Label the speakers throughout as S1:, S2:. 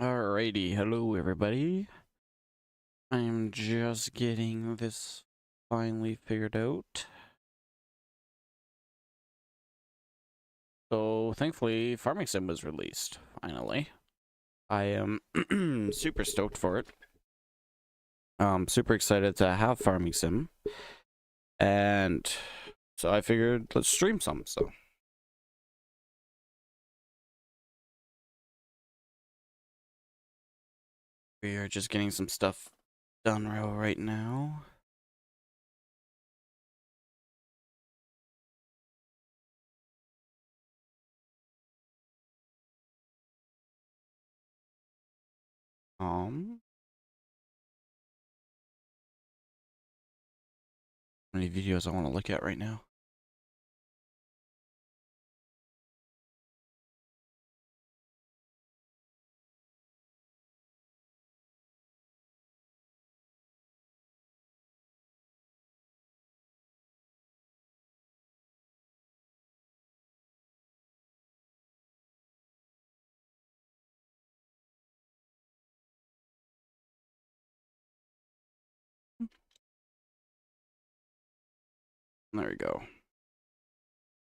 S1: Alrighty, hello everybody. I'm just getting this finally figured out. So thankfully, Farming Sim was released, finally. I am super stoked for it. Super excited to have Farming Sim. And so I figured let's stream some, so. We are just getting some stuff done right now. How many videos I want to look at right now? There we go.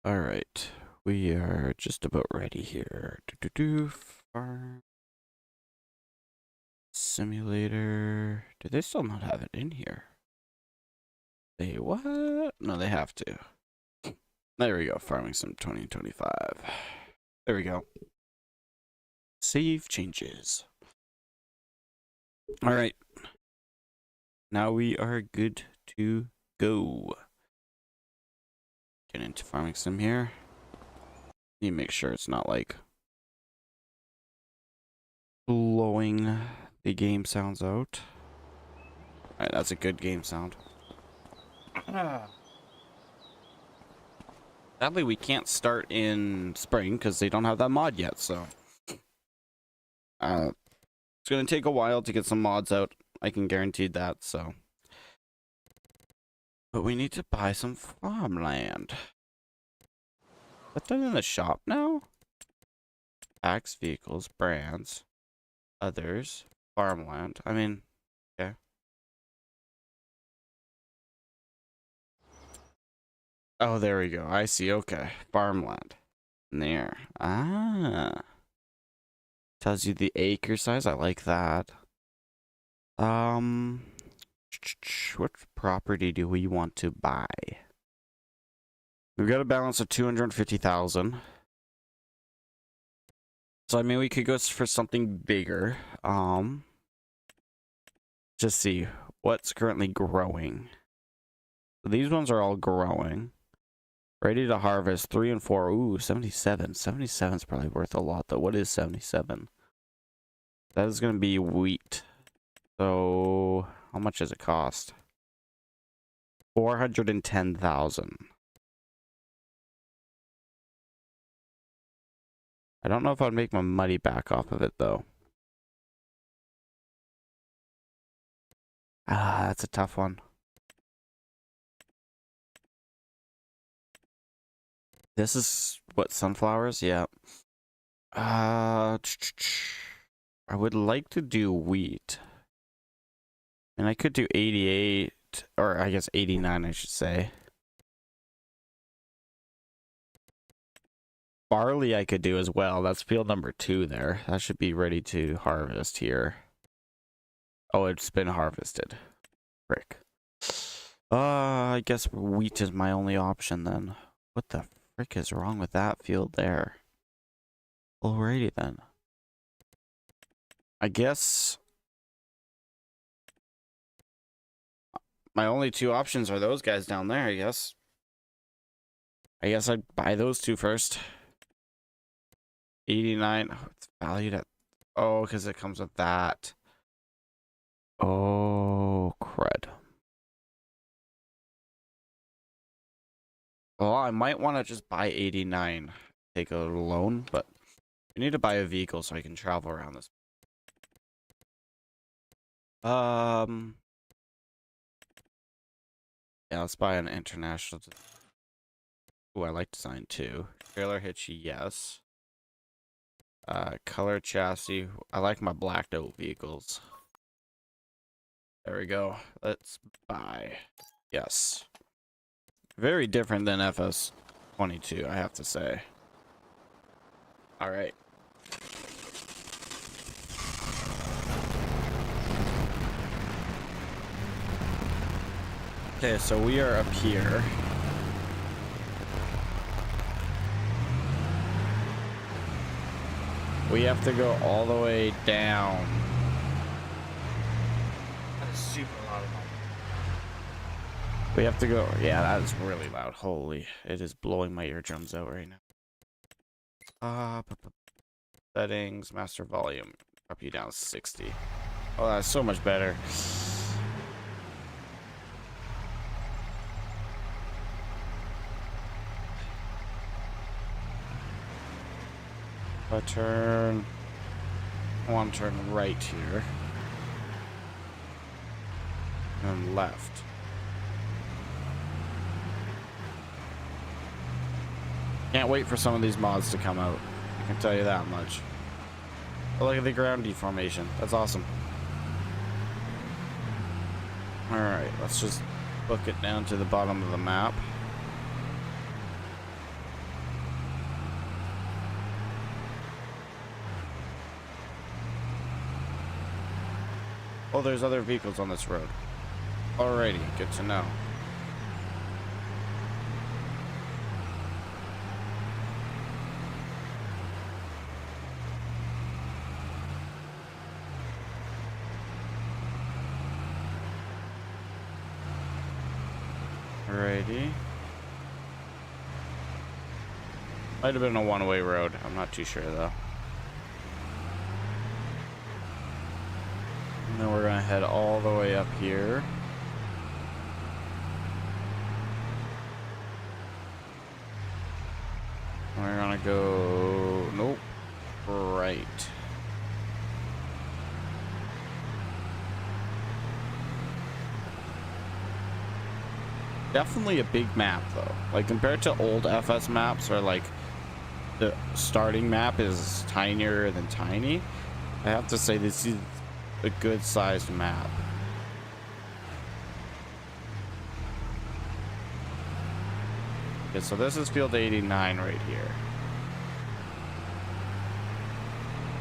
S1: Alright. We are just about ready here. Farm Simulator. Do they still not have it in here? They what? No, they have to. There we go. Farming Sim 2025. There we go. Save changes. Alright. Now we are good to go. Get into Farming Sim here. Need to make sure it's not like blowing the game sounds out. Alright, that's a good game sound. Sadly, we can't start in spring because they don't have that mod yet, so. It's going to take a while to get some mods out. I can guarantee that, so. But we need to buy some farmland. Put that in the shop now? Packs, vehicles, brands, others, farmland. I mean, okay. Oh, there we go. I see. Okay. Farmland. There. Ah. Tells you the acre size. I like that. What property do we want to buy? We've got a balance of 250,000. So I mean we could go for something bigger. Just see what's currently growing. So these ones are all growing. Ready to harvest 3 and 4. Ooh, 77. 77 is probably worth a lot though. What is 77? That is gonna be wheat. So how much does it cost? 410,000. I don't know if I'd make my money back off of it though. Ah, that's a tough one. This is what, sunflowers? Yeah. I would like to do wheat. And I could do 88, or I guess 89, I should say. Barley I could do as well. That's field number 2 there. That should be ready to harvest here. Oh, it's been harvested. Frick. I guess wheat is my only option then. What the frick is wrong with that field there? Alrighty then. I guess my only 2 options are those guys down there, I guess. I guess I'd buy those 2 first. 89. Oh, it's valued at. Oh, because it comes with that. Oh, crud. Well, I might want to just buy 89. Take a loan, but we need to buy a vehicle so I can travel around this. Yeah, let's buy an international. Oh, I like design too. Trailer hitch, yes. Color chassis. I like my blacked out vehicles. There we go. Let's buy. Yes. Very different than FS22, I have to say. All right. Okay, so we are up here. We have to go all the way down. That is super loud. We have to go. Yeah, that is really loud. Holy, it is blowing my eardrums out right now. Settings, master volume. Up you down 60. Oh, that's so much better. I want to turn right here. And left. Can't wait for some of these mods to come out. I can tell you that much. Oh, look at the ground deformation. That's awesome. Alright, let's just book it down to the bottom of the map. Oh, there's other vehicles on this road. Alrighty, good to know. Alrighty. Might have been a one-way road. I'm not too sure though. And then we're gonna head all the way up here. We're gonna go, nope, right. Definitely a big map though. Like compared to old FS maps where like the starting map is tinier than tiny, I have to say this is a good sized map. Okay, so this is field 89 right here.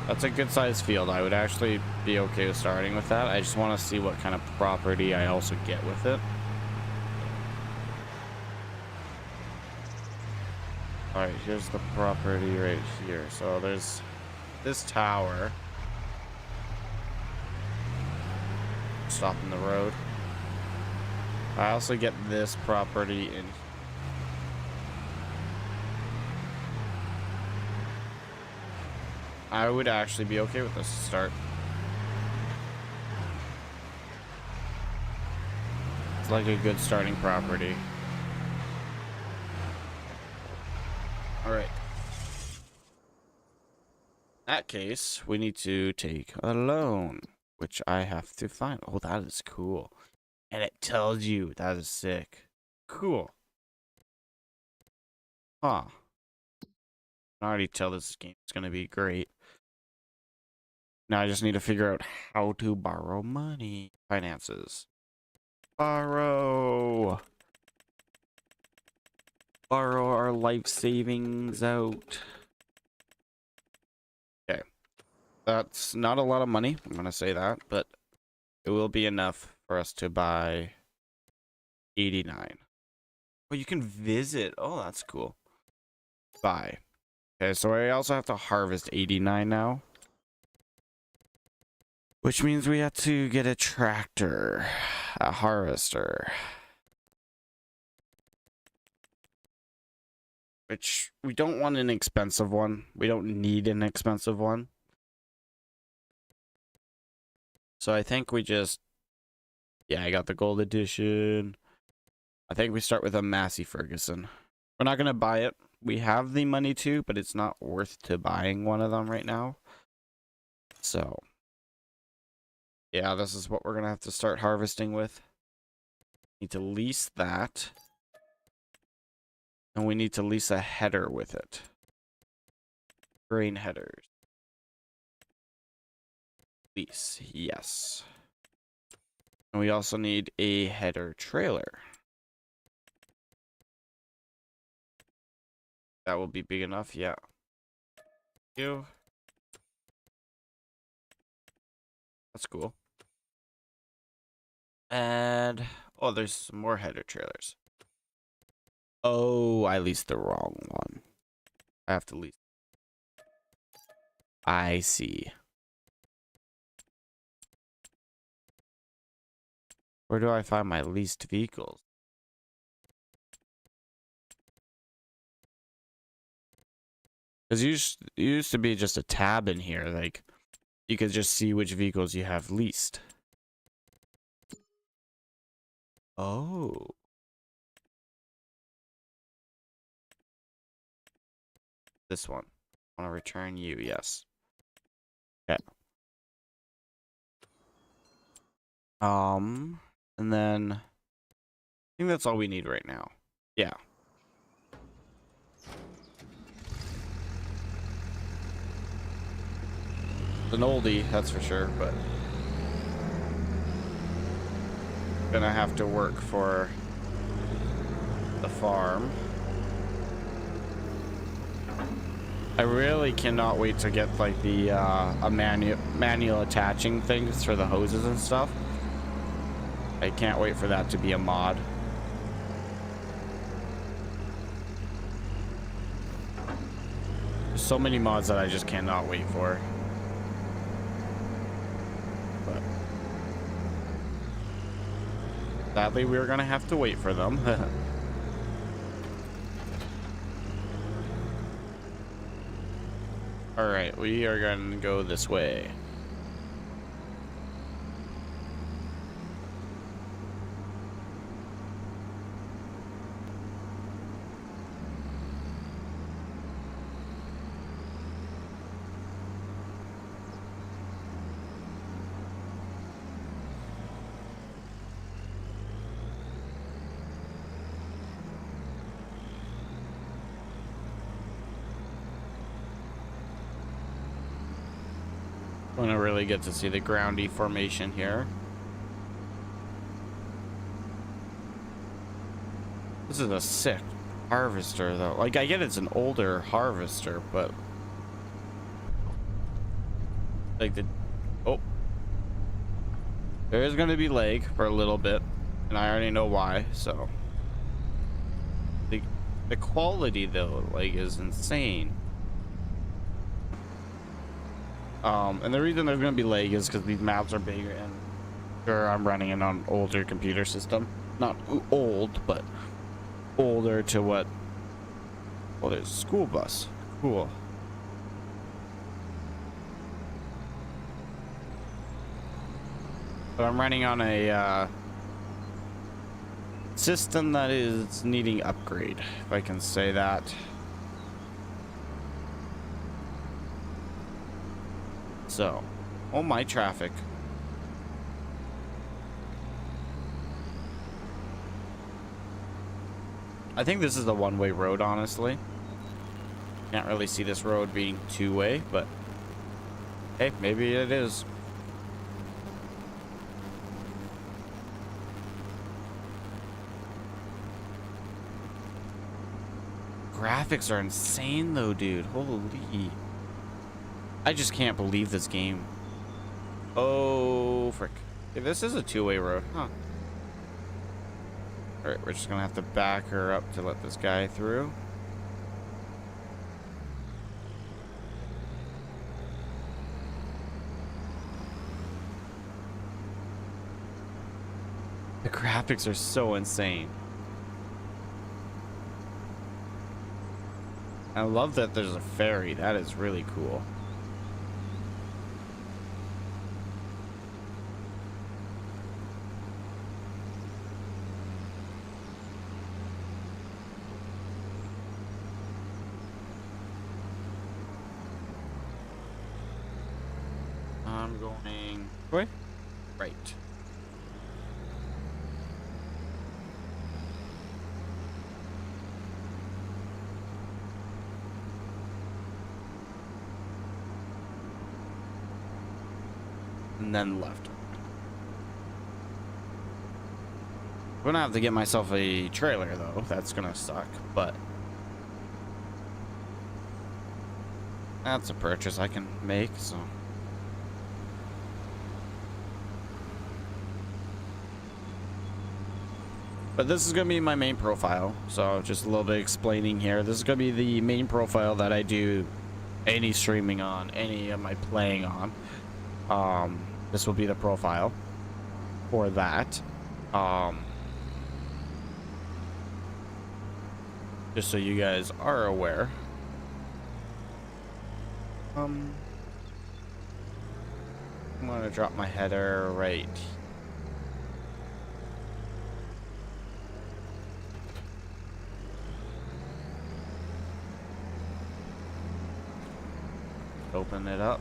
S1: That's a good sized field. I would actually be okay with starting with that. I just want to see what kind of property I also get with it. All right, here's the property right here. So there's this tower. Stopping the road. I also get this property in. I would actually be okay with this to start. It's like a good starting property. All right. In that case, we need to take a loan, which I have to find. Oh, that is cool. And it tells you. That is sick. Cool. Huh. I can already tell this game is going to be great. Now I just need to figure out how to borrow money. Finances. Borrow. Borrow our life savings out. Okay. That's not a lot of money. I'm going to say that, but it will be enough for us to buy 89. Oh, you can visit. Oh, that's cool. Buy. Okay, so I also have to harvest 89 now. Which means we have to get a tractor. A harvester. Which we don't want an expensive one. We don't need an expensive one. So I think we just... Yeah, I got the gold edition. I think we start with a Massey Ferguson. We're not going to buy it. We have the money to, but it's not worth to buying one of them right now. So... Yeah, this is what we're going to have to start harvesting with. Need to lease that. And we need to lease a header with it. Grain headers. Lease, yes. And we also need a header trailer. That will be big enough, yeah. You. That's cool. And oh, there's some more header trailers. Oh, I leased the wrong one. I have to lease. I see. Where do I find my leased vehicles? Because used to be just a tab in here, like you could just see which vehicles you have leased. Oh. This one. I want to return you, yes. Okay. And then I think that's all we need right now. Yeah. It's an oldie, that's for sure, but gonna have to work for the farm. I really cannot wait to get like the a manual attaching things for the hoses and stuff. I can't wait for that to be a mod. There's so many mods that I just cannot wait for. But sadly, we're gonna have to wait for them. All right, we are gonna go this way. Want to really get to see the groundy formation here. This is a sick harvester though. Like I get it's an older harvester, but like there is going to be lag for a little bit, and I already know why. So the quality though, like, is insane. And the reason there's going to be lag is because these maps are bigger, and sure, I'm running it on an older computer system. Not old, but older to what. Well, there's a school bus. Cool. But I'm running on a system that is needing upgrade, if I can say that. So, oh my traffic. I think this is a one-way road, honestly. Can't really see this road being two-way, but hey, maybe it is. Graphics are insane though, dude. Holy. I just can't believe this game. Oh, frick. Okay, this is a two-way road, huh? Alright, we're just gonna have to back her up to let this guy through. The graphics are so insane. I love that there's a ferry. That is really cool. I'm going right. Right. and then left. I'm gonna have to get myself a trailer though. That's gonna suck, but that's a purchase I can make, so. But this is gonna be my main profile, so just a little bit explaining here. This is gonna be the main profile that I do any streaming on, any of my playing on. This will be the profile for that. Just so you guys are aware. I'm gonna drop my header right. Open it up.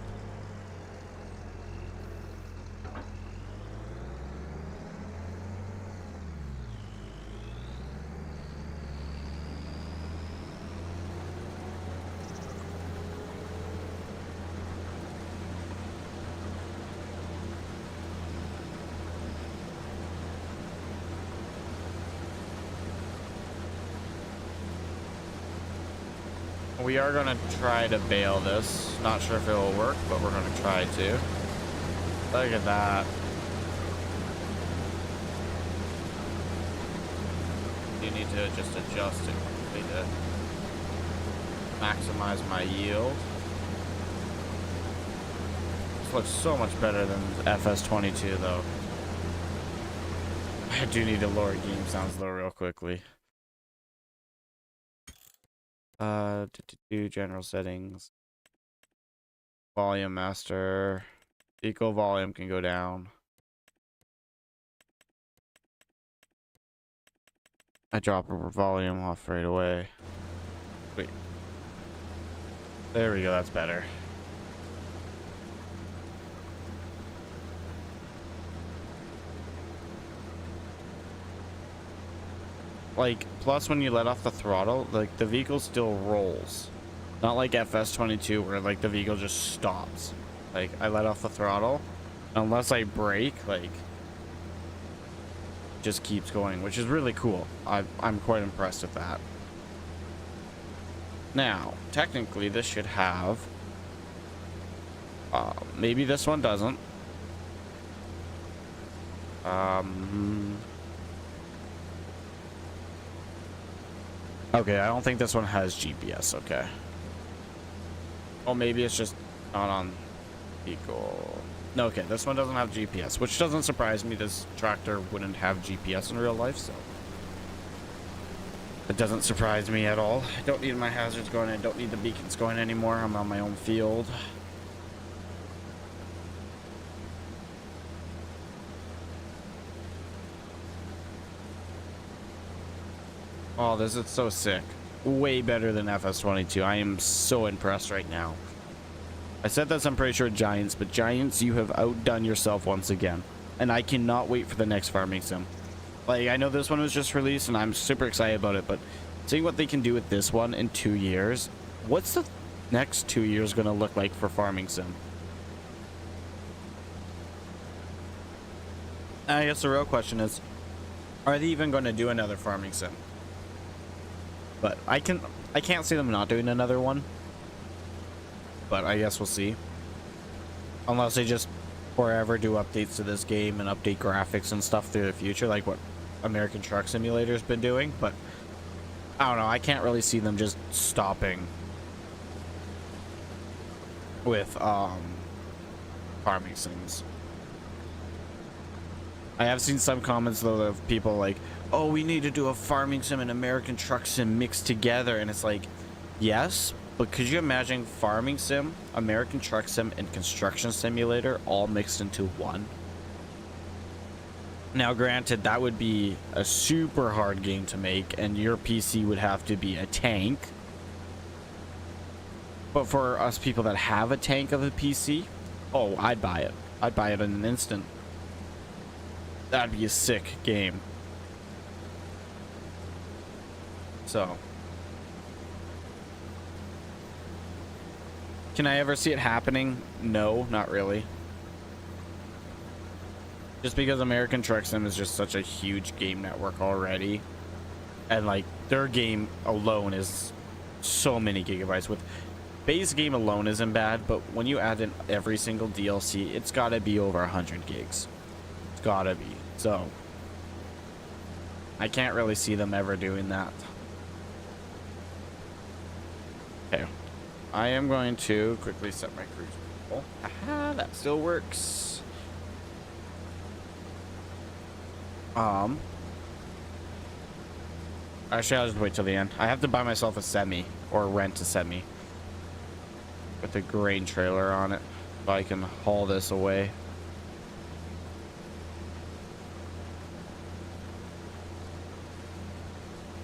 S1: We are gonna try to bail this. Not sure if it will work, but we're gonna try to. Look at that. You need to just adjust it quickly to maximize my yield. This looks so much better than FS25 though. I do need to lower game sounds though real quickly. Do general settings. Volume master. Equal volume can go down. I drop volume off right away. Wait. There we go, that's better. Like, plus when you let off the throttle, like the vehicle still rolls. Not like FS25 where like the vehicle just stops. Like I let off the throttle, unless I brake, like just keeps going, which is really cool. I'm quite impressed with that. Now, technically this should have maybe this one doesn't. Okay, I don't think this one has GPS. Okay. Oh, maybe it's just not on vehicle. No, okay, this one doesn't have GPS, which doesn't surprise me. This tractor wouldn't have GPS in real life, so it doesn't surprise me at all. I don't need my hazards going. I don't need the beacons going anymore. I'm on my own field. Oh, this is so sick. Way better than FS25. I am so impressed right now. I said this, I'm pretty sure, Giants, but Giants, you have outdone yourself once again. And I cannot wait for the next farming sim. Like, I know this one was just released, and I'm super excited about it, but seeing what they can do with this one in 2 years, what's the next 2 years going to look like for farming sim? I guess the real question is, are they even going to do another farming sim? But I can't see them not doing another one. But I guess we'll see. Unless they just forever do updates to this game and update graphics and stuff through the future, like what American Truck Simulator's been doing. But I don't know, I can't really see them just stopping with farming sims. I have seen some comments though of people like, oh, we need to do a farming sim and American Truck Sim mixed together, and it's like, yes, but could you imagine farming sim, American Truck Sim, and construction simulator all mixed into one? Now granted, that would be a super hard game to make, and your PC would have to be a tank, but for us people that have a tank of a PC, oh, I'd buy it. I'd buy it in an instant. That'd be a sick game. So, can I ever see it happening? No, not really. Just because American Truck Sim is just such a huge game network already. And like their game alone is so many gigabytes. With base game alone isn't bad, but when you add in every single DLC, it's gotta be over 100 gigs. It's gotta be. So I can't really see them ever doing that. Okay. I am going to quickly set my cruise control. Aha, that still works. Actually, I'll just wait till the end. I have to buy myself a semi or rent a semi with a grain trailer on it so I can haul this away.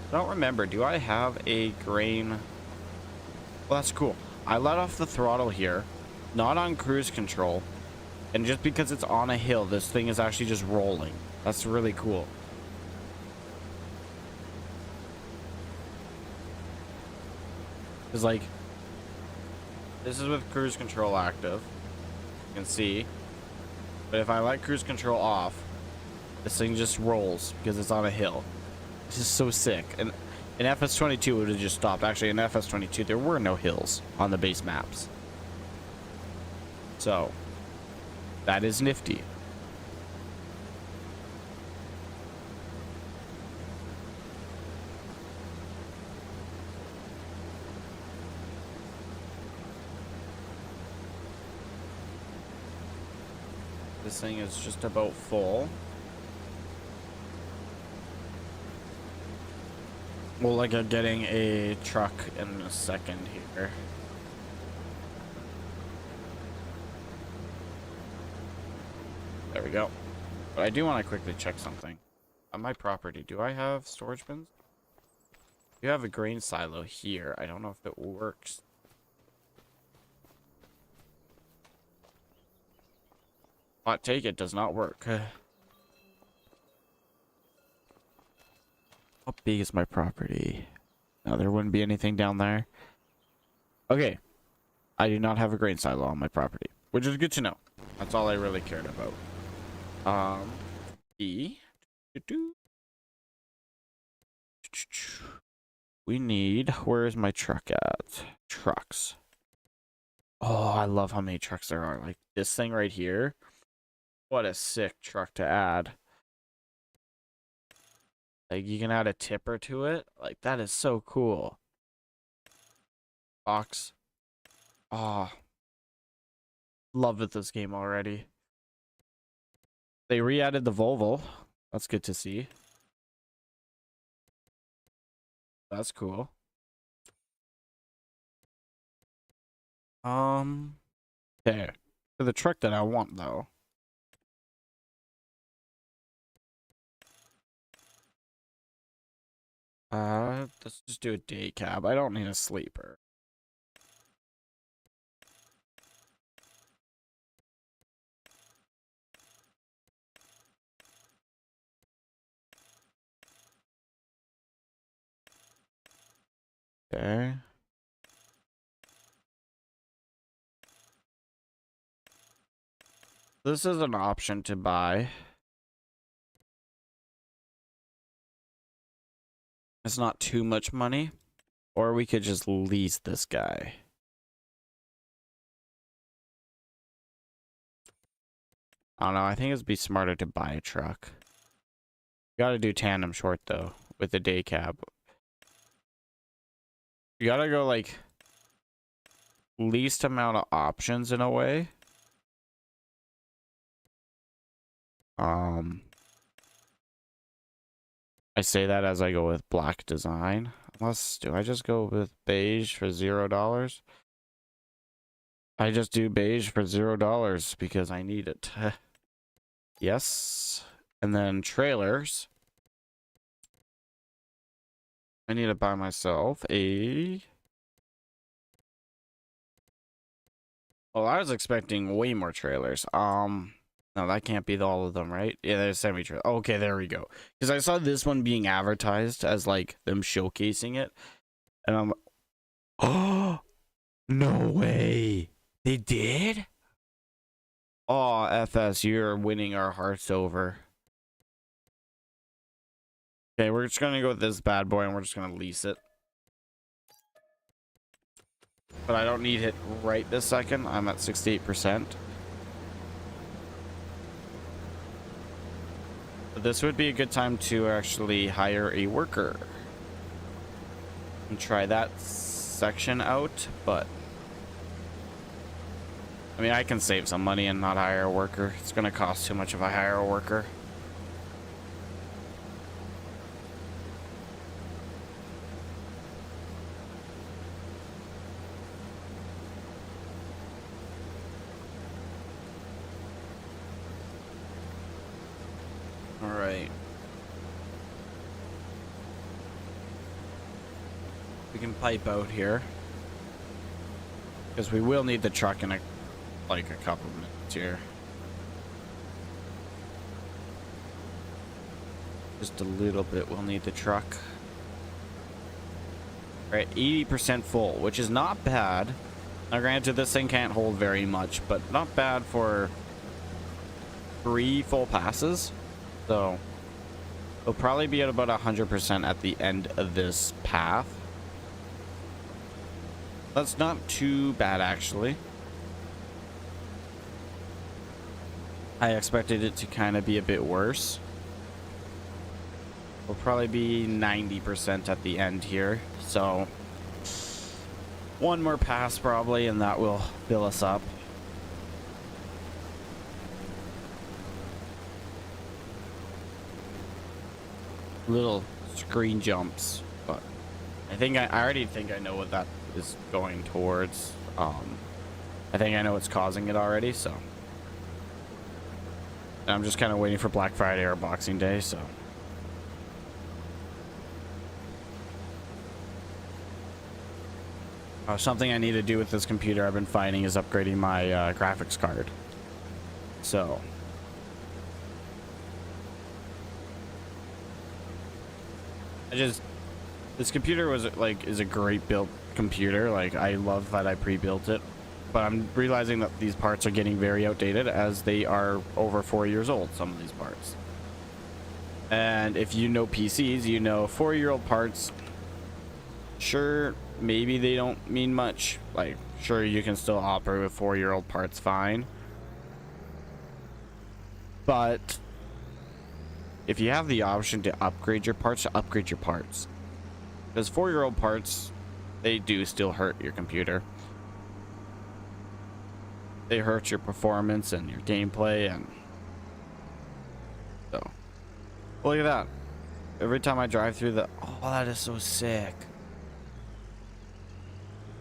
S1: I don't remember. Do I have a grain? Well, that's cool. I let off the throttle here, not on cruise control. And just because it's on a hill, this thing is actually just rolling. That's really cool. It's like, this is with cruise control active. You can see. But if I let cruise control off, this thing just rolls because it's on a hill. This is so sick. And in FS22 it would have just stopped. Actually, in FS22 there were no hills on the base maps. So that is nifty. This thing is just about full. We'll look at getting a truck in a second here. There we go. But I do want to quickly check something. On my property, do I have storage bins? You have a grain silo here. I don't know if it works. Hot take, it does not work. How big is my property? No, there wouldn't be anything down there. Okay. I do not have a grain silo on my property, which is good to know. That's all I really cared about. We need, where is my truck at? Trucks. Oh, I love how many trucks there are. Like this thing right here. What a sick truck to add. Like you can add a tipper to it. Like that is so cool. Box. Oh, love with this game already. They re-added the Volvo. That's good to see. That's cool. Okay. For the truck that I want though. Let's just do a day cab. I don't need a sleeper. Okay. This is an option to buy. It's not too much money. Or we could just lease this guy. I don't know. I think it'd be smarter to buy a truck. You gotta do tandem short though with the day cab. You gotta go like least amount of options in a way. I say that as I go with black design. Unless, do I just go with beige for $0? I just do beige for $0 because I need it. Yes. And then trailers. I need to buy myself a... Well, I was expecting way more trailers. No, that can't be all of them, right? Yeah, there's semi-trailer. Okay, there we go. Because I saw this one being advertised as like them showcasing it. And I'm... Oh! No way! They did? Oh, FS, you're winning our hearts over. Okay, we're just gonna go with this bad boy and we're just gonna lease it. But I don't need it right this second. I'm at 68%. But this would be a good time to actually hire a worker. And try that section out, but... I mean, I can save some money and not hire a worker. It's gonna cost too much if I hire a worker. Alright. We can pipe out here. Because we will need the truck in like a couple minutes here. Just a little bit we'll need the truck. Alright, 80% full, which is not bad. Now granted, this thing can't hold very much, but not bad for 3 full passes. So it'll probably be at about 100% at the end of this path. That's not too bad, actually. I expected it to kind of be a bit worse. We'll probably be 90% at the end here. So one more pass probably, and that will fill us up. Little screen jumps, but I already think I know what that is going towards. I think I know what's causing it already, so I'm just kind of waiting for Black Friday or Boxing Day, so something I need to do with this computer I've been finding is upgrading my graphics card. So this computer was is a great built computer. Like, I love that I pre-built it, but I'm realizing that these parts are getting very outdated as they are over 4 years old, some of these parts. And if you know PCs, you know 4-year-old parts, sure, maybe they don't mean much. Like, sure, you can still operate with 4-year-old parts fine, but if you have the option to upgrade your parts, because 4-year-old parts, they do still hurt your computer. They hurt your performance and your gameplay, and so look at that. Every time I drive through oh, that is so sick.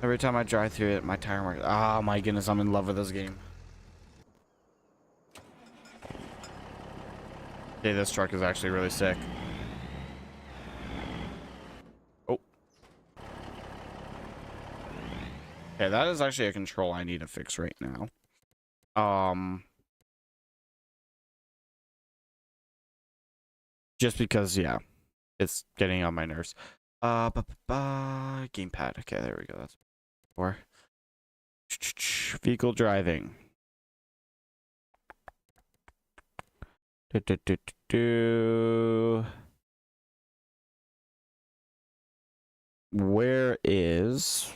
S1: Every time I drive through it, my tire marks. Oh my goodness, I'm in love with this game. Okay, this truck is actually really sick. Oh. Okay, that is actually a control I need to fix right now. Just because, yeah, it's getting on my nerves. Gamepad. Okay, there we go. That's for vehicle driving. Where is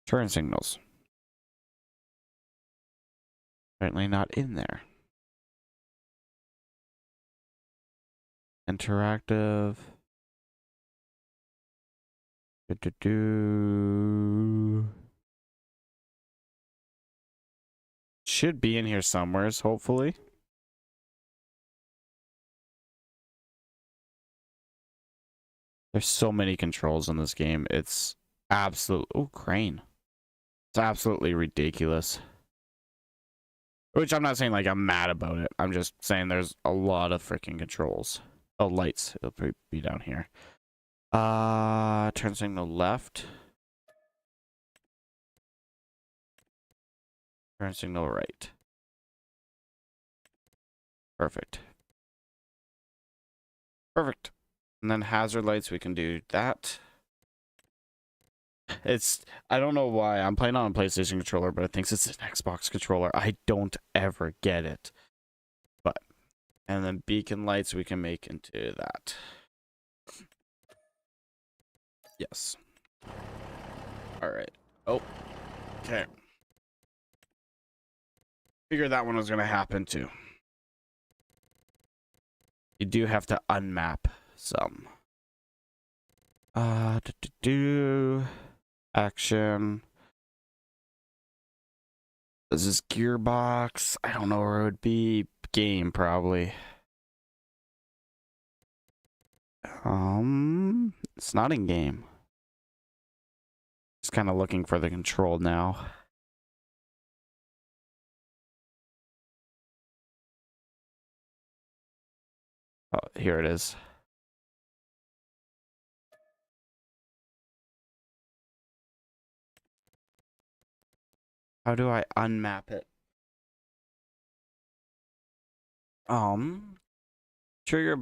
S1: turn signals? Apparently not in there. Interactive. Should be in here somewheres, hopefully. There's so many controls in this game. It's absolute. Oh, crane. It's absolutely ridiculous. Which I'm not saying like I'm mad about it. I'm just saying there's a lot of freaking controls. Oh, lights. It'll probably be down here. Turn signal left. Turn signal right. Perfect. Perfect. And then hazard lights, we can do that. It's, I don't know why. I'm playing on a PlayStation controller, but it thinks it's an Xbox controller. I don't ever get it. But, and then beacon lights we can make into that. Yes. All right. Oh, okay. Figured that one was going to happen too. You do have to unmap some. Action. This is gearbox. I don't know where it would be. Game, probably. It's not in game. Just kind of looking for the control now. Oh, here it is. How do I unmap it? Trigger,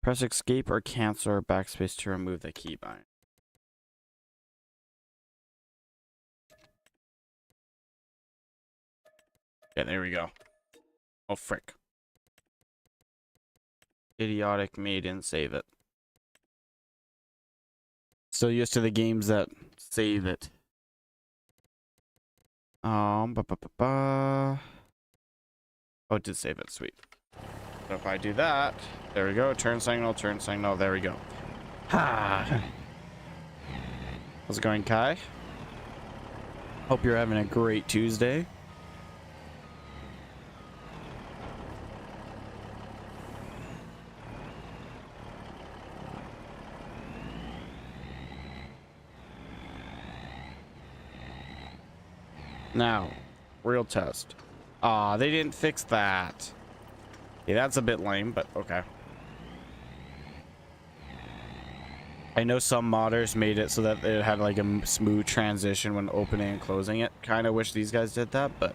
S1: press escape or cancel or backspace to remove the keybind. Yeah, there we go. Oh, frick. Idiotic me, didn't save it. Still used to the games that save it. Oh, it did save it, sweet. So if I do that, there we go, turn signal, there we go. Ha! How's it going, Kai? Hope you're having a great Tuesday. Now, real test. Aw, they didn't fix that. Yeah, that's a bit lame, but okay. I know some modders made it so that it had like a smooth transition when opening and closing it. Kind of wish these guys did that, but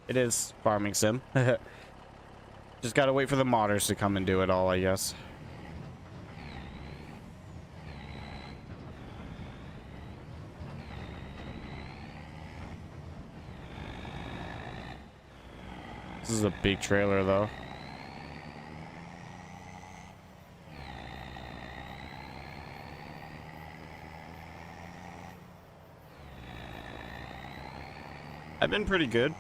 S1: it is farming sim. Just gotta wait for the modders to come and do it all, I guess. This is a big trailer, though. I've been pretty good.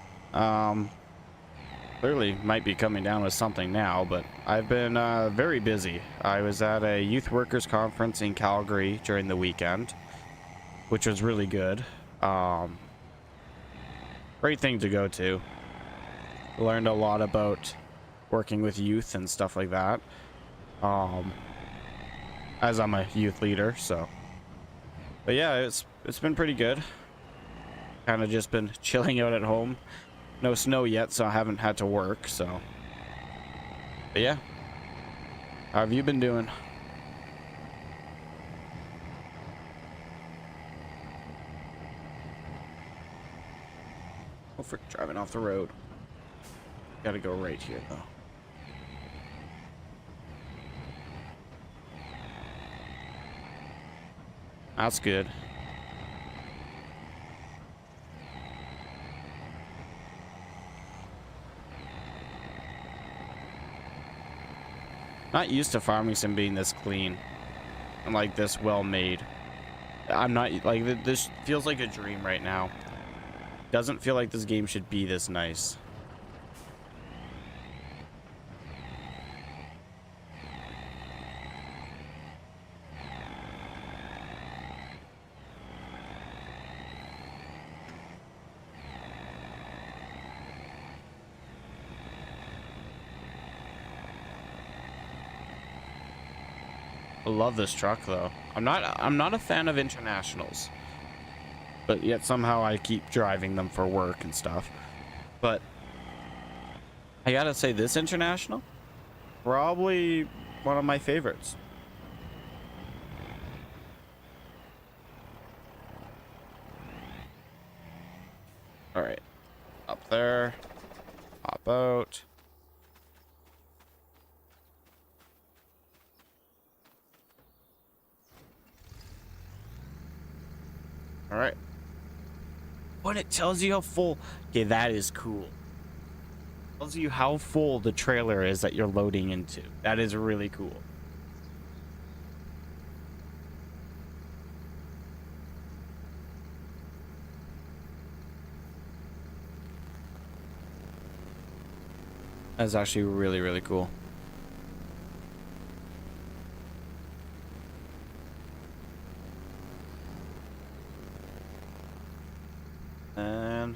S1: Clearly might be coming down with something now, but I've been very busy. I was at a youth workers conference in Calgary during the weekend, which was really good. Great thing to go to. Learned a lot about working with youth and stuff like that. As I'm a youth leader, so. But yeah, it's been pretty good. Kind of just been chilling out at home. No snow yet, so I haven't had to work, so. But yeah. How have you been doing? Oh, frick, driving off the road. Gotta go right here, though. That's good. Not used to farming sim being this clean and like this well made. I'm not like, this feels like a dream right now. Doesn't feel like this game should be this nice. I love this truck though. I'm not a fan of internationals, but yet somehow I keep driving them for work and stuff. But I gotta say, this international, probably one of my favorites. All right, up there, hop out. All right. When it tells you how full, okay, that is cool. It tells you how full the trailer is that you're loading into. That is really cool. That's actually really, really cool. And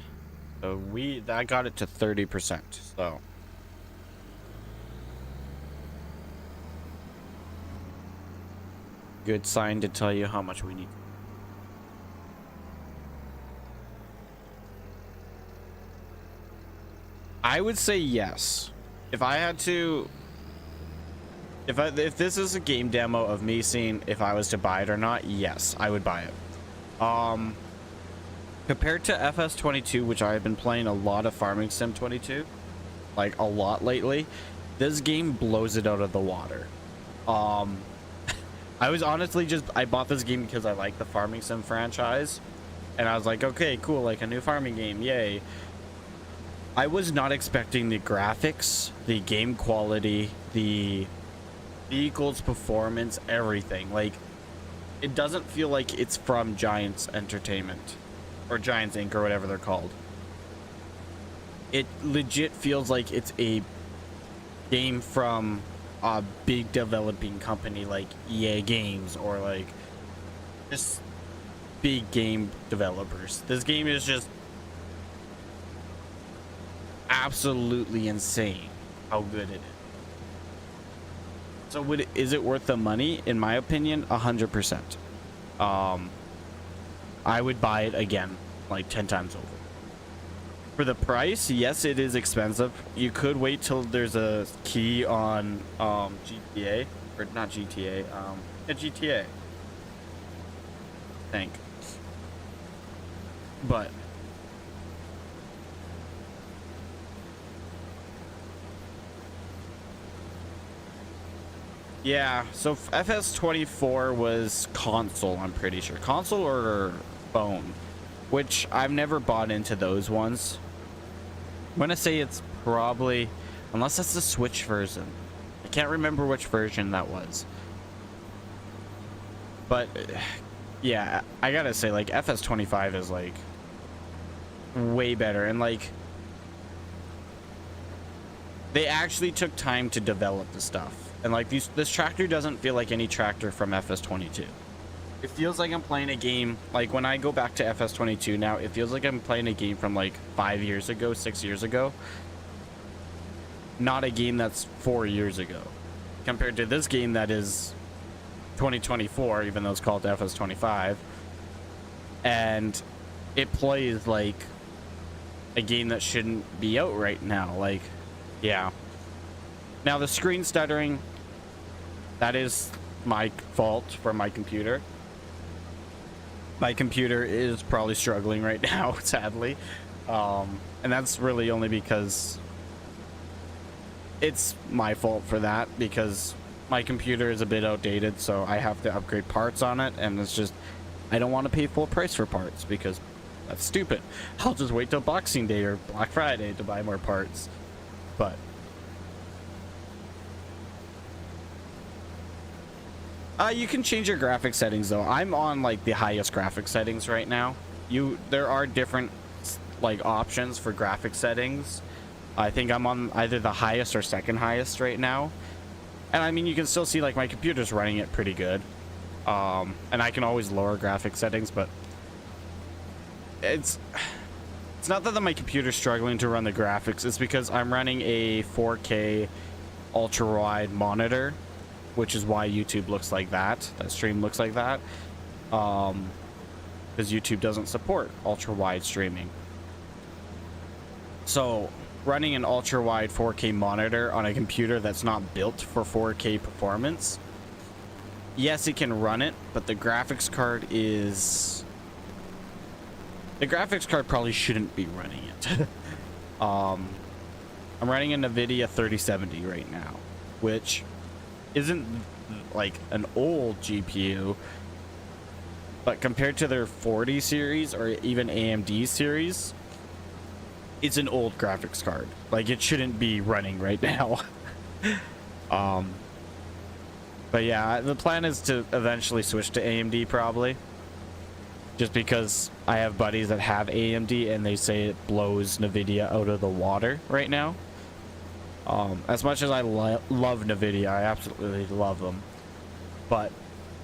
S1: so I got it to 30%. So good sign to tell you how much we need. I would say yes. If I had to, if this is a game demo of me seeing if I was to buy it or not, yes, I would buy it. Compared to FS25, which I have been playing a lot of Farming Sim 22, like a lot lately, this game blows it out of the water. I was honestly I bought this game because I like the Farming Sim franchise, and I was like, okay, cool, like a new farming game, yay. I was not expecting the graphics, the game quality, the vehicles performance, everything. Like, it doesn't feel like it's from Giants Entertainment or Giants Inc. or whatever they're called. It legit feels like it's a game from a big developing company like EA Games or like just big game developers. This game is just absolutely insane how good it is. So is it worth the money? In my opinion, 100%. I would buy it again, like 10 times over. For the price, yes, it is expensive. You could wait till there's a key on GTA, or not GTA, GTA. I think. But yeah, so FS24 was console, I'm pretty sure. Console or phone, which I've never bought into those ones. I'm gonna say it's probably, unless that's the Switch version. I can't remember which version that was. But yeah, I gotta say, like, FS25 is like way better, and like they actually took time to develop the stuff. And like this tractor doesn't feel like any tractor from FS22. It feels like I'm playing a game, like when I go back to FS22 now, it feels like I'm playing a game from like 5 years ago, 6 years ago. Not a game that's 4 years ago. Compared to this game that is 2024, even though it's called FS25. And it plays like a game that shouldn't be out right now. Like, yeah. Now the screen stuttering, that is my fault for my computer. My computer is probably struggling right now, sadly. And that's really only because it's my fault for that, because my computer is a bit outdated, so I have to upgrade parts on it, and it's just, I don't want to pay full price for parts because that's stupid. I'll just wait till Boxing Day or Black Friday to buy more parts. But you can change your graphic settings though. I'm on like the highest graphic settings right now. There are different like options for graphic settings. I think I'm on either the highest or second highest right now. And I mean, you can still see like my computer's running it pretty good. And I can always lower graphic settings, but it's not that my computer's struggling to run the graphics. It's because I'm running a 4K ultra wide monitor, which is why YouTube looks like that. That stream looks like that. Because YouTube doesn't support ultra wide streaming. So running an ultra wide 4K monitor on a computer that's not built for 4K performance, yes, it can run it, but the graphics card probably shouldn't be running it. I'm running a Nvidia 3070 right now, which isn't like an old GPU, but compared to their 40 series or even AMD series, it's an old graphics card. Like, it shouldn't be running right now. But yeah, the plan is to eventually switch to AMD probably. Just because I have buddies that have AMD and they say it blows Nvidia out of the water right now. As much as I love Nvidia, I absolutely love them. But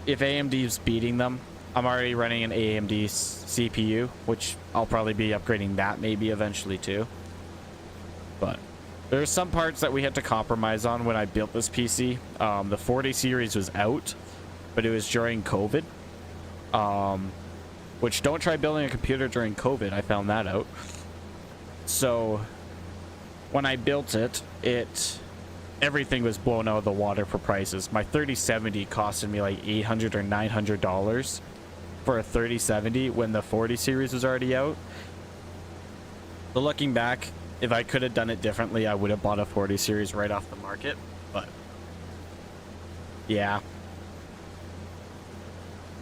S1: if AMD is beating them, I'm already running an AMD CPU, which I'll probably be upgrading that maybe eventually too. But there's some parts that we had to compromise on when I built this PC. The 40 series was out, but it was during COVID. Which, don't try building a computer during COVID. I found that out. So when I built it, everything was blown out of the water for prices. My 3070 costed me like $800 or $900 for a 3070 when the 40 series was already out. So looking back, if I could have done it differently, I would have bought a 40 series right off the market. But yeah,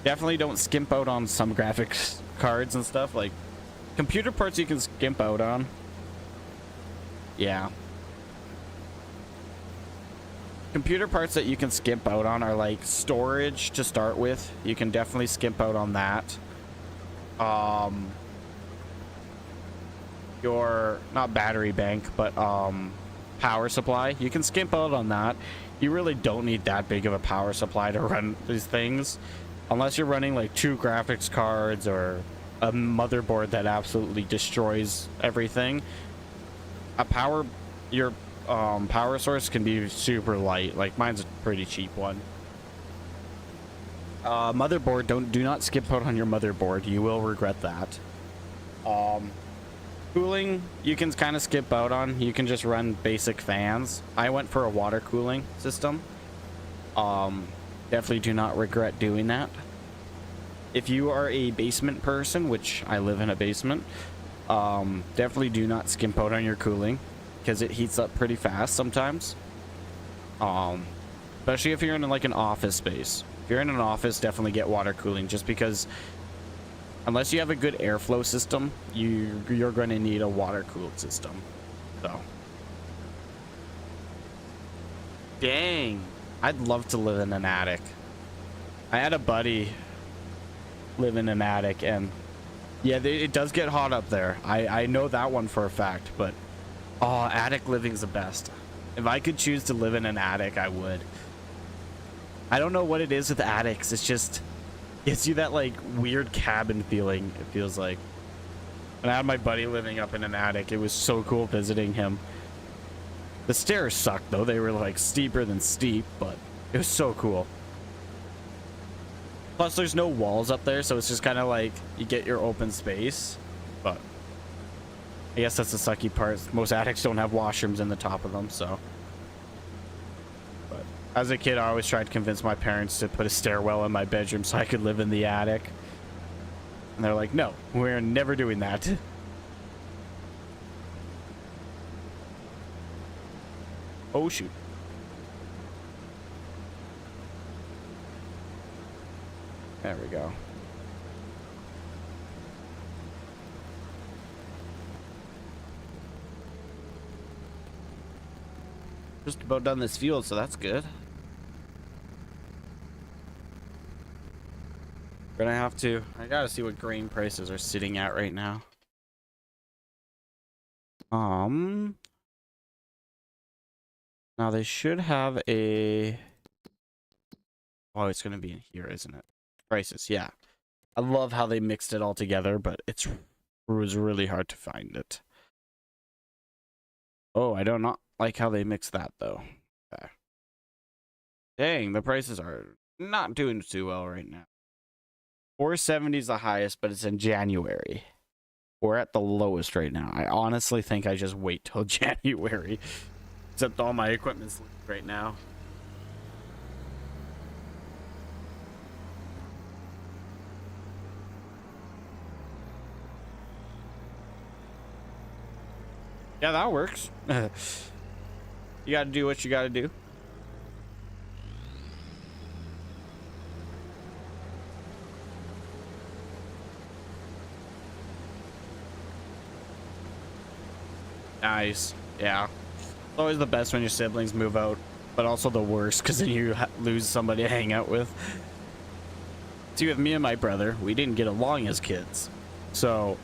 S1: definitely don't skimp out on some graphics cards and stuff. Like, computer parts you can skimp out on. Yeah. Computer parts that you can skimp out on are like storage to start with. You can definitely skimp out on that. Your, not battery bank, but power supply. You can skimp out on that. You really don't need that big of a power supply to run these things. Unless you're running like 2 graphics cards or a motherboard that absolutely destroys everything. Your power source can be super light. Like, mine's a pretty cheap one. Motherboard, do not skip out on your motherboard. You will regret that. Cooling, you can kind of skip out on. You can just run basic fans. I went for a water cooling system. Definitely do not regret doing that. If you are a basement person, which I live in a basement, definitely do not skimp out on your cooling, because it heats up pretty fast sometimes. Especially if you're in like an office space. If you're in an office, definitely get water cooling, just because unless you have a good airflow system, you're going to need a water cooled system. So, dang, I'd love to live in an attic. I had a buddy live in an attic, and yeah, it does get hot up there. I know that one for a fact, but oh, attic living's the best. If I could choose to live in an attic, I would. I don't know what it is with attics. It's just, gives you that like weird cabin feeling. It feels like. And I had my buddy living up in an attic. It was so cool visiting him. The stairs sucked though. They were like steeper than steep, but it was so cool. Plus, there's no walls up there, so it's just kind of like you get your open space. But I guess that's the sucky part. Most attics don't have washrooms in the top of them, so. But as a kid, I always tried to convince my parents to put a stairwell in my bedroom so I could live in the attic. And they're like, no, we're never doing that. Oh, shoot. There we go. Just about done this field, so that's good. Gonna have to. I gotta see what grain prices are sitting at right now. Now they should have a. Oh, it's gonna be in here, isn't it? Prices, yeah. I love how they mixed it all together, but it was really hard to find it. Oh, I do not like how they mixed that though. Okay. Dang, the prices are not doing too well right now. 470 is the highest, but it's in January. We're at the lowest right now. I honestly think I just wait till January. Except all my equipment's right now. Yeah, that works. You gotta do what you gotta do. Nice. Yeah. It's always the best when your siblings move out, but also the worst because then you lose somebody to hang out with. See, with me and my brother, we didn't get along as kids. So,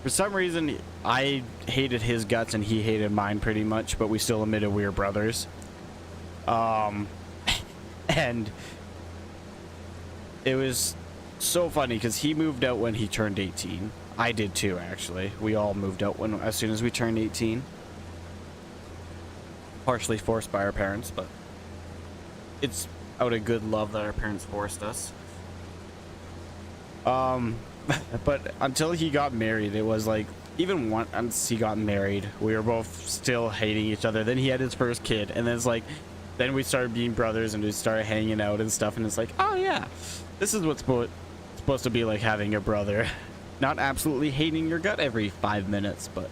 S1: for some reason, I hated his guts and he hated mine pretty much, but we still admitted we were brothers. And it was so funny because he moved out when he turned 18. I did too, actually. We all moved out as soon as we turned 18. Partially forced by our parents, but it's out of good love that our parents forced us. But until he got married, it was like, even once he got married, we were both still hating each other. Then he had his first kid, and then it's like, then we started being brothers and we started hanging out and stuff, and it's like, oh yeah, this is what's supposed to be like having a brother. Not absolutely hating your gut every 5 minutes, but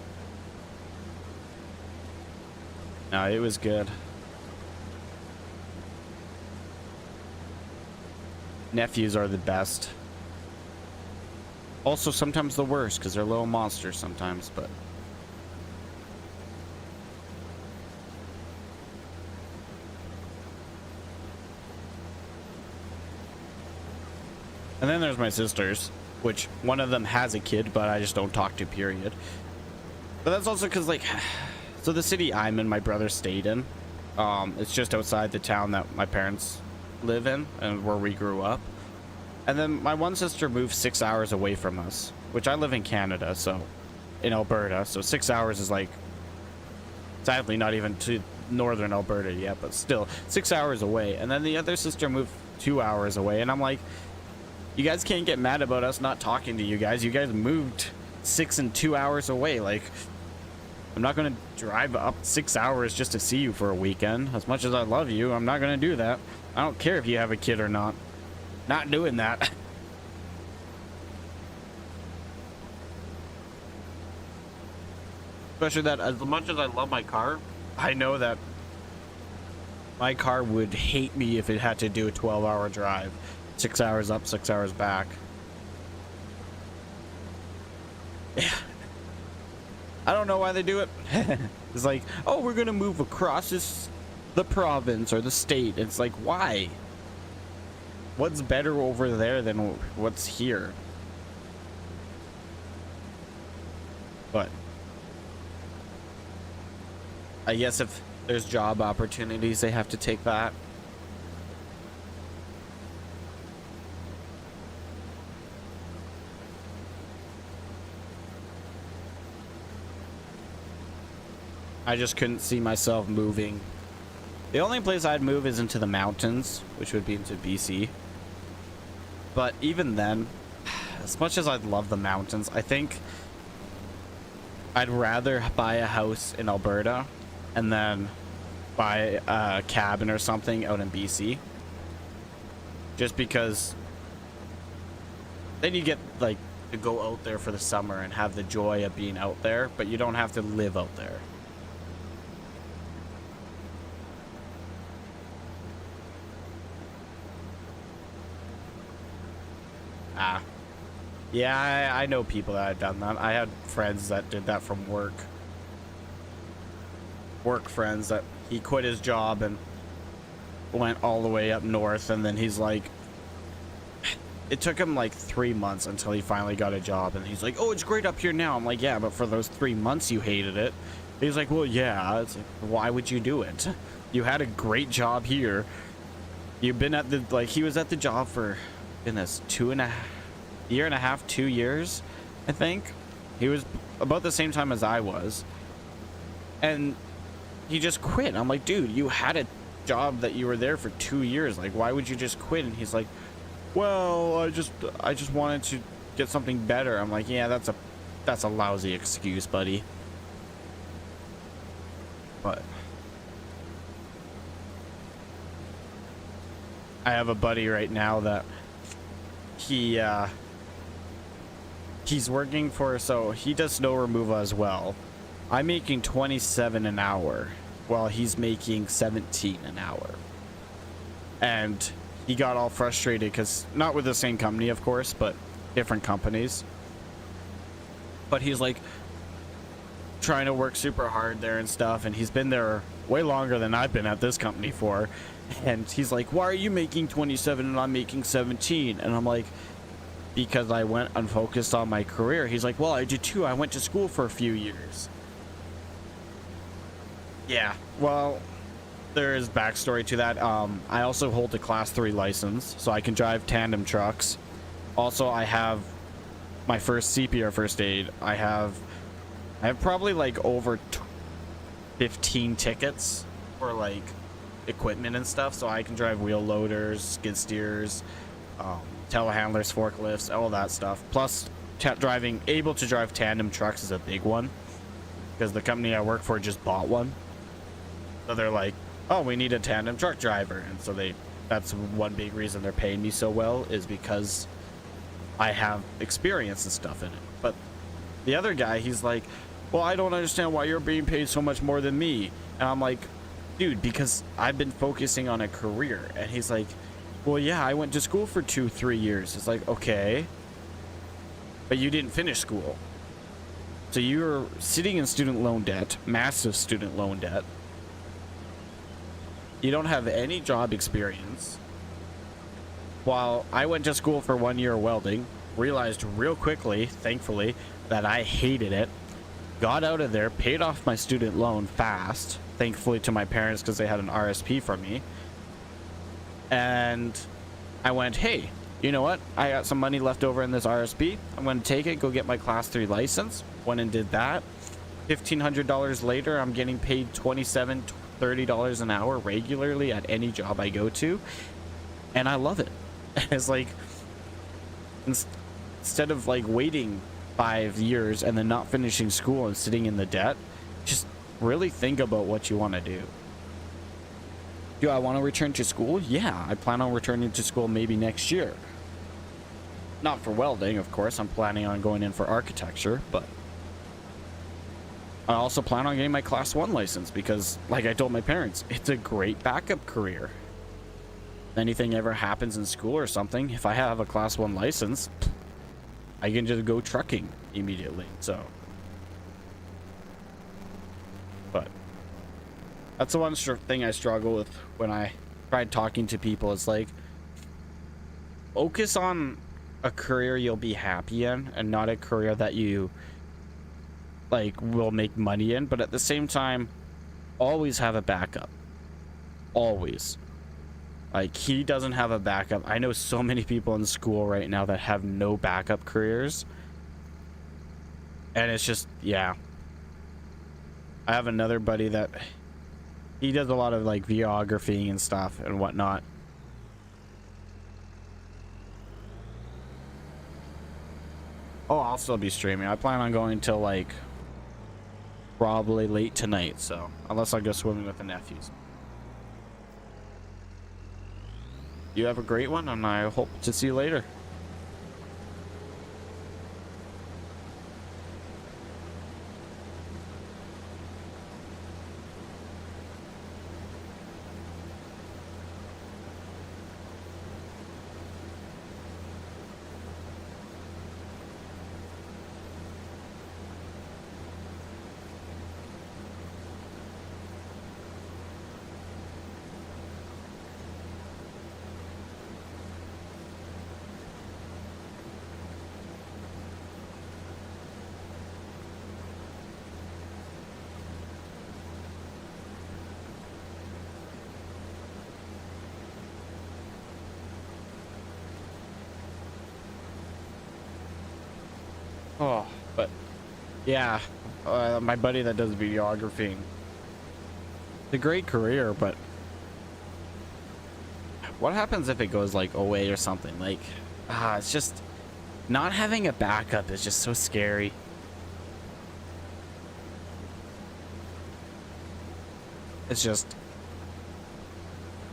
S1: no, it was good. Nephews are the best. Also sometimes the worst because they're little monsters sometimes, but and then there's my sisters, which one of them has a kid, but I just don't talk to, period. But that's also because, like, so the city I'm in, my brother stayed in. It's just outside the town that my parents live in and where we grew up. And then my one sister moved 6 hours away from us, which I live in Canada, so in Alberta. So 6 hours is like, sadly, not even to northern Alberta yet, but still 6 hours away. And then the other sister moved 2 hours away, and I'm like, you guys can't get mad about us not talking to you guys. You guys moved 6 and 2 hours away. Like, I'm not going to drive up 6 hours just to see you for a weekend. As much as I love you, I'm not going to do that. I don't care if you have a kid or not. Not doing that. Especially that, as much as I love my car, I know that my car would hate me if it had to do a 12-hour drive. 6 hours up, 6 hours back. Yeah. I don't know why they do it. It's like, oh, we're gonna move across the province or the state. It's like, why? What's better over there than what's here? But I guess if there's job opportunities, they have to take that. I just couldn't see myself moving. The only place I'd move is into the mountains, which would be into BC. But even then, as much as I'd love the mountains, I think I'd rather buy a house in Alberta and then buy a cabin or something out in BC. Just because then you get like to go out there for the summer and have the joy of being out there, but you don't have to live out there. Yeah, I know people that have done that. I had friends that did that from work. Work friends that he quit his job and went all the way up north, and then he's like, it took him like 3 months until he finally got a job, and he's like, oh, it's great up here now. I'm like, yeah, but for those 3 months you hated it. He's like, well, yeah. It's like, why would you do it? You had a great job here. You've been at the, like, he was at the job for, goodness, 2 years, I think. He was about the same time as I was, and he just quit. I'm like, dude, you had a job that you were there for 2 years. Like, why would you just quit? And he's like, well, I just wanted to get something better. I'm like, yeah, that's a lousy excuse, buddy. But I have a buddy right now that he's working for, so he does snow removal as well. I'm making 27 an hour while he's making 17 an hour. And he got all frustrated because, not with the same company, of course, but different companies. But he's like, trying to work super hard there and stuff, and he's been there way longer than I've been at this company for. And he's like, why are you making 27 and I'm making 17? And I'm like, because I went unfocused on my career. He's like, well, I did too. I went to school for a few years. Yeah, well, there is backstory to that. I also hold a class 3 license, so I can drive tandem trucks. Also, I have my first CPR first aid. I have probably like over 15 tickets for like equipment and stuff, so I can drive wheel loaders, skid steers, telehandlers, forklifts, all that stuff. Plus, able to drive tandem trucks is a big one, because the company I work for just bought one. So they're like, oh, we need a tandem truck driver, and so that's one big reason they're paying me so well, is because I have experience and stuff in it. But the other guy, he's like, well, I don't understand why you're being paid so much more than me. And I'm like, dude, because I've been focusing on a career. And he's like, well, yeah, I went to school for 2-3 years. It's like, okay, but you didn't finish school. So you're sitting in student loan debt, massive student loan debt. You don't have any job experience. While I went to school for 1 year of welding, realized real quickly, thankfully, that I hated it. Got out of there, paid off my student loan fast, thankfully to my parents, because they had an RSP for me. And I went, hey, you know what? I got some money left over in this RSP. I'm going to take it, go get my class 3 license. Went and did that. $1,500 later, I'm getting paid $27, $30 an hour regularly at any job I go to. And I love it. It's like, instead of like waiting 5 years and then not finishing school and sitting in the debt, just really think about what you want to do. Do I want to return to school? Yeah, I plan on returning to school maybe next year. Not for welding, of course. I'm planning on going in for architecture, but I also plan on getting my class 1 license because, like I told my parents, it's a great backup career. If anything ever happens in school or something, if I have a class 1 license, I can just go trucking immediately. So, but that's the one thing I struggle with when I tried talking to people. It's like, focus on a career you'll be happy in and not a career that you like will make money in. But at the same time, always have a backup. Always. Like, he doesn't have a backup. I know so many people in school right now that have no backup careers. And it's just, yeah. I have another buddy that he does a lot of like videography and stuff and whatnot. Oh, I'll still be streaming. I plan on going till like probably late tonight, so unless I go swimming with the nephews. You have a great one, and I hope to see you later. Oh, but yeah, my buddy that does videography, it's a great career, but what happens if it goes like away or something? Like, it's just not having a backup is just so scary. It's just,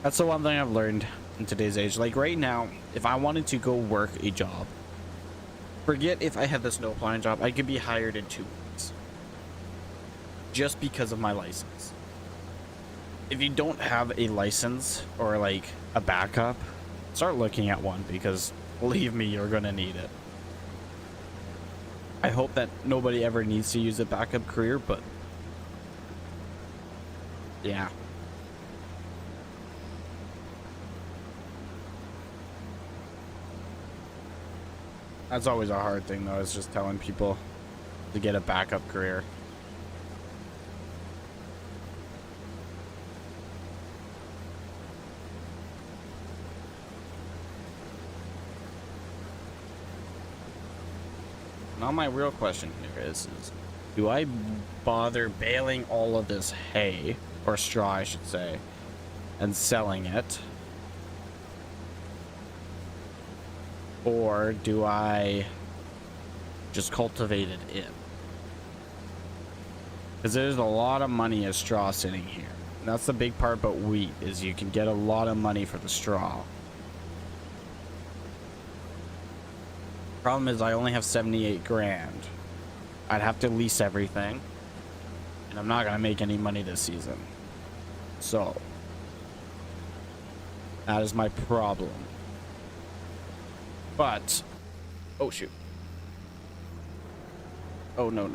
S1: that's the one thing I've learned in today's age. Like right now, if I wanted to go work a job, forget if I had the snow plowing job, I could be hired in 2 weeks. Just because of my license. If you don't have a license or like a backup, start looking at one, because believe me, you're gonna need it. I hope that nobody ever needs to use a backup career, but yeah. That's always a hard thing, though, is just telling people to get a backup career. Now my real question here is do I bother baling all of this hay, or straw I should say, and selling it? Or do I just cultivate it in? Because there's a lot of money as straw sitting here. And that's the big part about wheat, is you can get a lot of money for the straw. Problem is I only have 78 grand. I'd have to lease everything, and I'm not gonna make any money this season. So that is my problem. But oh shoot. Oh no.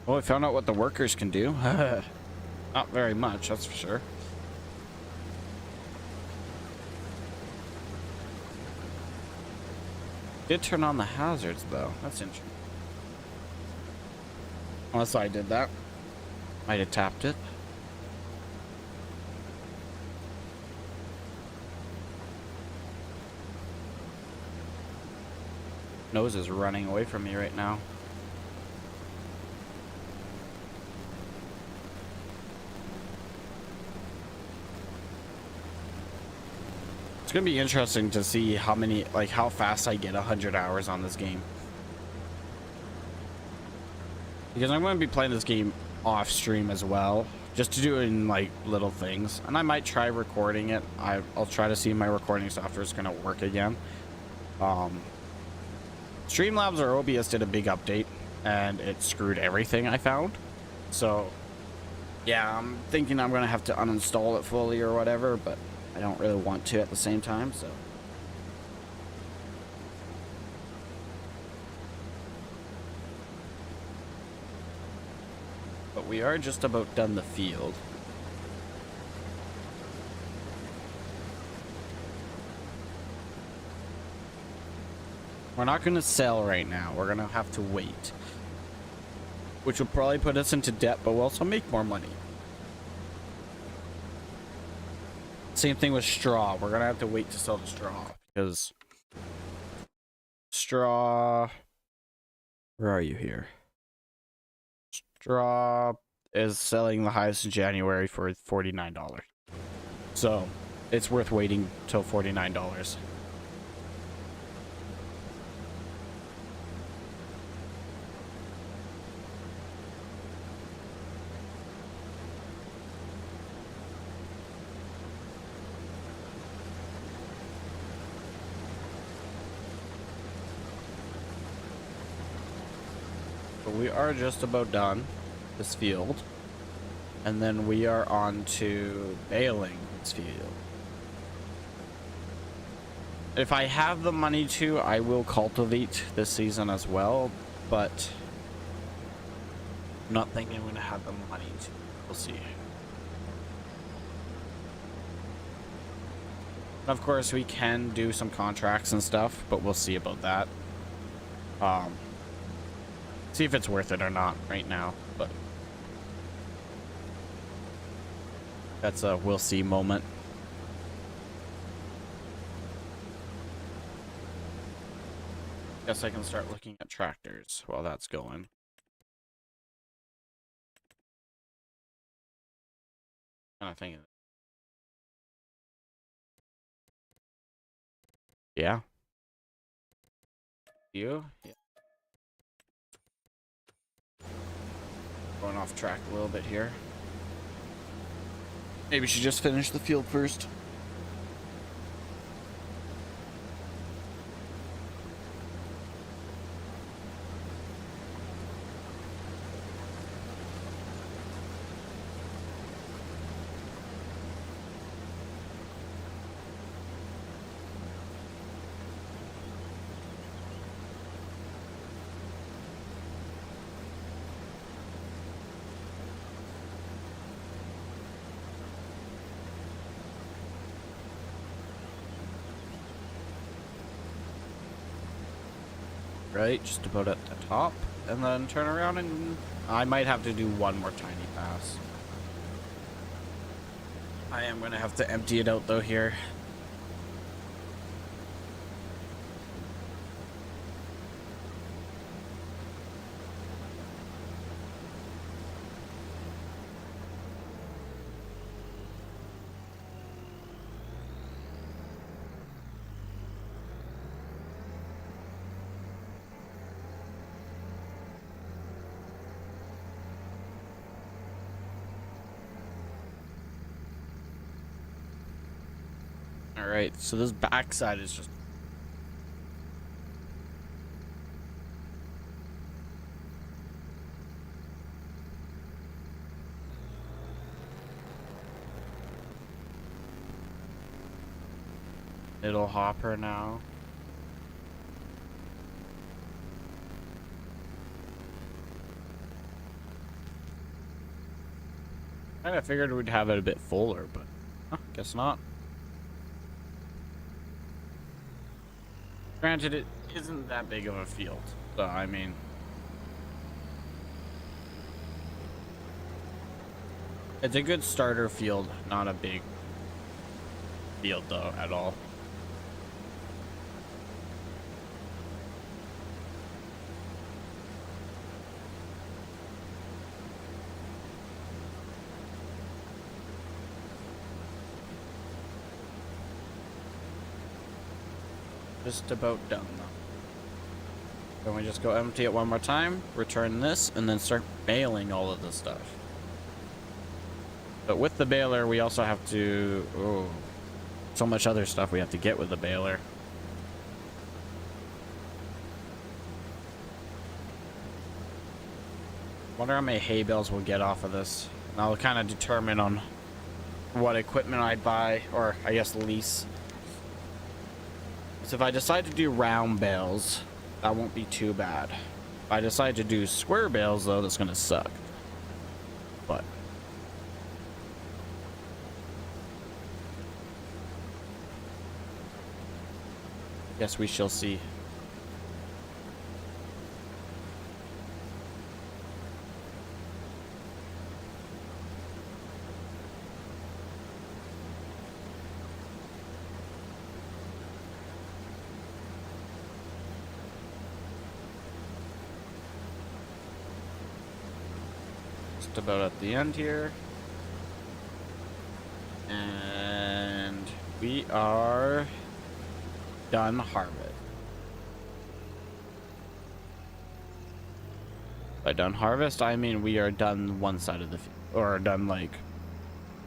S1: Oh, I found out what the workers can do. Not very much, that's for sure. Did turn on the hazards though. That's interesting. Unless I did that. Might have tapped it. Nose is running away from me right now. It's gonna be interesting to see how many, like how fast I get 100 hours on this game. Because I'm gonna be playing this game off stream as well, just to do it in like little things. And I might try recording it. I'll try to see if my recording software is gonna work again. Streamlabs or OBS did a big update and it screwed everything I found. So yeah, I'm thinking I'm gonna have to uninstall it fully or whatever, but I don't really want to at the same time, so. But we are just about done the field. We're not going to sell right now. We're going to have to wait. Which will probably put us into debt, but we'll also make more money. Same thing with straw. We're going to have to wait to sell the straw. Because straw... Where are you here? Straw is selling the highest in January for $49. So it's worth waiting till $49. We are just about done this field, and then we are on to baling this field. If I have the money to, I will cultivate this season as well, but I'm not thinking I'm going to have the money to. We'll see. Of course, we can do some contracts and stuff, but we'll see about that. See if it's worth it or not right now, but that's a we'll see moment. Guess I can start looking at tractors while that's going. Kind of thinking. Yeah. You? Yeah. Going off track a little bit here. Maybe we should just finish the field first. right, just about at the top, and then turn around, and I might have to do one more tiny pass. I am gonna have to empty it out though here. All right, so this backside is just middle hopper now. Kind of figured we'd have it a bit fuller, but guess not. Granted, it isn't that big of a field, so I mean, it's a good starter field, not a big field though at all. Just about done though. Then we just go empty it one more time, return this, and then start baling all of this stuff. But with the baler, we also have to... Oh, so much other stuff we have to get with the baler. Wonder how many hay bales we'll get off of this. And I'll kind of determine on what equipment I buy, or I guess lease. So if I decide to do round bales, that won't be too bad. If I decide to do square bales, though, that's going to suck. But yes, we shall see. Just about at the end here. And we are done harvest. By done harvest, I mean we are done one side of the field, or done like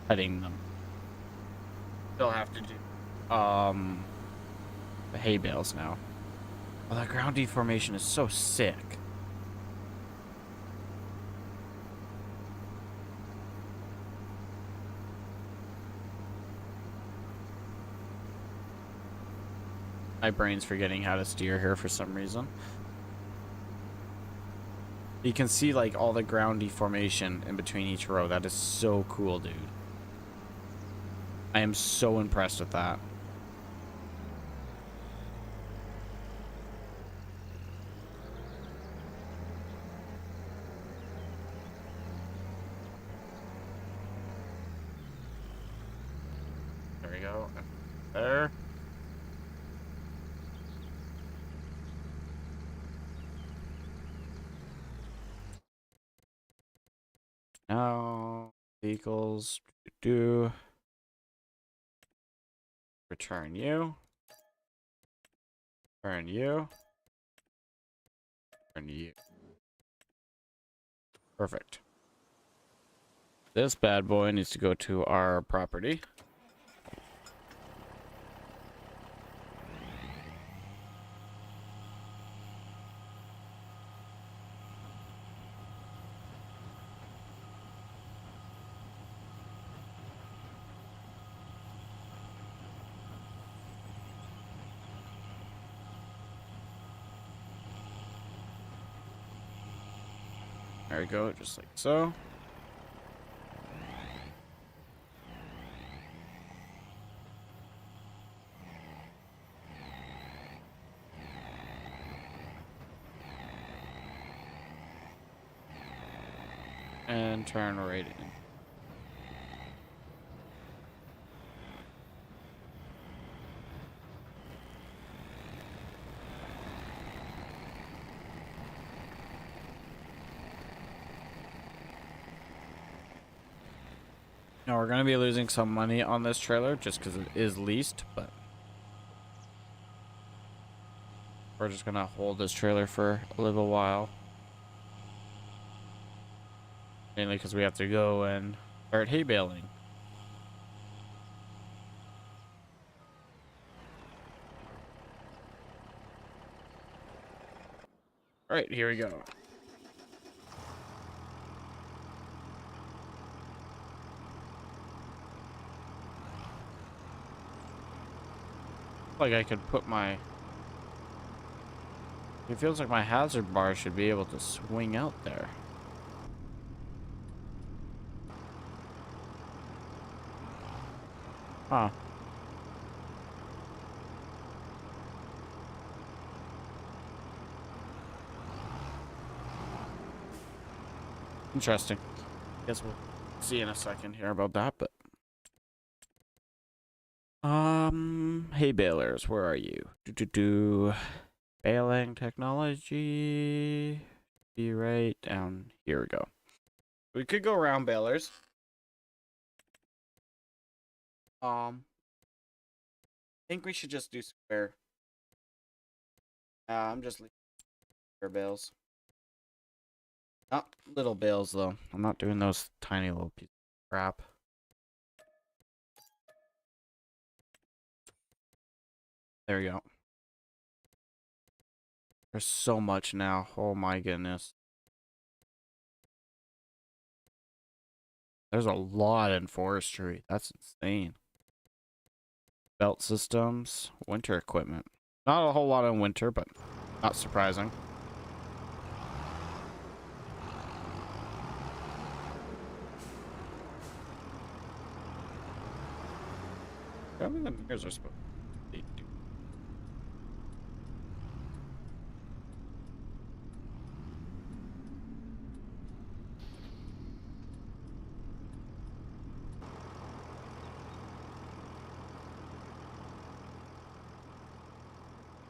S1: cutting them. Still have to do the hay bales now. Oh, that ground deformation is so sick. My brain's forgetting how to steer here for some reason. You can see like all the ground deformation in between each row. That is so cool, dude. I am so impressed with that. There we go. There. Now vehicles do return you. Return you. Return you. Perfect. This bad boy needs to go to our property. There we go, just like so. and turn right in. Now we're going to be losing some money on this trailer just because it is leased, but we're just going to hold this trailer for a little while. Mainly because we have to go and start hay baling. All right, here we go. Like I could put my... It feels like my hazard bar should be able to swing out there. Huh. Interesting. Guess we'll see in a second here about that, but... Hay balers, where are you? Baling technology. Be right down. Here we go. We could go around balers. I think we should just do square. I'm just leaving square bales. Not little bales though. I'm not doing those tiny little pieces of crap. There you go. There's so much now. Oh my goodness. There's a lot in forestry. That's insane. Belt systems, winter equipment. Not a whole lot in winter, but not surprising. I mean, the mirrors are supposed to do.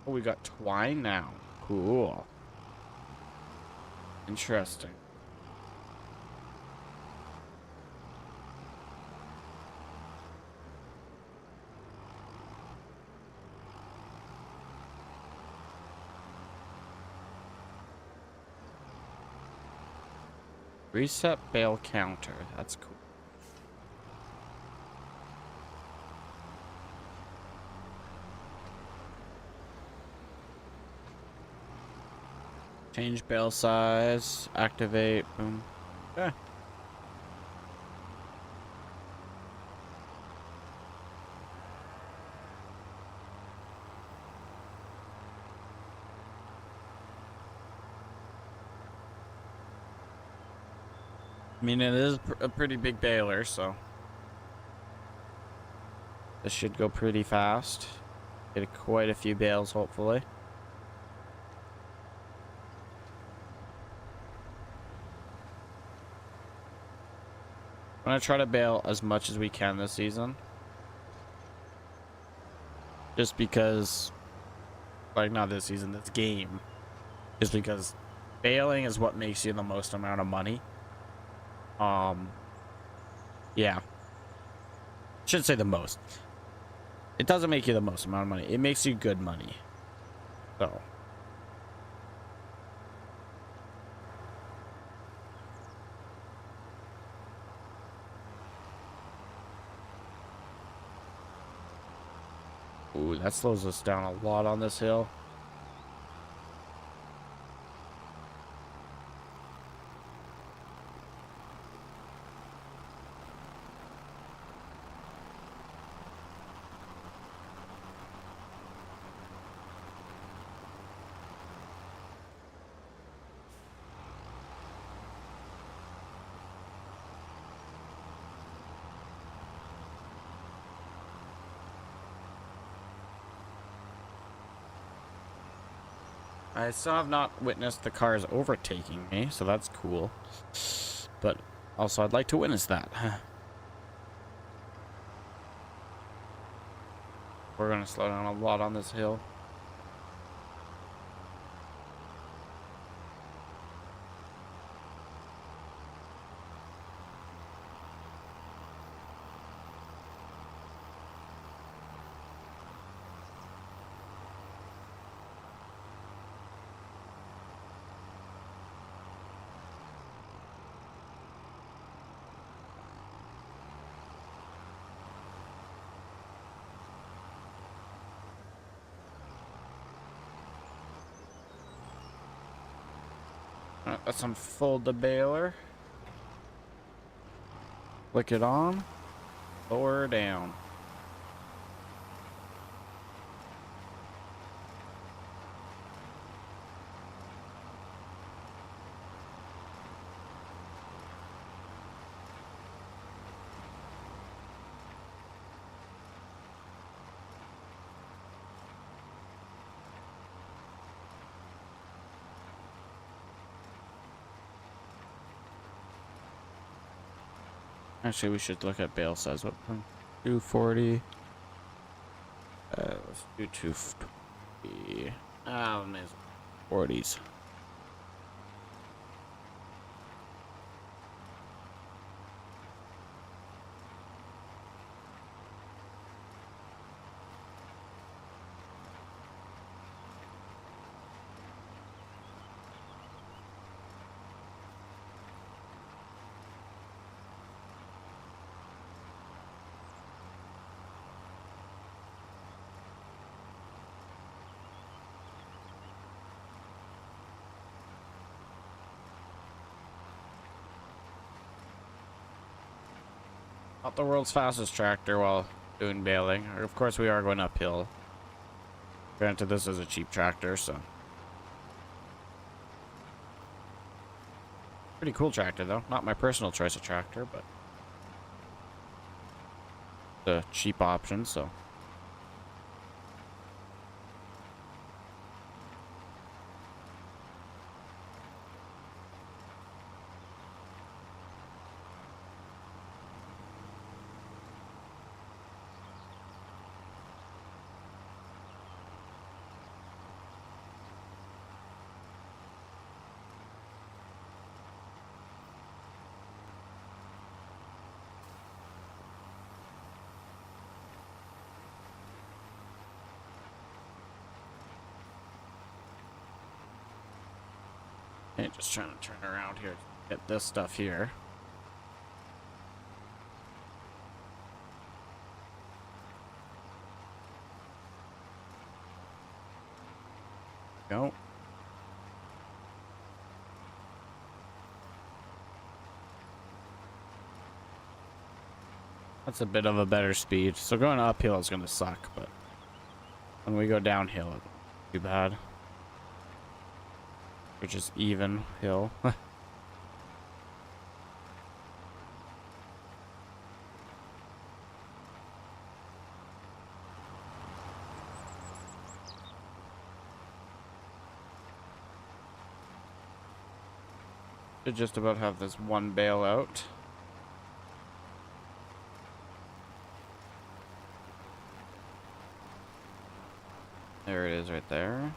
S1: Oh, we got twine now. Cool. Interesting. Reset bale counter. That's cool. Change bale size. Activate. Boom. Okay. I mean, it is a pretty big baler, so this should go pretty fast. Get quite a few bales, hopefully. I'm gonna try to bale as much as we can this season. Just because, like, not this season, this game. Just because baling is what makes you the most amount of money. Yeah. Should say the most. It doesn't make you the most amount of money. It makes you good money. So. Ooh, that slows us down a lot on this hill. I still have not witnessed the cars overtaking me, so that's cool. But Also, I'd like to witness that. We're gonna slow down a lot on this hill. Let's unfold the baler. Flick it on. Lower down. Actually, we should look at bale size. What? 240. Let's do 240. Oh, man. 40s. Not the world's fastest tractor while doing baling. Of course, we are going uphill. Granted, this is a cheap tractor, so. Pretty cool tractor, though. Not my personal choice of tractor, but the cheap option, so. Okay, just trying to turn around here to get this stuff here. Go. That's a bit of a better speed. So going uphill is going to suck, but when we go downhill, it's not too bad. Which is even hill. Should just about have this one bale out. There it is right there.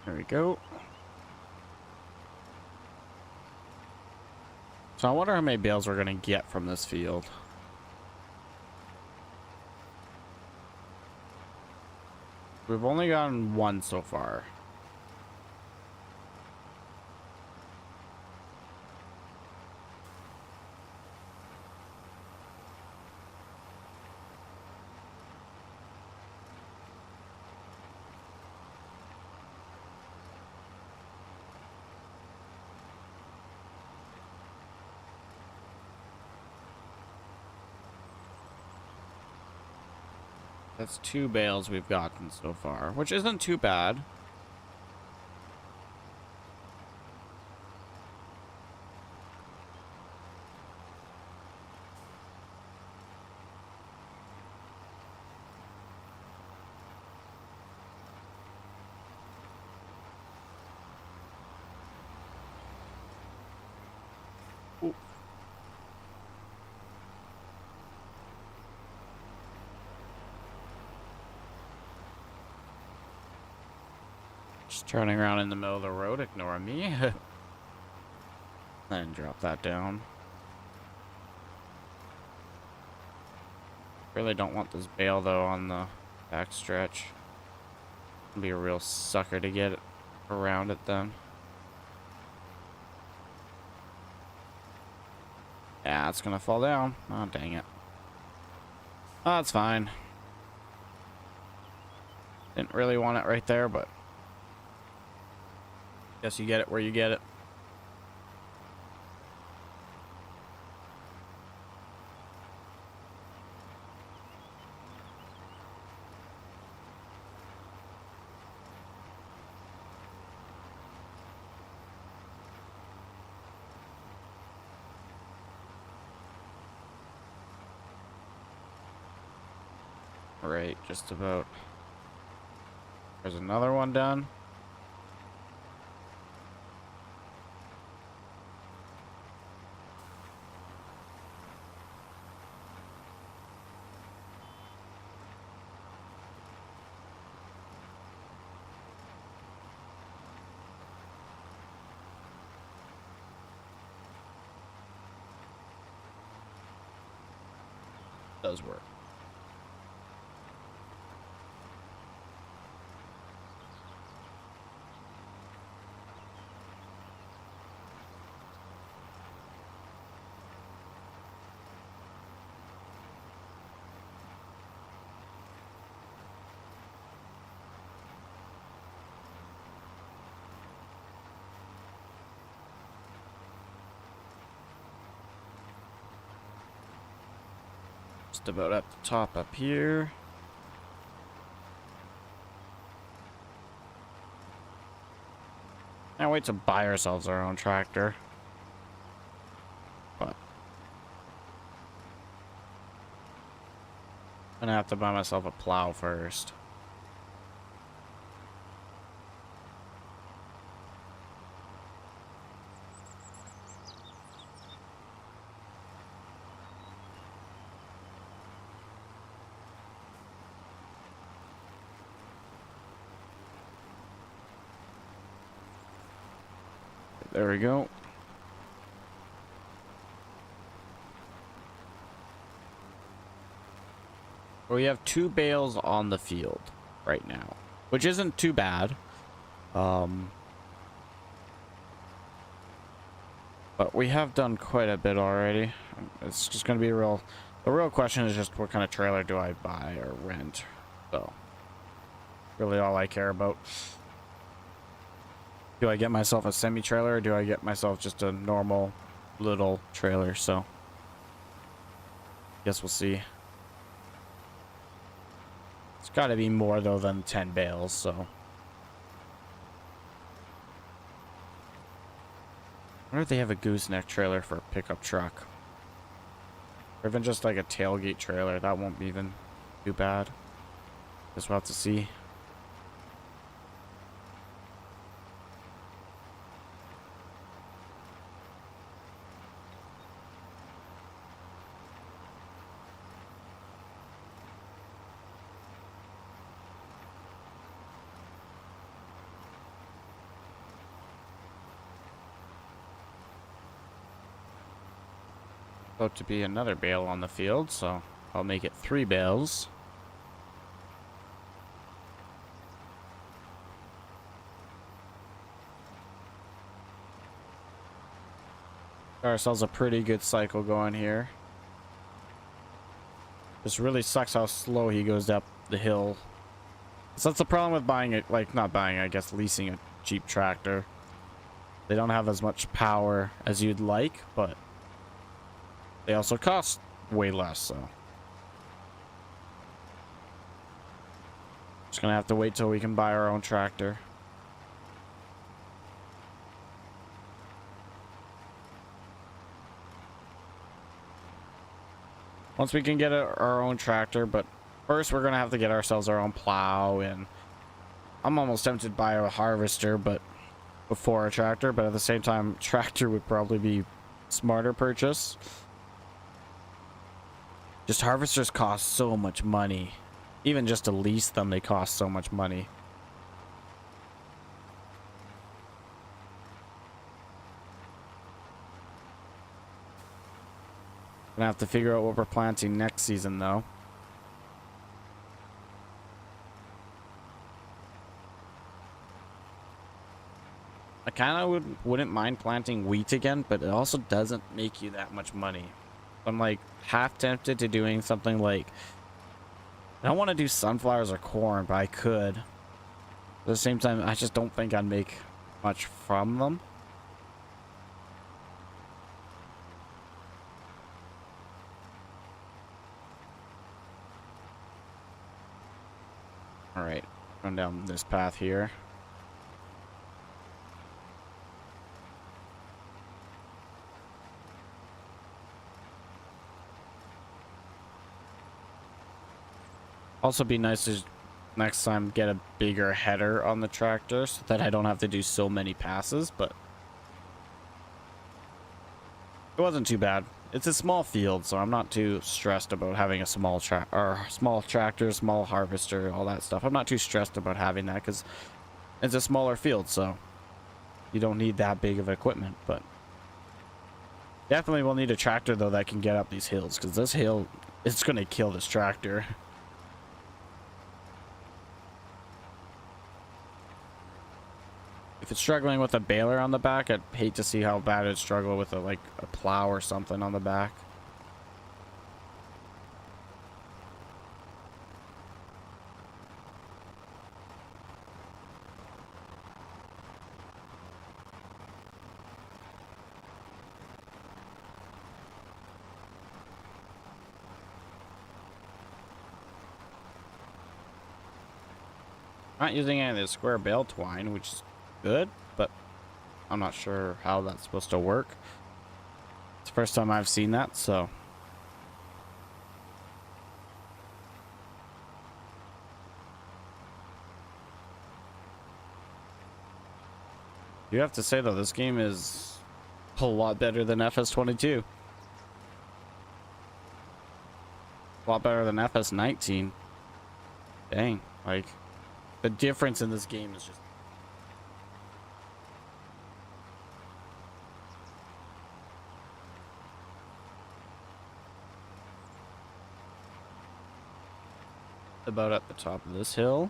S1: There we go. So I wonder how many bales we're going to get from this field. We've only gotten one so far. That's 2 bales we've gotten so far, which isn't too bad. Ooh. Just turning around in the middle of the road, ignore me. Then drop that down. Really don't want this bale though on the back stretch. Be a real sucker to get around it then. Yeah, it's gonna fall down. Oh, dang it. Oh, that's fine. Didn't really want it right there, but guess you get it where you get it. Right, just about. There's another one done. Does work. Just about at the top up here. Can't wait to buy ourselves our own tractor. But I'm gonna have to buy myself a plow first. There we go. We have 2 bales on the field right now, which isn't too bad. But we have done quite a bit already. It's just going to be the real question is just what kind of trailer do I buy or rent? So, really all I care about. Do I get myself a semi-trailer or do I get myself just a normal little trailer? So, guess we'll see. It's got to be more though than 10 bales, so. I wonder if they have a gooseneck trailer for a pickup truck. Or even just like a tailgate trailer. That won't be even too bad. Guess we'll have to see. About to be another bale on the field, so I'll make it 3 bales. Got ourselves a pretty good cycle going here. This really sucks how slow he goes up the hill. So that's the problem with buying it, like not buying, I guess leasing a cheap tractor. They don't have as much power as you'd like, but they also cost way less, so. Just gonna have to wait till we can buy our own tractor. Once we can get our own tractor, but first we're gonna have to get ourselves our own plow, and I'm almost tempted to buy a harvester, but before a tractor, but at the same time, tractor would probably be smarter purchase. Just harvesters cost so much money. Even just to lease them, they cost so much money. Gonna have to figure out what we're planting next season, though. I kind of wouldn't mind planting wheat again, but it also doesn't make you that much money. I'm like half tempted to doing something like, I don't want to do sunflowers or corn, but I could. At the same time, I just don't think I'd make much from them. All right, run down this path here. Also be nice to next time get a bigger header on the tractor so that I don't have to do so many passes, but it wasn't too bad. It's a small field, so I'm not too stressed about having a small tractor, small harvester, all that stuff. I'm not too stressed about having that because it's a smaller field, so you don't need that big of equipment. But definitely we'll need a tractor though that can get up these hills, because this hill, it's gonna kill this tractor. If it's struggling with a baler on the back, I'd hate to see how bad it'd struggle with a plow or something on the back. Not using any of the square bale twine, which is good, but I'm not sure how that's supposed to work. It's the first time I've seen that, so you have to say though, this game is a lot better than FS22. A lot better than FS19. Dang, like the difference in this game is just about at the top of this hill.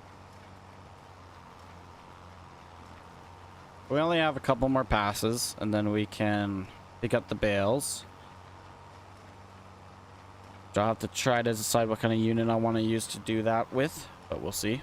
S1: We only have a couple more passes and then we can pick up the bales. So I'll have to try to decide what kind of unit I want to use to do that with, but we'll see.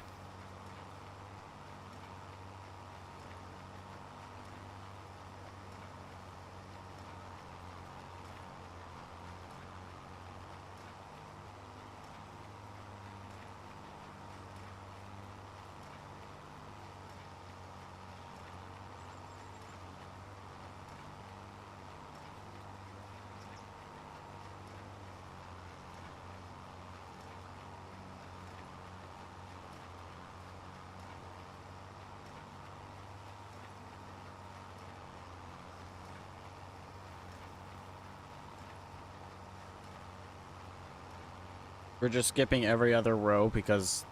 S1: We're just skipping every other row because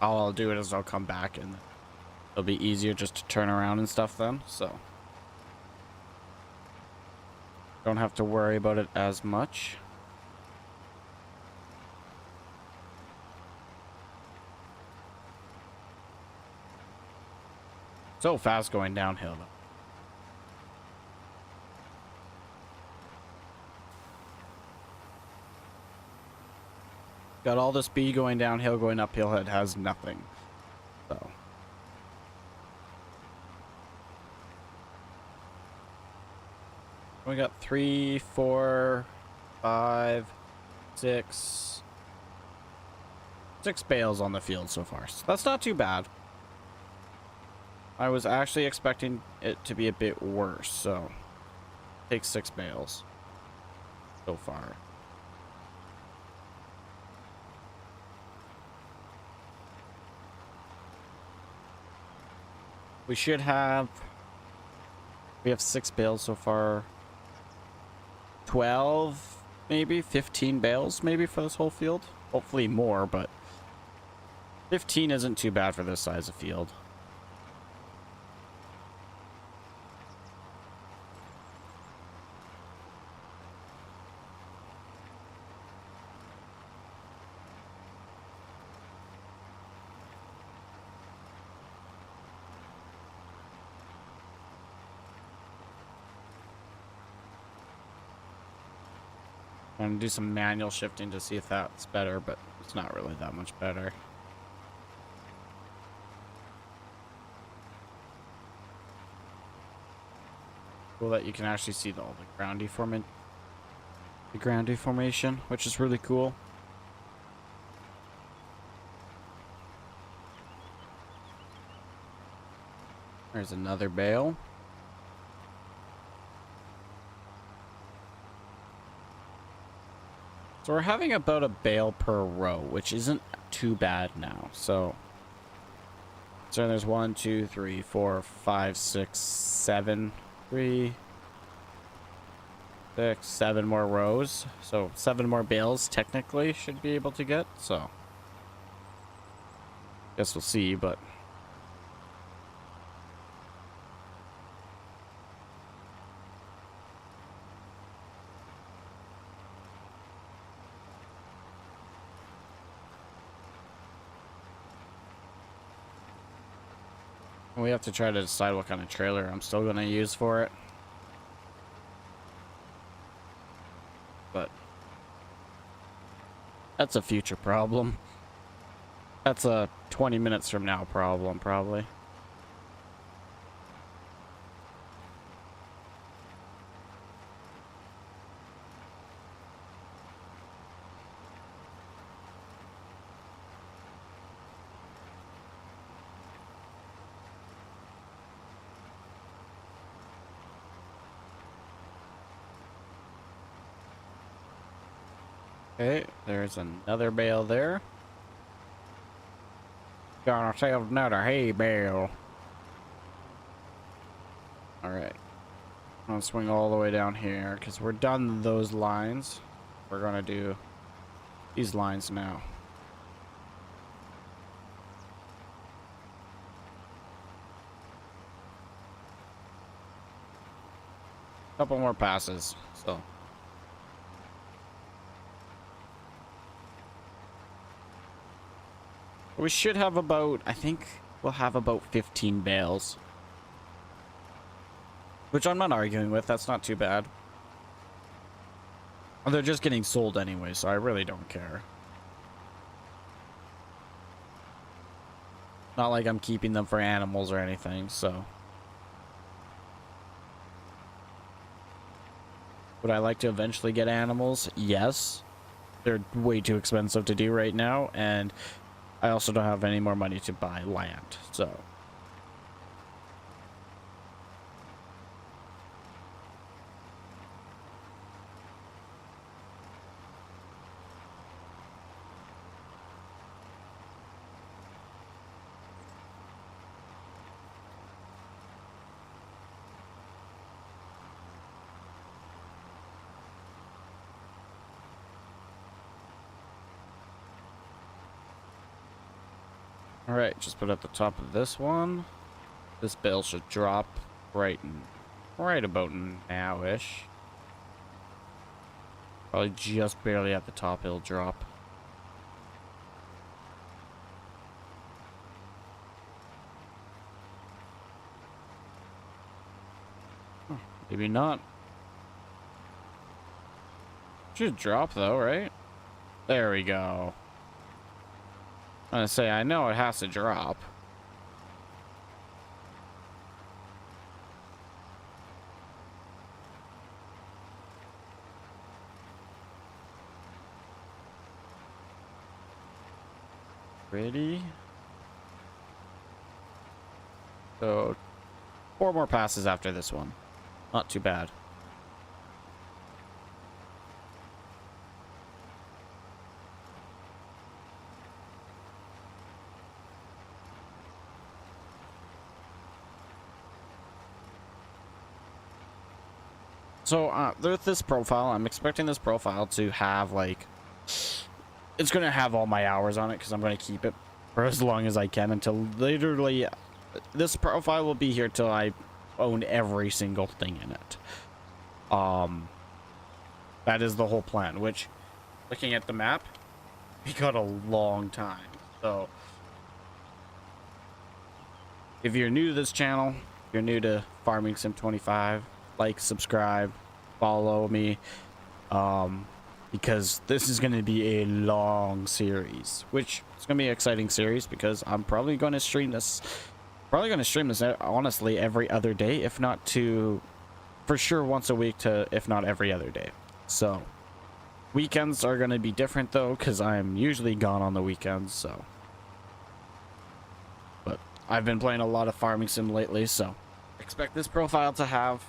S1: all I'll do is I'll come back and it'll be easier just to turn around and stuff then, so don't have to worry about it as much. So fast going downhill though. Got all the speed going downhill, going uphill, it has nothing. So we got 3, 4, 5, 6, 6 bales on the field so far. So that's not too bad. I was actually expecting it to be a bit worse, so take 6 bales so far. We have 6 bales so far. 12, maybe 15 bales maybe for this whole field. Hopefully more, but 15 isn't too bad for this size of field. I'm gonna do some manual shifting to see if that's better, but it's not really that much better. Cool that you can actually see all the ground deformation, which is really cool. There's another bale. So we're having about a bale per row, which isn't too bad now. So there's 1, 2, 3, 4, 5, 6, 7, 3, 6, 7 more rows. So 7 more bales technically should be able to get. So guess we'll see, but we have to try to decide what kind of trailer I'm still going to use for it. But that's a future problem. That's a 20 minutes from now problem, probably. Okay, there's another bale there. Got ourselves another hay bale. Alright. I'll swing all the way down here because we're done those lines. We're gonna do these lines now. Couple more passes, so. We should have about, I think we'll have about 15 bales. Which I'm not arguing with, that's not too bad. And they're just getting sold anyway, so I really don't care. Not like I'm keeping them for animals or anything, so. Would I like to eventually get animals? Yes. They're way too expensive to do right now, and I also don't have any more money to buy land, so. Alright, just put at the top of this one. This bale should drop right about now-ish. Probably just barely at the top it'll drop. Oh, maybe not. Should drop though, right? There we go. I'm gonna say, I know it has to drop. Ready? So 4 more passes after this one. Not too bad. So with this profile, I'm expecting this profile to have like, it's going to have all my hours on it because I'm going to keep it for as long as I can until literally this profile will be here till I own every single thing in it. That is the whole plan, which, looking at the map, we got a long time. So if you're new to this channel, if you're new to Farming Sim 25, like, subscribe, follow me, because this is going to be a long series, which is going to be an exciting series because I'm probably going to stream this honestly every other day, if not for sure once a week, to if not every other day. So weekends are going to be different though, because I'm usually gone on the weekends. So, but I've been playing a lot of Farming Sim lately, so expect this profile to have,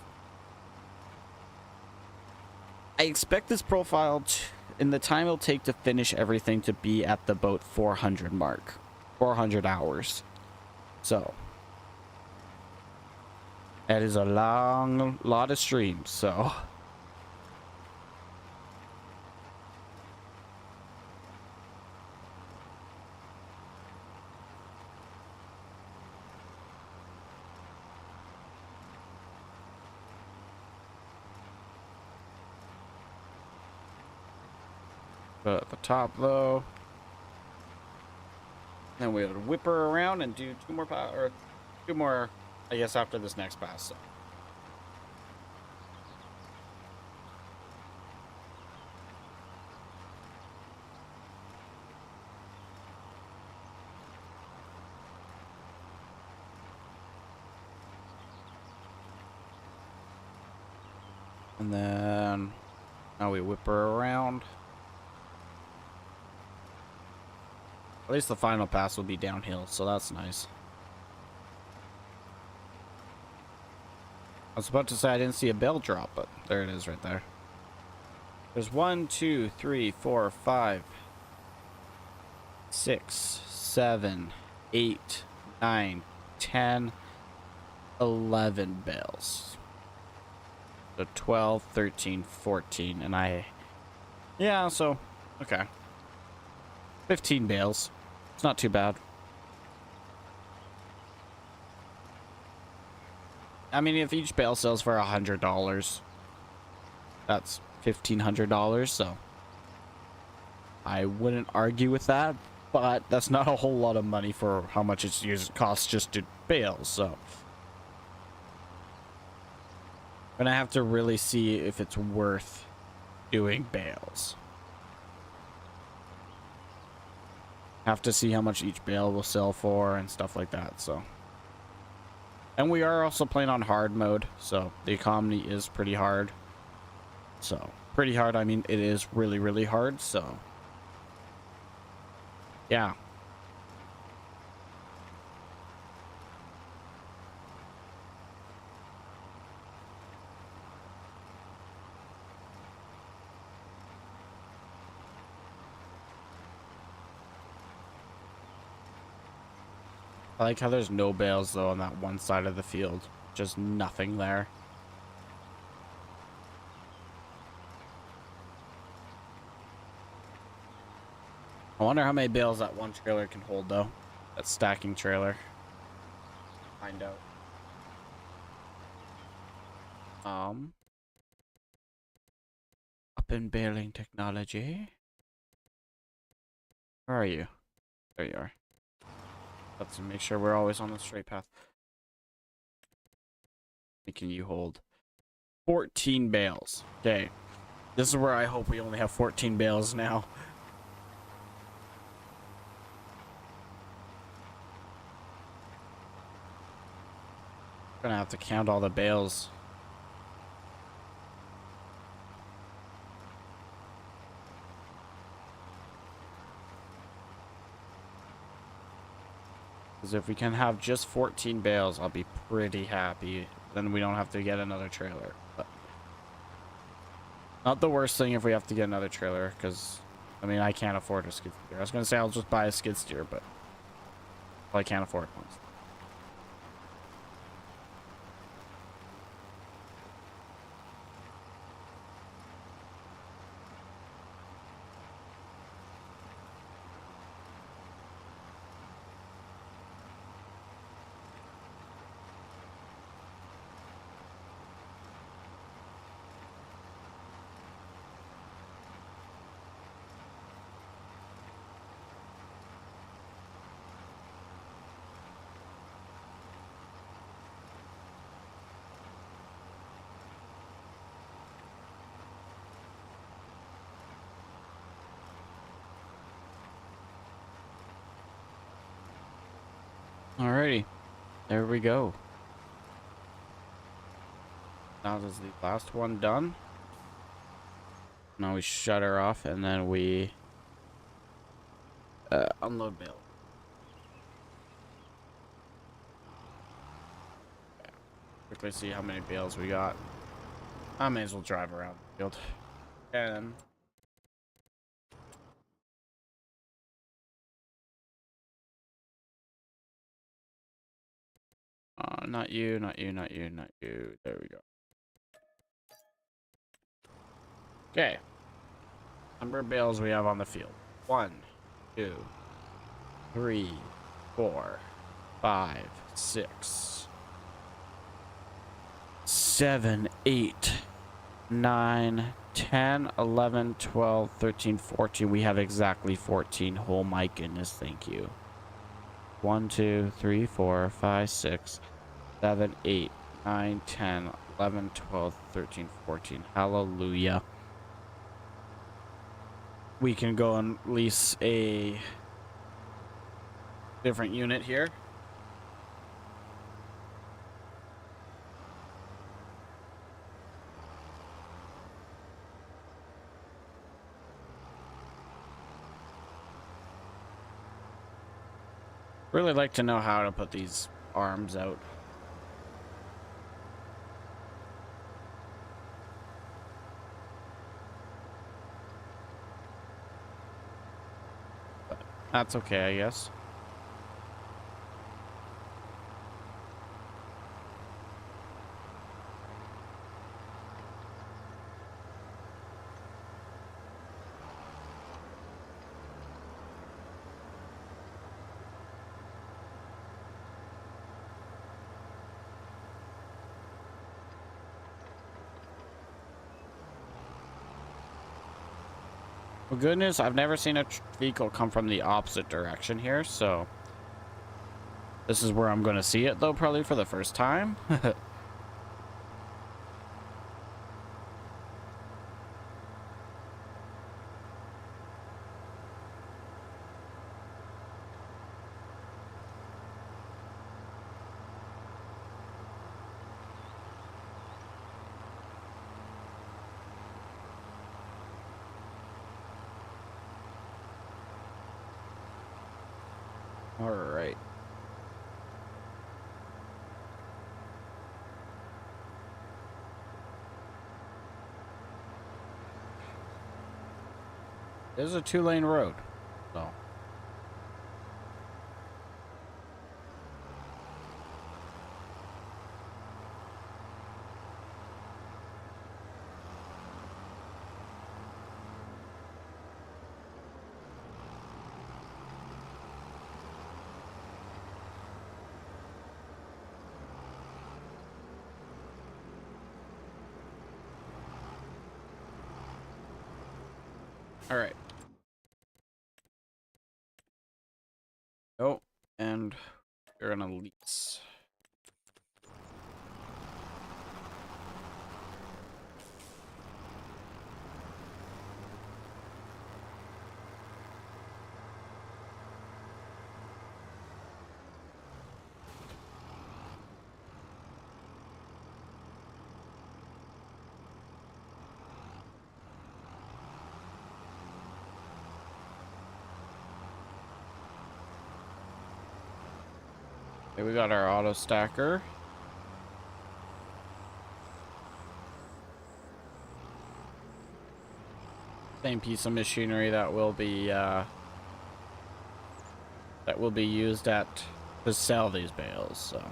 S1: I expect this profile in the time it'll take to finish everything to be at the about 400 mark, 400 hours. So that is a lot of streams. So but at the top though, then we would whip her around and do 2 more or 2 more, I guess, after this next pass. So and then now we whip her around. At least the final pass will be downhill, so that's nice. I was about to say I didn't see a bell drop, but there it is right there. There's 1, 2, 3, 4, 5, 6, 7, 8, 9, 10, 11 bells. So 12, 13, 14, and yeah, so, okay. 15 bales. It's not too bad. I mean, if each bale sells for $100, that's $1,500, so I wouldn't argue with that, but that's not a whole lot of money for how much it costs just to bale, so I'm gonna have to really see if it's worth doing bales. Have to see how much each bale will sell for and stuff like that. So, and we are also playing on hard mode, so the economy is pretty hard. So pretty hard, I mean, it is really hard. So yeah, I like how there's no bales though on that one side of the field, just nothing there. I wonder how many bales that one trailer can hold though. That stacking trailer. Find out. Up in baling technology. Where are you? There you are. Let's make sure we're always on the straight path. Can you hold 14 bales? Okay. This is where I hope we only have 14 bales now. Gonna have to count all the bales. Because if we can have just 14 bales, I'll be pretty happy. Then we don't have to get another trailer. But not the worst thing if we have to get another trailer, because, I mean, I can't afford a skid steer. I was going to say I'll just buy a skid steer, but I can't afford one. Alrighty, there we go. Now is the last one done. Now we shut her off and then we unload bale. Quickly see how many bales we got. I may as well drive around the field. And not you, not you, not you, not you. There we go. Okay. Number of bales we have on the field. 1, 2, 3, 4, 5, 6, 7, 8, 9, 10, 11, 12, 13, 14. We have exactly 14. Oh my goodness, thank you. 1, 2, 3, 4, 5, 6, 7, 8, 9, 10, 11, 12, 13, 14. Hallelujah. We can go and lease a different unit here. Really like to know how to put these arms out. But that's okay, I guess. Well, good news, I've never seen a vehicle come from the opposite direction here, so this is where I'm going to see it, though, probably for the first time. All right. This is a 2-lane road, so. All right. Oh, and you're gonna lease. Okay, we got our auto stacker. Same piece of machinery that will be used at to sell these bales, so.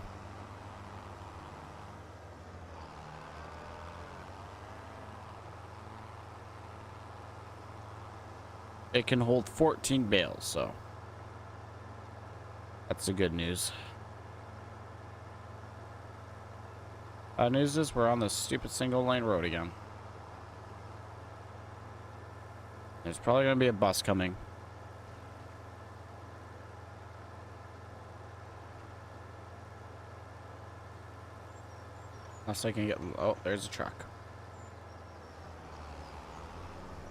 S1: It can hold 14 bales, so that's the good news. Bad news is we're on this stupid single lane road again. There's probably gonna be a bus coming. Unless I can get... Oh, there's a truck.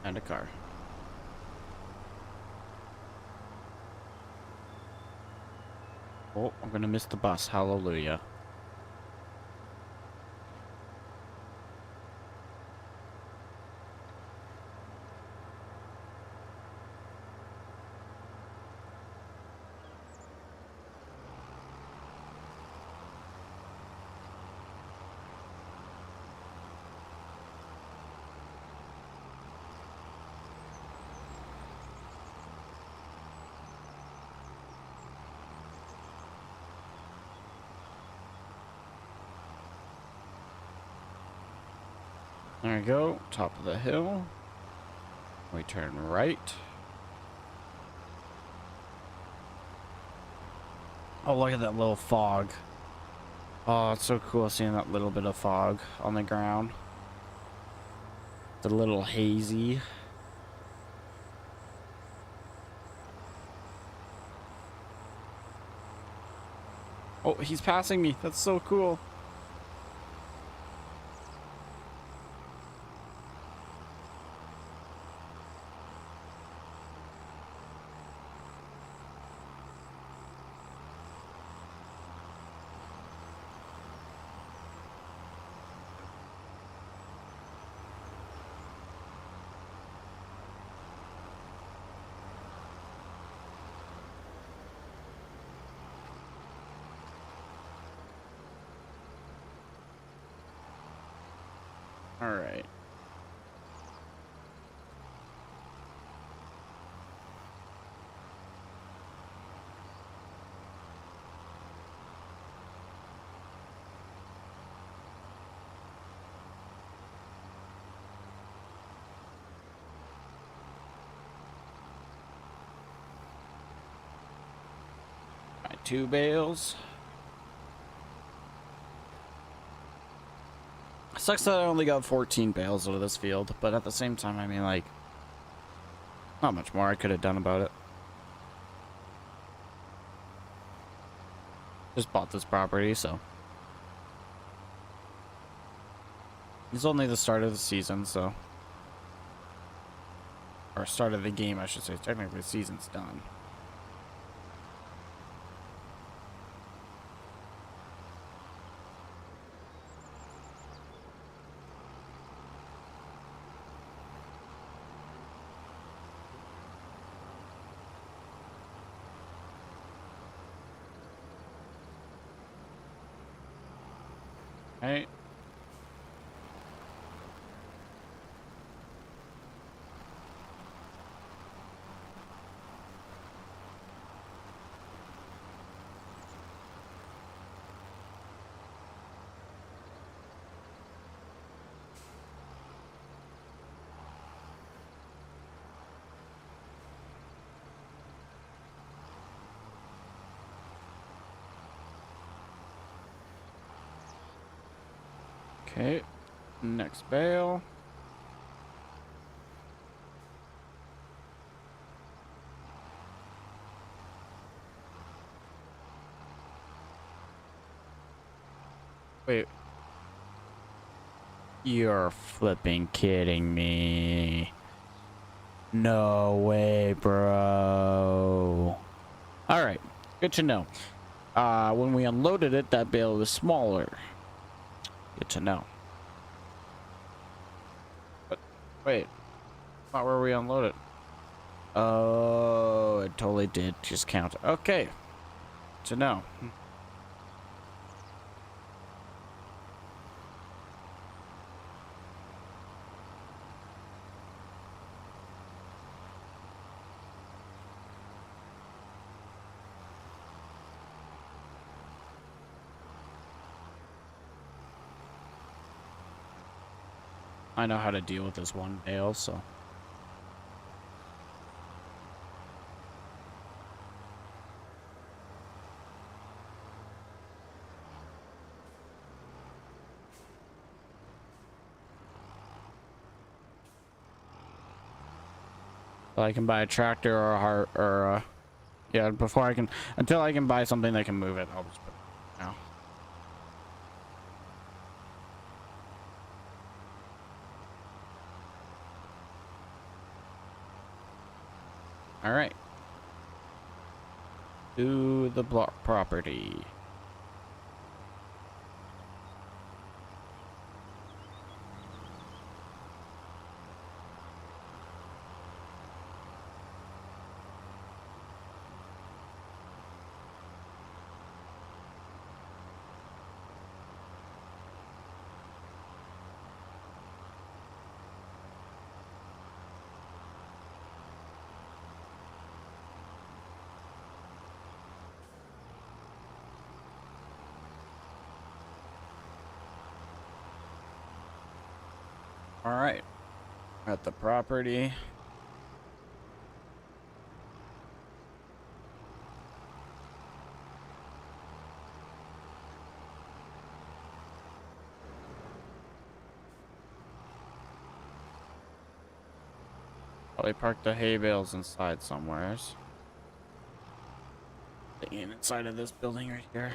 S1: And a car. Oh, I'm gonna miss the bus. Hallelujah. There we go, top of the hill. We turn right. Oh, look at that little fog. Oh, it's so cool seeing that little bit of fog on the ground. It's a little hazy. Oh, he's passing me. That's so cool. All right. My 2 bales. Sucks that I only got 14 bales out of this field, but at the same time, I mean, like, not much more I could have done about it. Just bought this property, so. It's only the start of the season, so. Or start of the game, I should say. Technically, the season's done. Right? Okay. Next bale. Wait. You're flipping kidding me. No way, bro. Alright. Good to know. When we unloaded it, that bale was smaller. Good to know. But, wait. Not where we unloaded. Oh, it totally did just count. Okay. Good to know. I know how to deal with this one bale, so. I can buy a tractor or a heart or yeah, before I can, until I can buy something that can move it, I'll just put it now. All right. To the block property. All right. At the property. Probably park the hay bales inside somewheres. Inside of this building right here.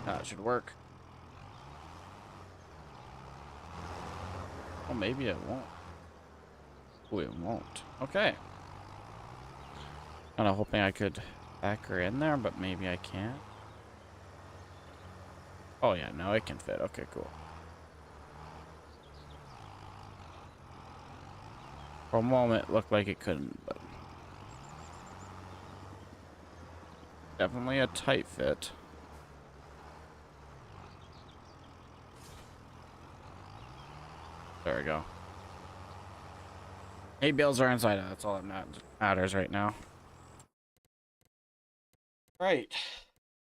S1: That should work. Oh, maybe it won't. Oh, it won't. Okay. Kind of hoping I could back her in there, but maybe I can't. Oh yeah, no, it can fit. Okay, cool. For a moment, it looked like it couldn't, but definitely a tight fit. There we go. Hay bales are inside. That's all that matters right now. Right.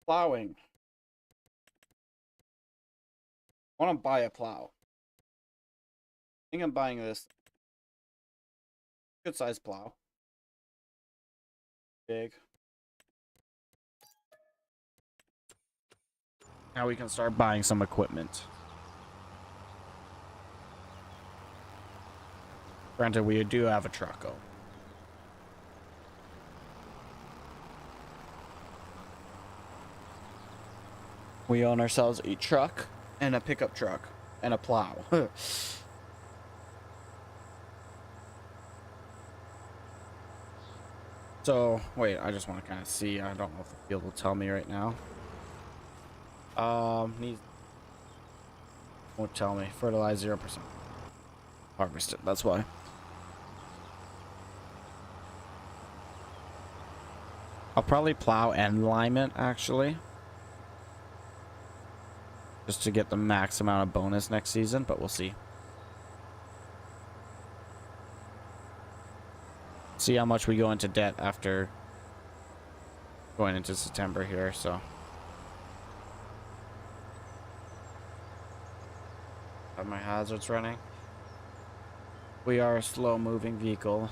S1: Plowing. I want to buy a plow. I think I'm buying this. Good size plow. Big. Now we can start buying some equipment. Granted, we do have a truck. Oh. We own ourselves a truck and a pickup truck and a plow. So, wait, I just want to kind of see. I don't know if the field will tell me right now. Won't tell me. Fertilize 0%. Harvested, that's why. I'll probably plow and lime it, actually. Just to get the max amount of bonus next season, but we'll see. See how much we go into debt after going into September here, so. Have my hazards running. We are a slow moving vehicle.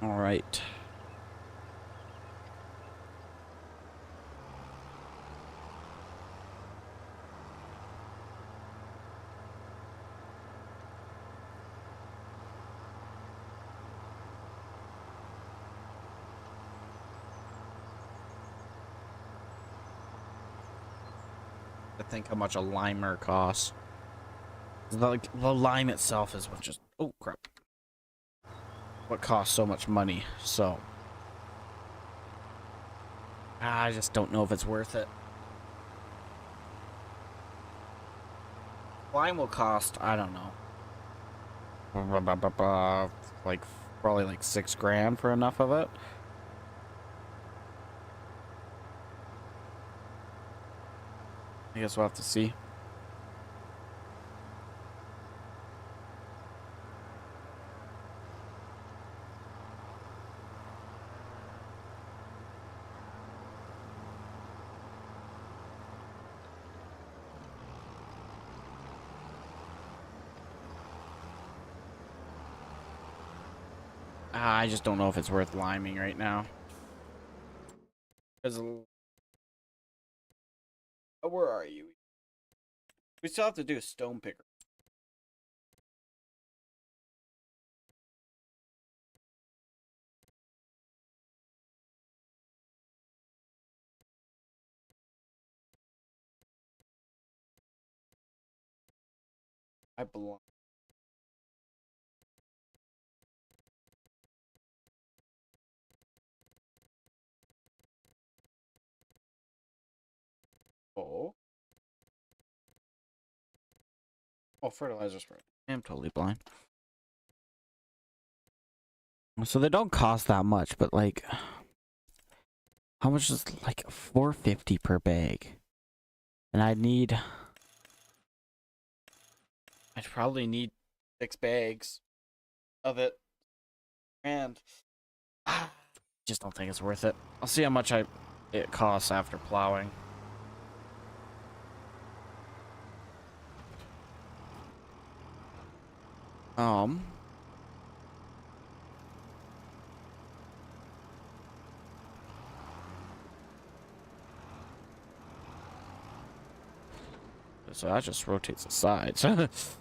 S1: All right. I think how much a limer costs. The lime itself is what just, oh crap, what costs so much money, so I just don't know if it's worth it. Line will cost, I don't know, like probably like 6 grand for enough of it. I guess we'll have to see. I just don't know if it's worth liming right now. Because where are you? We still have to do a stone picker. I belong. Oh. Oh, fertilizer spray. I'm totally blind. So they don't cost that much, but like, how much is like $4.50 per bag? And I'd probably need 6 bags of it, and just don't think it's worth it. I'll see how much it costs after plowing. So that just rotates the sides. That's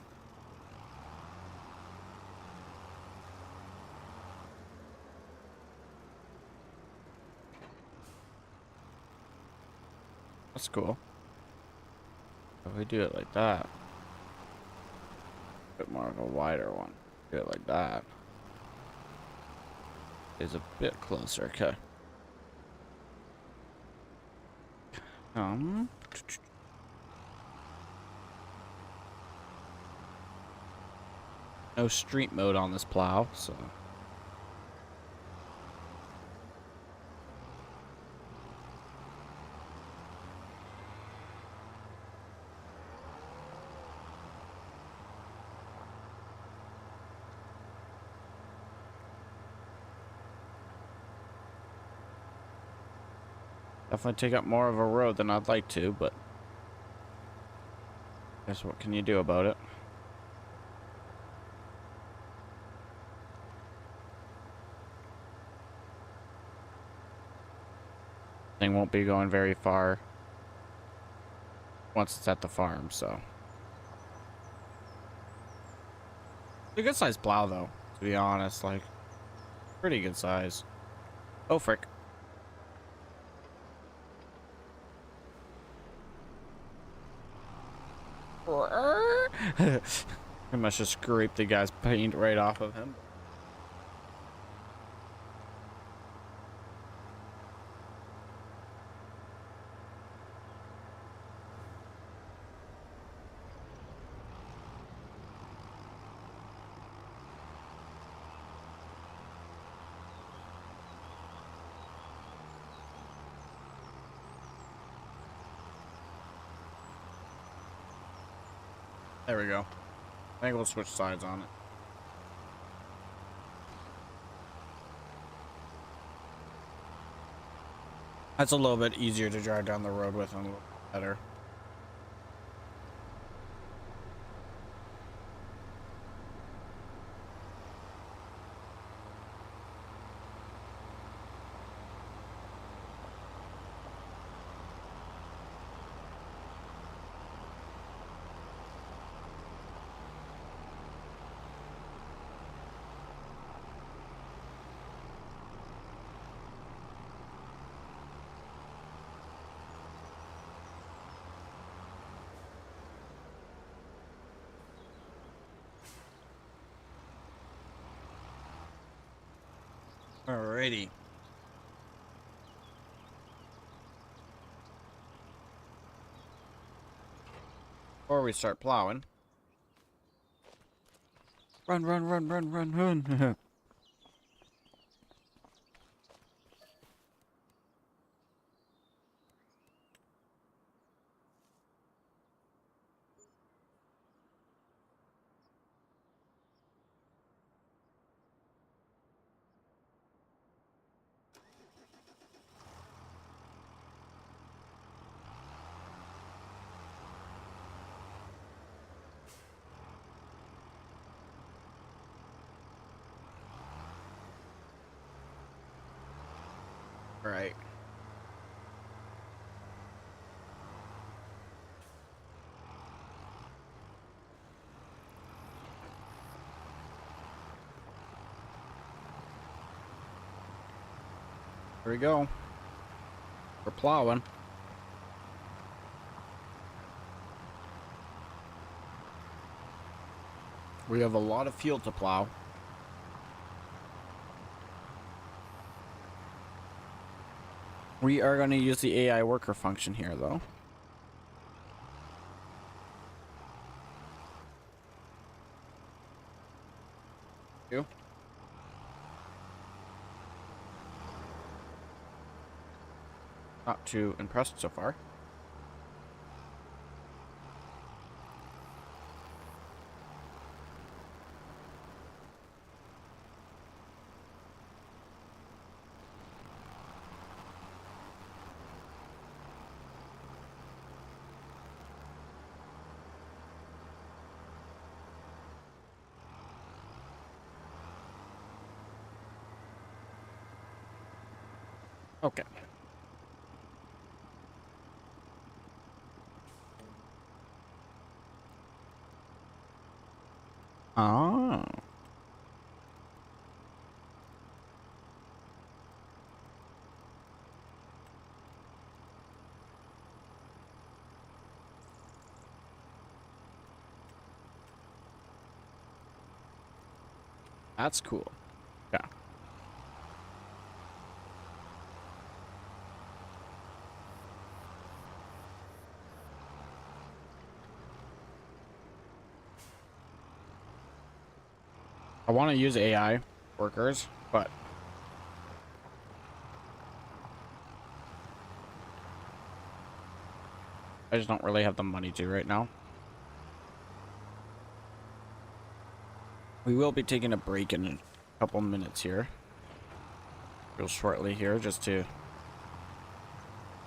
S1: cool. If we do it like that, a bit more of a wider one. Do it like that. Is a bit closer. Okay. No street mode on this plow, so definitely take up more of a road than I'd like to, but guess what can you do about it? Thing won't be going very far once it's at the farm, so. It's a good sized plow though, to be honest, like pretty good size. Oh frick. I must just scrape the guy's paint right off of him. There we go. I think we'll switch sides on it. That's a little bit easier to drive down the road with and a little better. Alrighty. Before we start plowing, Run, run, run, run, run, run. Right. Here we go. We're plowing. We have a lot of field to plow. We are going to use the AI worker function here, though. You? Not too impressed so far. Okay. Oh. That's cool. Yeah. I want to use AI workers, but I just don't really have the money to right now. We will be taking a break in a couple minutes here. Real shortly here, just to...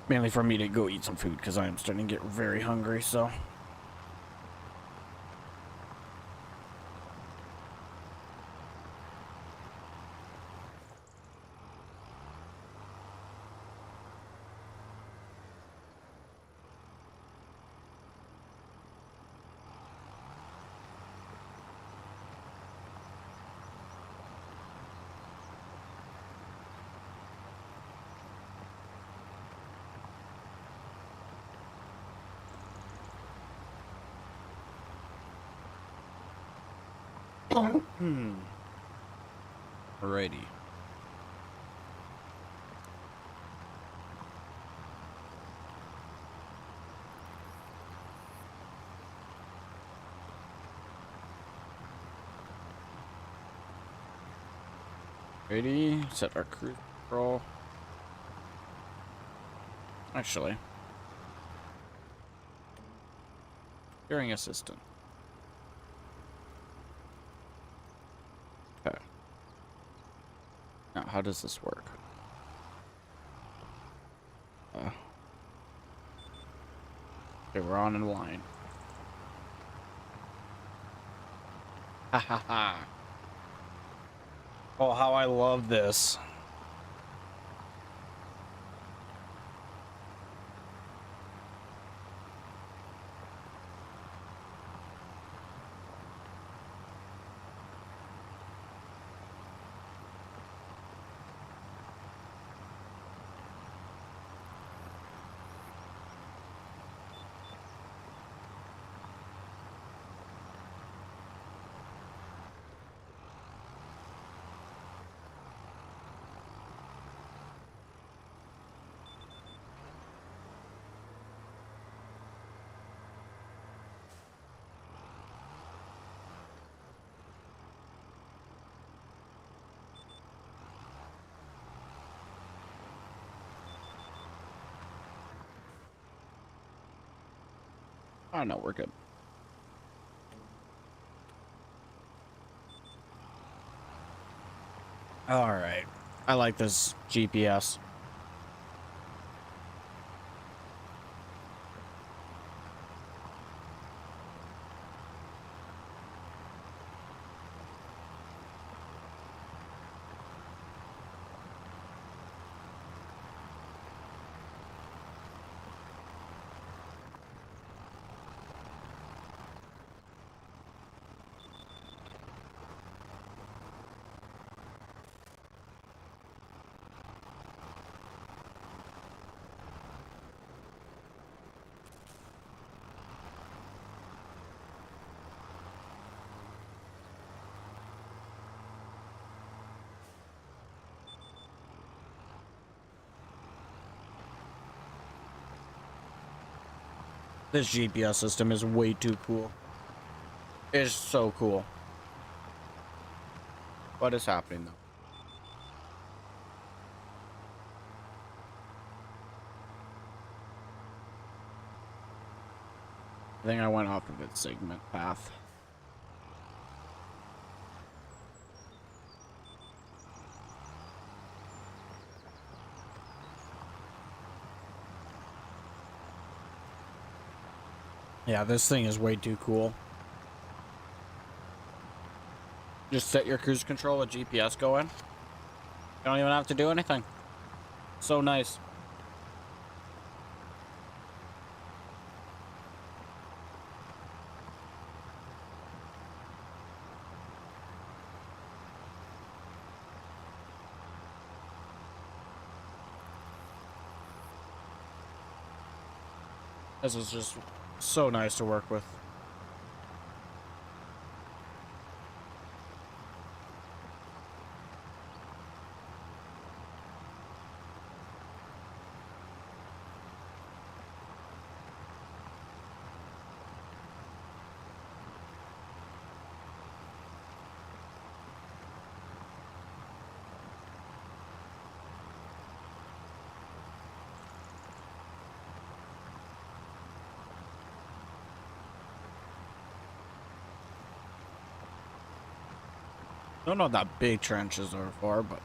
S1: mainly for me to go eat some food, because I am starting to get very hungry, so... Alrighty. Ready? Set our cruise control. Actually. Steering assistant. Okay. Now, how does this work? Okay, we're on in line. Ha ha ha. Oh, how I love this. Oh no, we're good. All right. I like this GPS. This GPS system is way too cool. It's so cool. What is happening though? I think I went off of its segment path. Yeah, this thing is way too cool. Just set your cruise control with GPS going. You don't even have to do anything. So nice. This is just so nice to work with. Don't know what that big trenches are for, but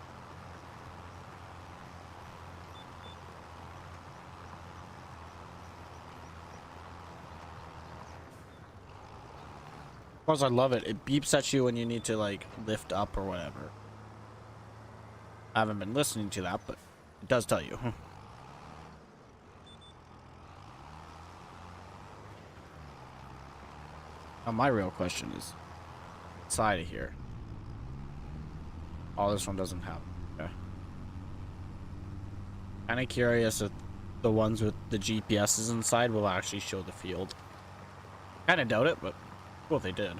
S1: of course I love it. It beeps at you when you need to like lift up or whatever. I haven't been listening to that, but it does tell you. Now my real question is inside of here. Oh, this one doesn't have it. Okay. Kind of curious if the ones with the GPSs inside will actually show the field. Kind of doubt it, but well, they did.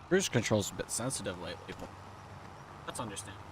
S1: Cruise control's a bit sensitive lately, but that's understandable.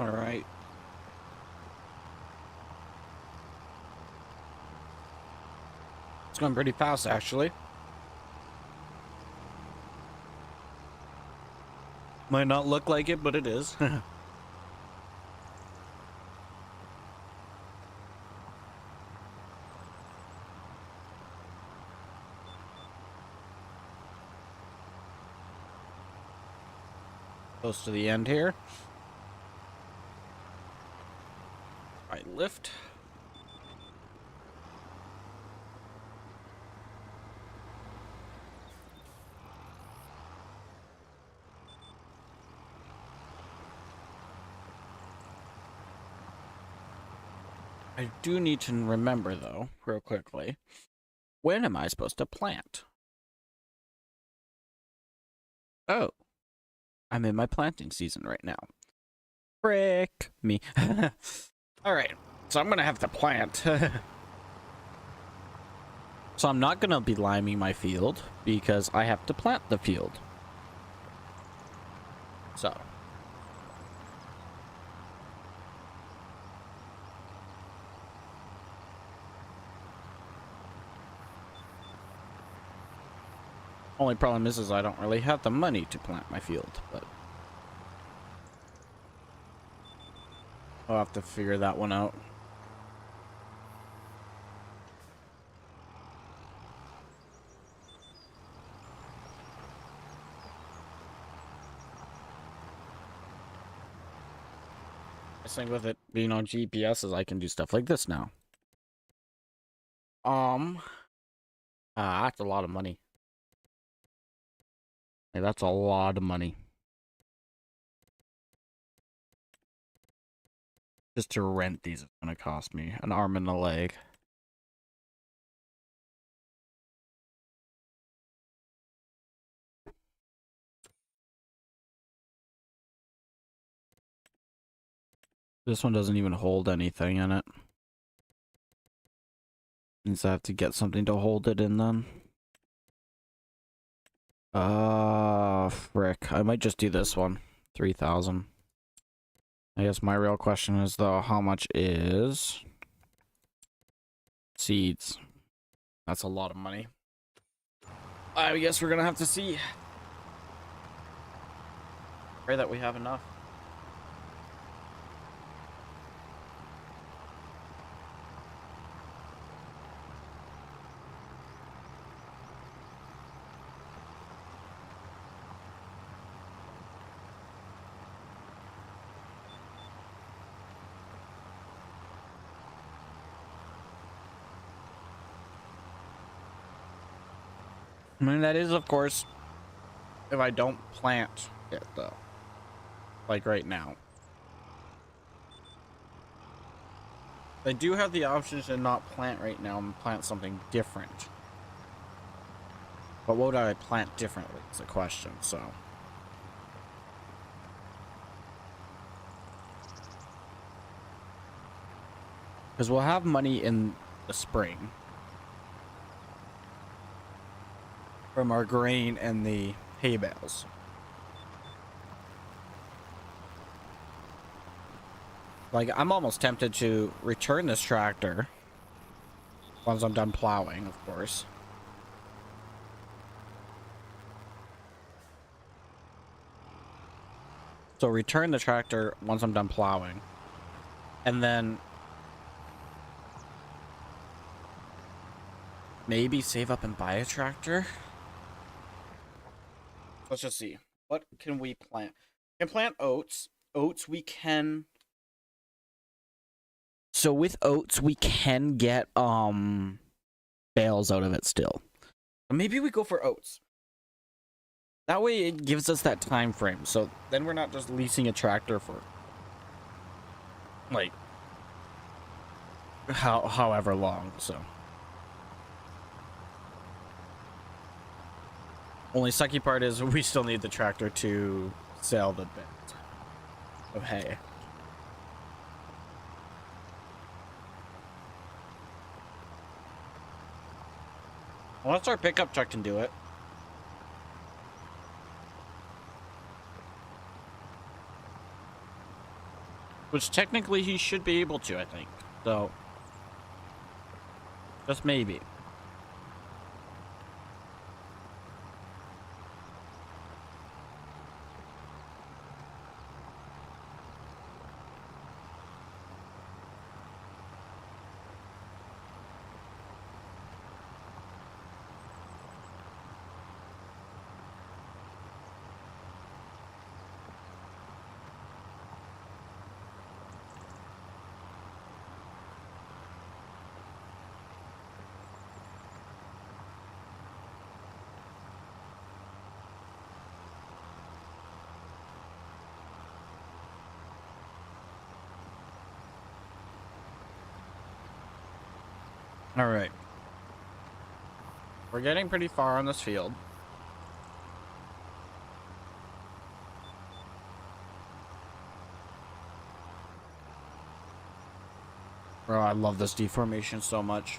S1: All right. It's going pretty fast, actually. Might not look like it, but it is. Close to the end here. Right, lift. I do need to remember, though, real quickly. When am I supposed to plant? Oh, I'm in my planting season right now. Frick me. All right, so I'm going to have to plant. So I'm not going to be liming my field because I have to plant the field. So. Only problem is I don't really have the money to plant my field, but I'll have to figure that one out. The thing with it being on GPS is I can do stuff like this now. That's a lot of money. Hey, that's a lot of money. Just to rent these is gonna cost me an arm and a leg. This one doesn't even hold anything in it. Means I have to get something to hold it in then. Frick. I might just do this one. 3,000. I guess my real question is, though, how much is seeds? That's a lot of money. I guess we're gonna have to see. Pray that we have enough. I mean, that is, of course, if I don't plant it, though. Like right now. I do have the option to not plant right now and plant something different. But what would I plant differently is the question, so. Because we'll have money in the spring. From our grain and the hay bales. Like, I'm almost tempted to return this tractor. Once I'm done plowing, of course. So return the tractor once I'm done plowing. And then maybe save up and buy a tractor. Let's just see. What can we plant? We can plant oats. Oats we can. So with oats we can get bales out of it still. Maybe we go for oats. That way it gives us that time frame. So then we're not just leasing a tractor for like however long, so. Only sucky part is we still need the tractor to sell the bit of hay. Unless our pickup truck can do it. Which technically he should be able to, I think. So, just maybe. All right. We're getting pretty far on this field. Bro, I love this deformation so much.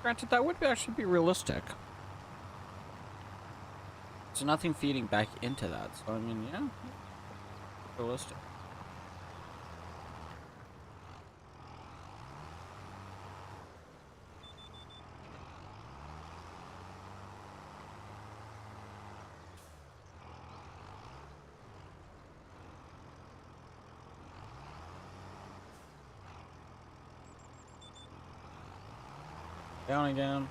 S1: Granted, that would actually be realistic. There's nothing feeding back into that, so I mean, yeah, realistic. Down again.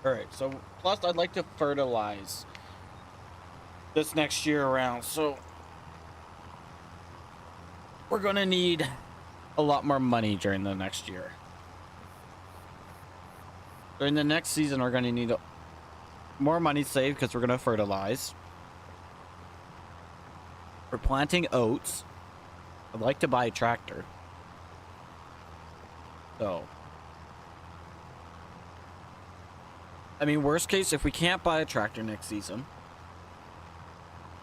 S1: Alright, so plus I'd like to fertilize this next year around, so we're gonna need a lot more money during the next year. During the next season, we're gonna need more money saved because we're gonna fertilize. We're planting oats. I'd like to buy a tractor. So, I mean, worst case, if we can't buy a tractor next season,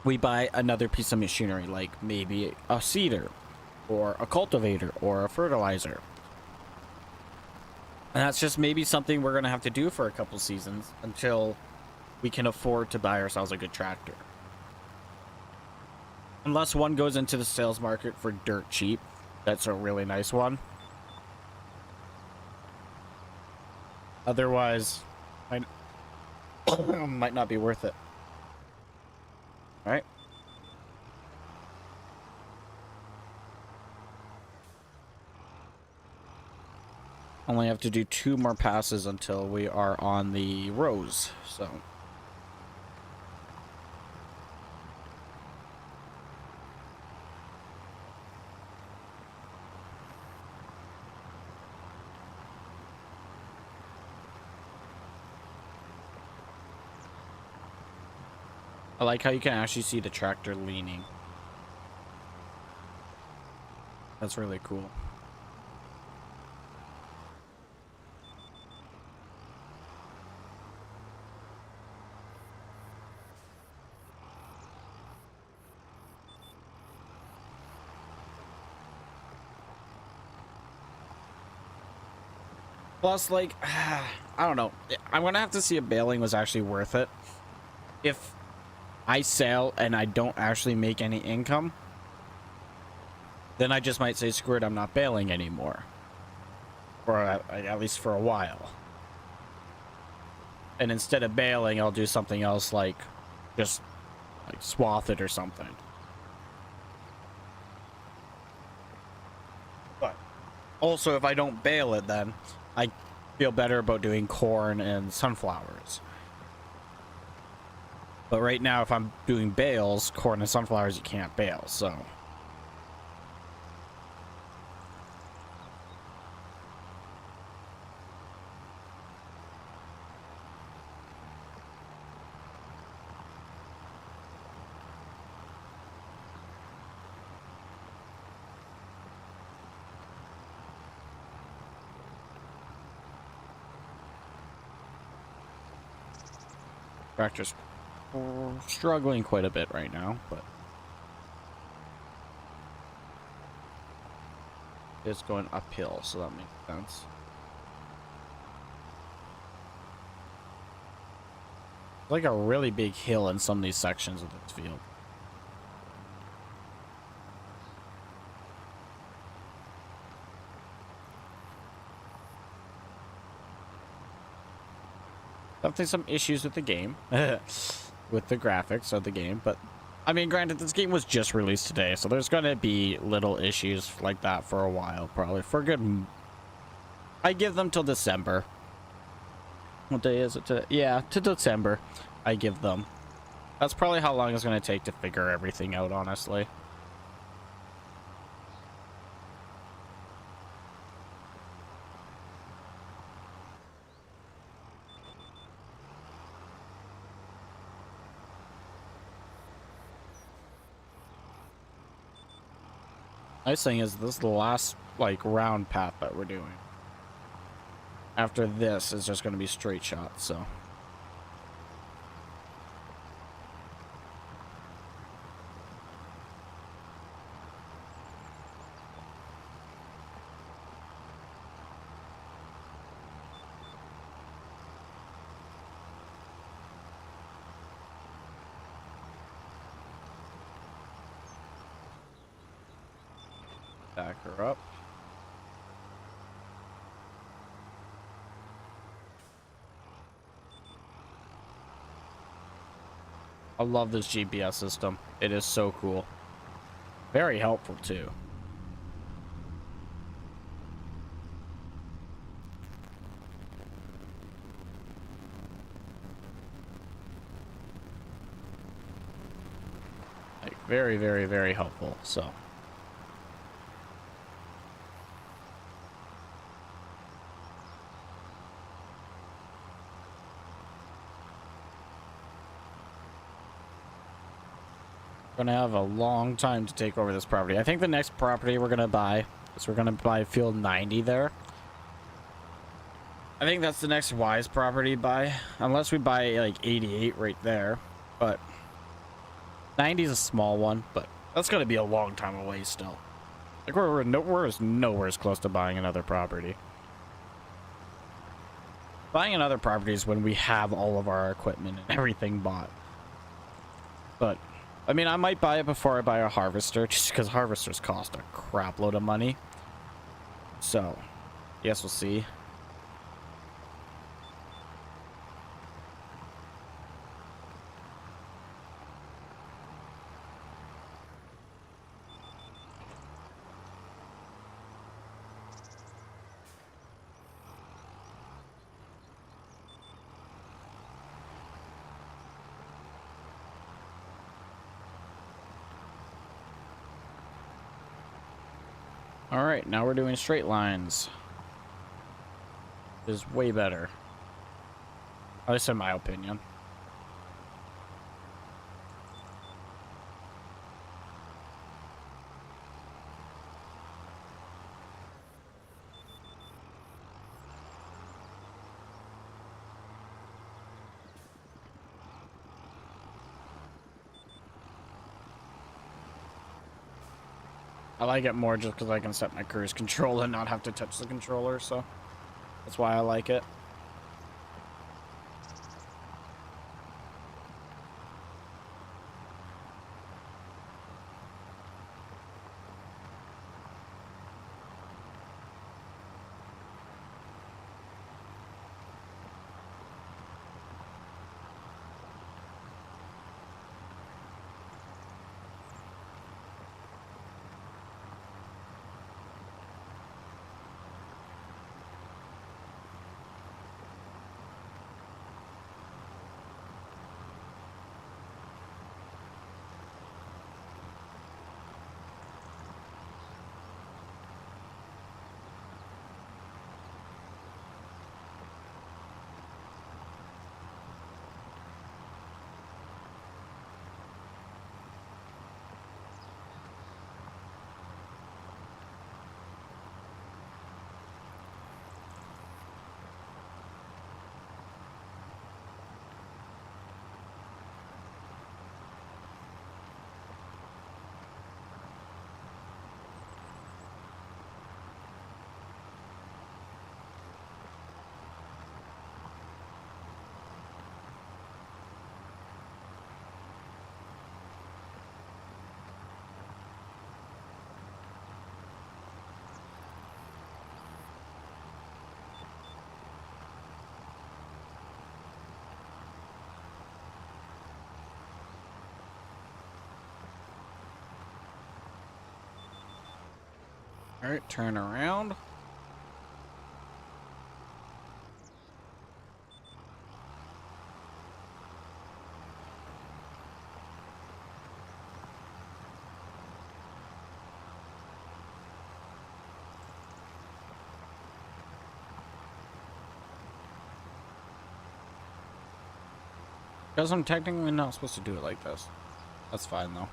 S1: we buy another piece of machinery, like maybe a seeder, or a cultivator, or a fertilizer. And that's just maybe something we're going to have to do for a couple seasons until we can afford to buy ourselves a good tractor. Unless one goes into the sales market for dirt cheap. That's a really nice one. Otherwise, might not be worth it. All right. Only have to do 2 more passes until we are on the rows, so. I like how you can actually see the tractor leaning. That's really cool. Plus, like, I don't know. I'm gonna have to see if baling was actually worth it. If I sell and I don't actually make any income, then I just might say, screw it, I'm not baling anymore. Or at least for a while. And instead of baling, I'll do something else, like just like swath it or something. But also, if I don't bale it, then I feel better about doing corn and sunflowers. But right now, if I'm doing bales, corn and sunflowers, you can't bale, so. Tractor's struggling quite a bit right now, but it's going uphill, so that makes sense. It's like a really big hill in some of these sections of this field. Definitely some issues with the game, with the graphics of the game, but I mean, granted, this game was just released today, so there's gonna be little issues like that for a while, probably for good. I give them till December. What day is it today? Yeah, to December, I give them. That's probably how long it's gonna take to figure everything out, honestly. Nice thing is this is the last like round path that we're doing. After this is just going to be straight shots, so. Back her up. I love this GPS system. It is so cool. Very helpful too. Like very, very, very helpful. So. Gonna have a long time to take over this property. I think the next property we're gonna buy is we're gonna buy field 90 there. I think that's the next wise property to buy, unless we buy like 88 right there. But 90 is a small one, but that's gonna be a long time away still. Like we're nowhere as close to buying another property. Buying another property is when we have all of our equipment and everything bought. But I mean, I might buy it before I buy a harvester, just because harvesters cost a crap load of money. So, yes, we'll see. All right, now we're doing straight lines. Is way better. At least in my opinion. I like it more just because I can set my cruise control and not have to touch the controller, so that's why I like it. All right, turn around. Because I'm technically not supposed to do it like this. That's fine though.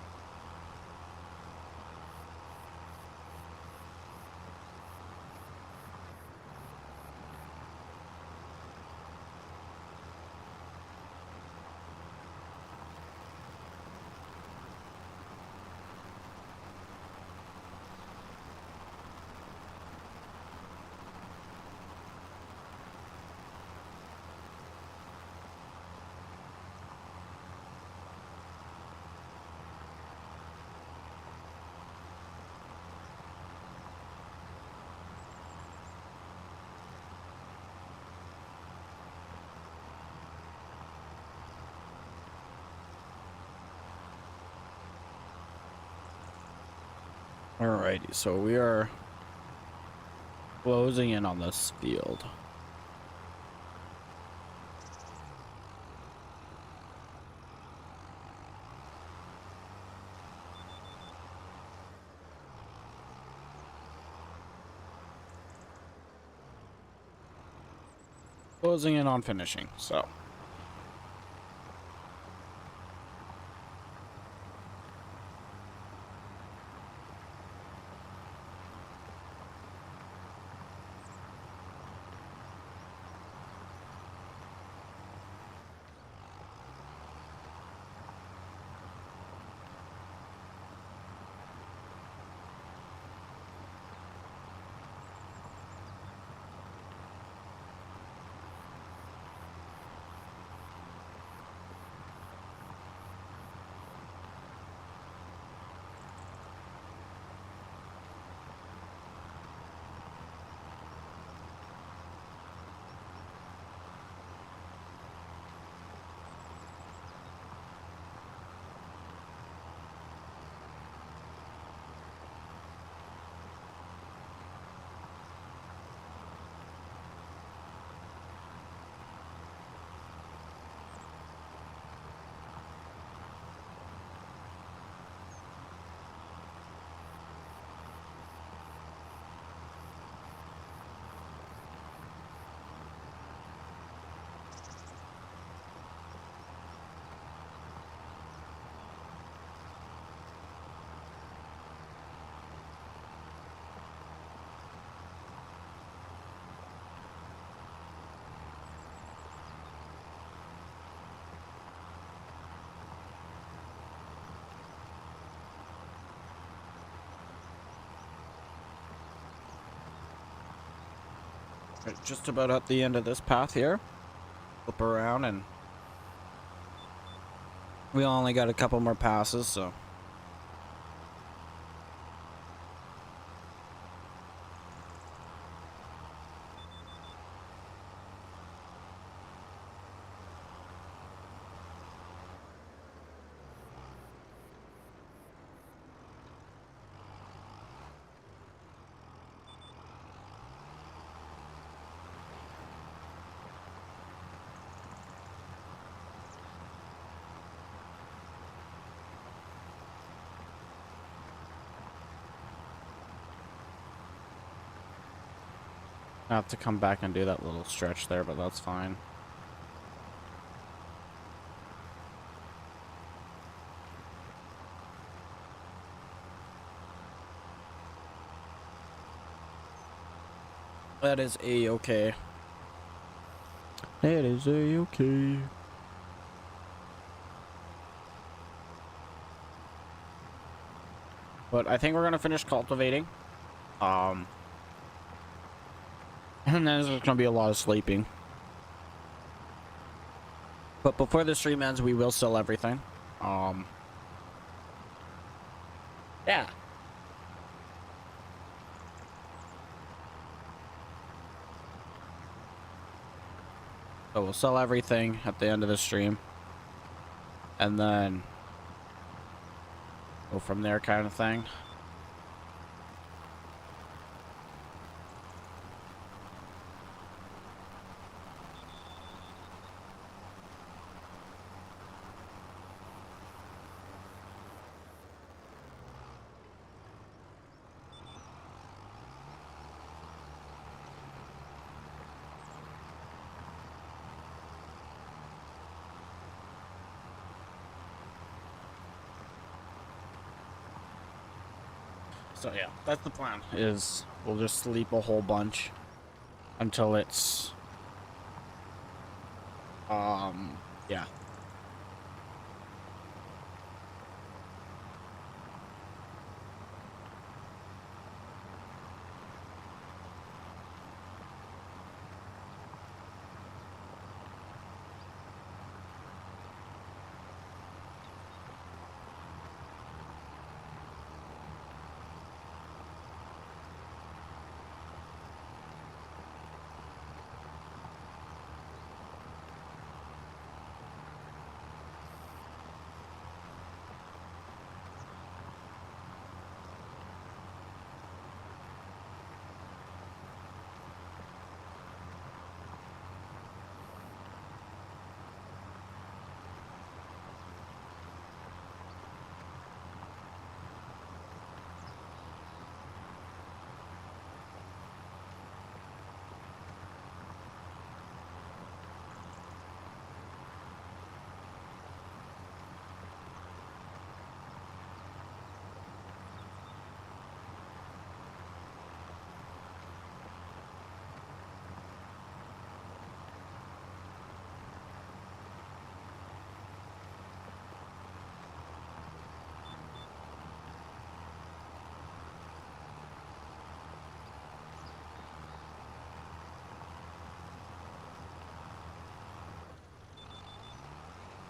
S1: Alrighty, so we are closing in on this field. Closing in on finishing, so. Just about at the end of this path here. Flip around and we only got a couple more passes, so. I have to come back and do that little stretch there, but that's fine. That is a-okay. That is a-okay. But I think we're gonna finish cultivating. And then there's gonna be a lot of sleeping. But before the stream ends, we will sell everything. Yeah. So we'll sell everything at the end of the stream. And then go from there kind of thing. So yeah, that's the plan. Is we'll just sleep a whole bunch until it's yeah.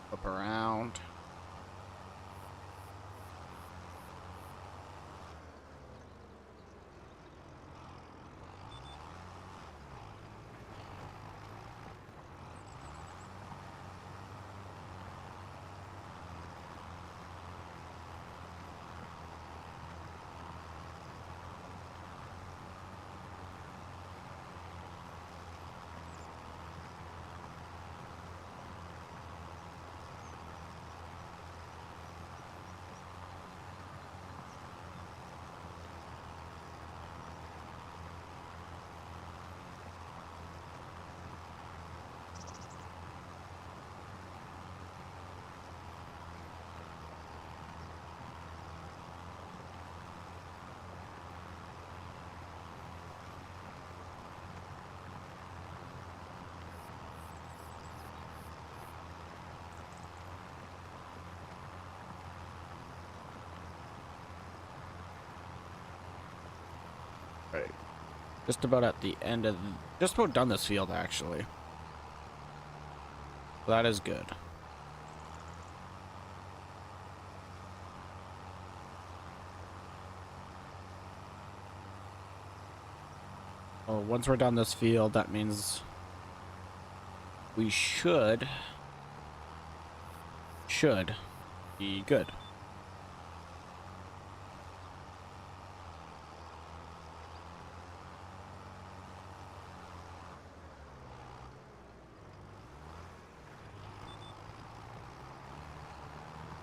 S1: Up around. Right. Just about at the end of just about done this field actually. That is good. Well, once we're done this field, that means we should be good.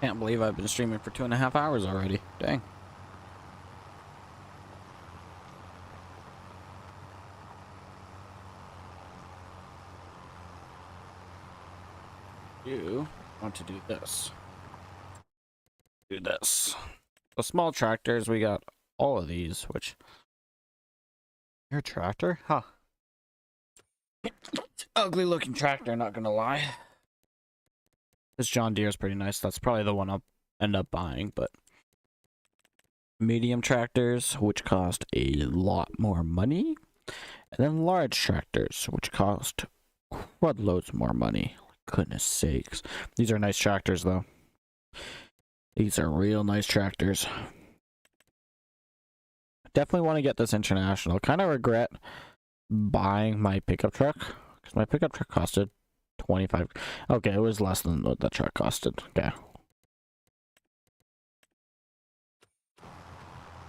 S1: Can't believe I've been streaming for 2.5 hours already. Dang. You want to do this. Do this. The small tractors, we got all of these, which... Your tractor? Huh. Ugly looking tractor, not gonna lie. This John Deere is pretty nice. That's probably the one I'll end up buying, but... Medium tractors, which cost a lot more money. And then large tractors, which cost crud loads more money. Goodness sakes. These are nice tractors, though. These are real nice tractors. Definitely want to get this international. Kind of regret buying my pickup truck, because my pickup truck costed 25. Okay, it was less than what the truck costed. Okay.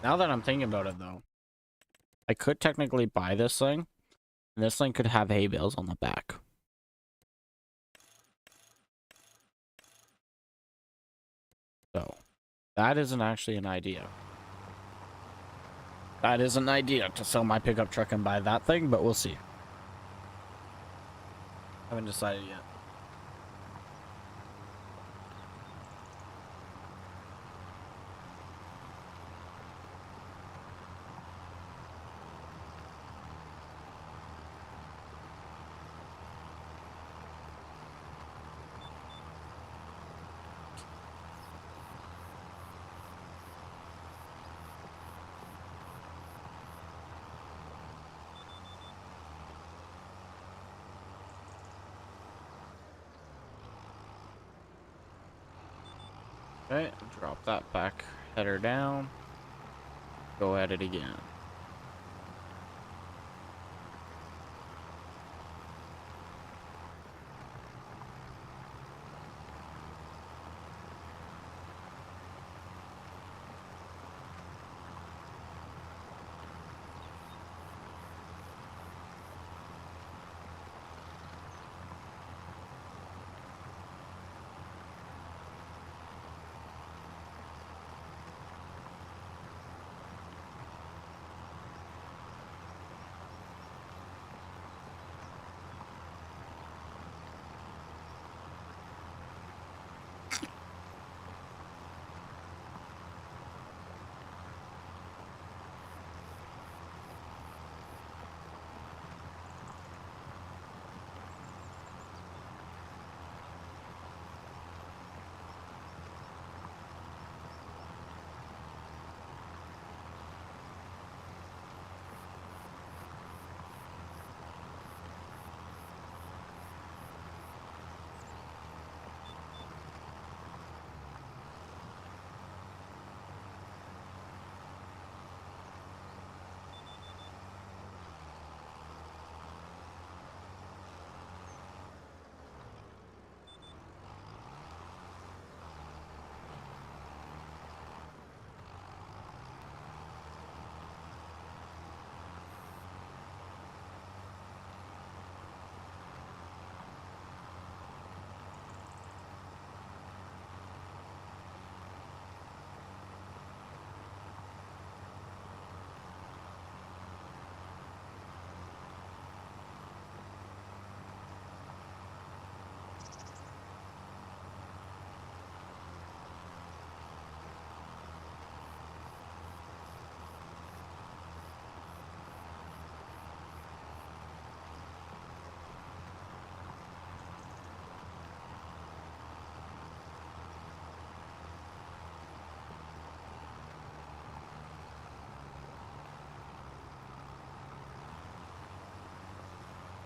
S1: Now that I'm thinking about it, though, I could technically buy this thing, and this thing could have hay bales on the back. So, that isn't actually an idea. That is an idea to sell my pickup truck and buy that thing, but we'll see. Haven't decided yet. Okay, drop that back header down. Go at it again.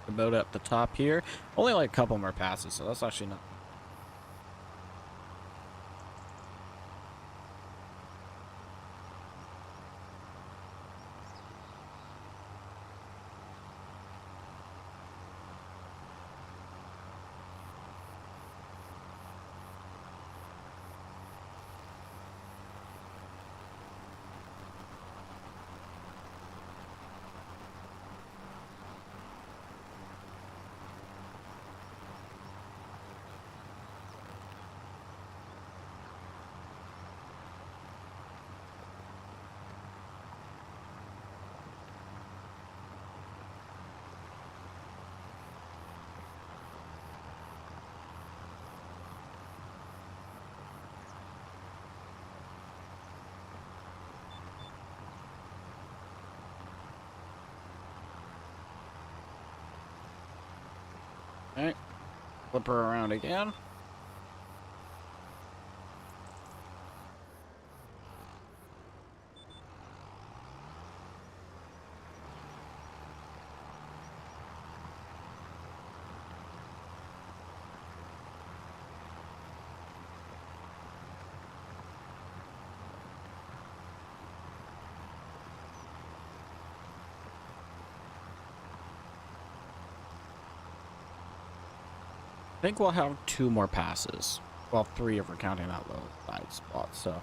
S1: About at the top here. Only like a couple more passes, so that's actually not. Alright. Flip her around again. I think we'll have 2 more passes. Well, 3 if we're counting that little side spot, so.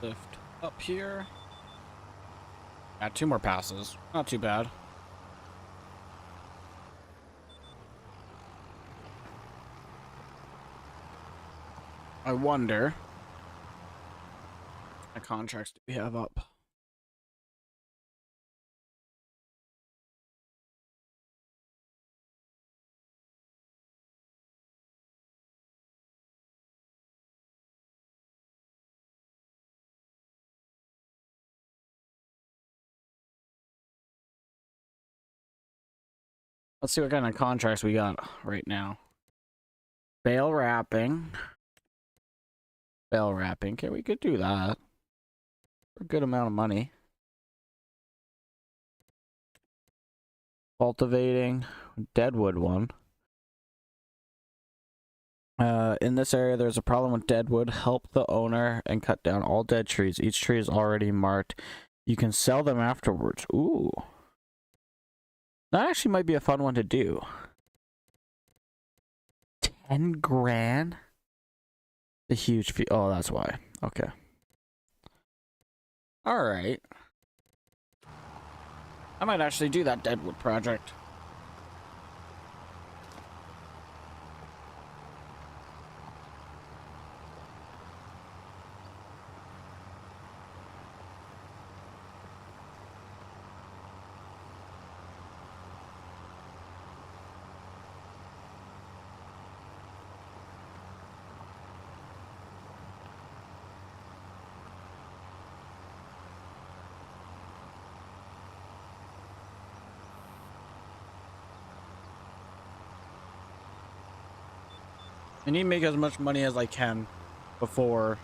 S1: Lift up here. Got 2 more passes. Not too bad. I wonder what contracts do we have up? Let's see what kind of contracts we got right now. Bale wrapping. Bale wrapping. Okay, we could do that for a good amount of money. Cultivating. Deadwood one. In this area, there's a problem with deadwood. Help the owner and cut down all dead trees. Each tree is already marked. You can sell them afterwards. Ooh. That actually might be a fun one to do. 10 grand? The huge fee. Oh, that's why. Okay. Alright. I might actually do that deadwood project. I need to make as much money as I can before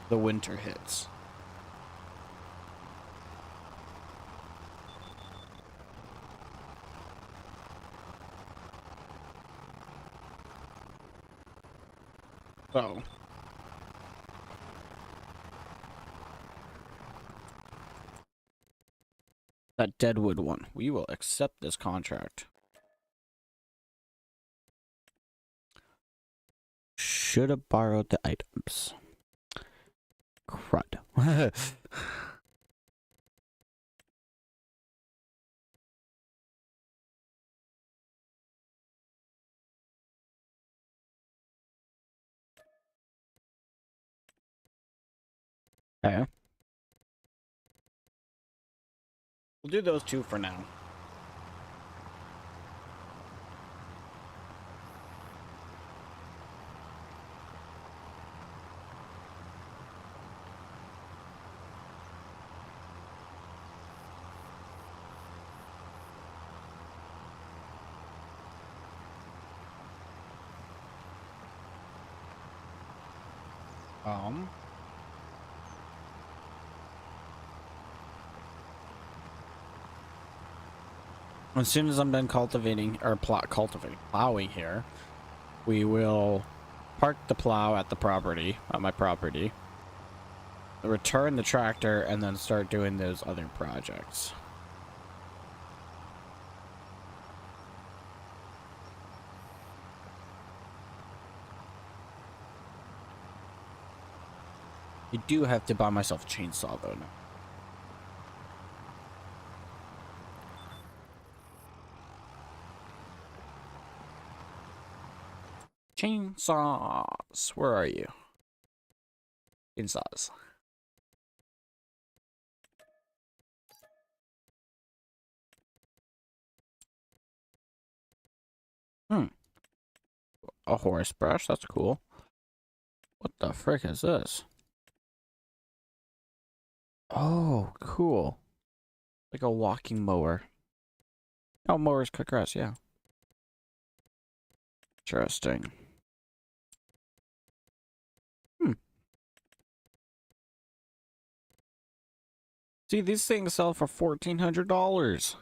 S1: the winter hits. So that deadwood one, we will accept this contract. Should have borrowed the items. Crud. Okay. We'll do those two for now. As soon as I'm done cultivating, or plowing here, we will park the plow at the property, at my property, return the tractor, and then start doing those other projects. I do have to buy myself a chainsaw though now. Chainsaws. Where are you? Chainsaws. A horse brush. That's cool. What the frick is this? Oh, cool. Like a walking mower. Oh, mowers cut grass, yeah. Interesting. See, these things sell for $1,400.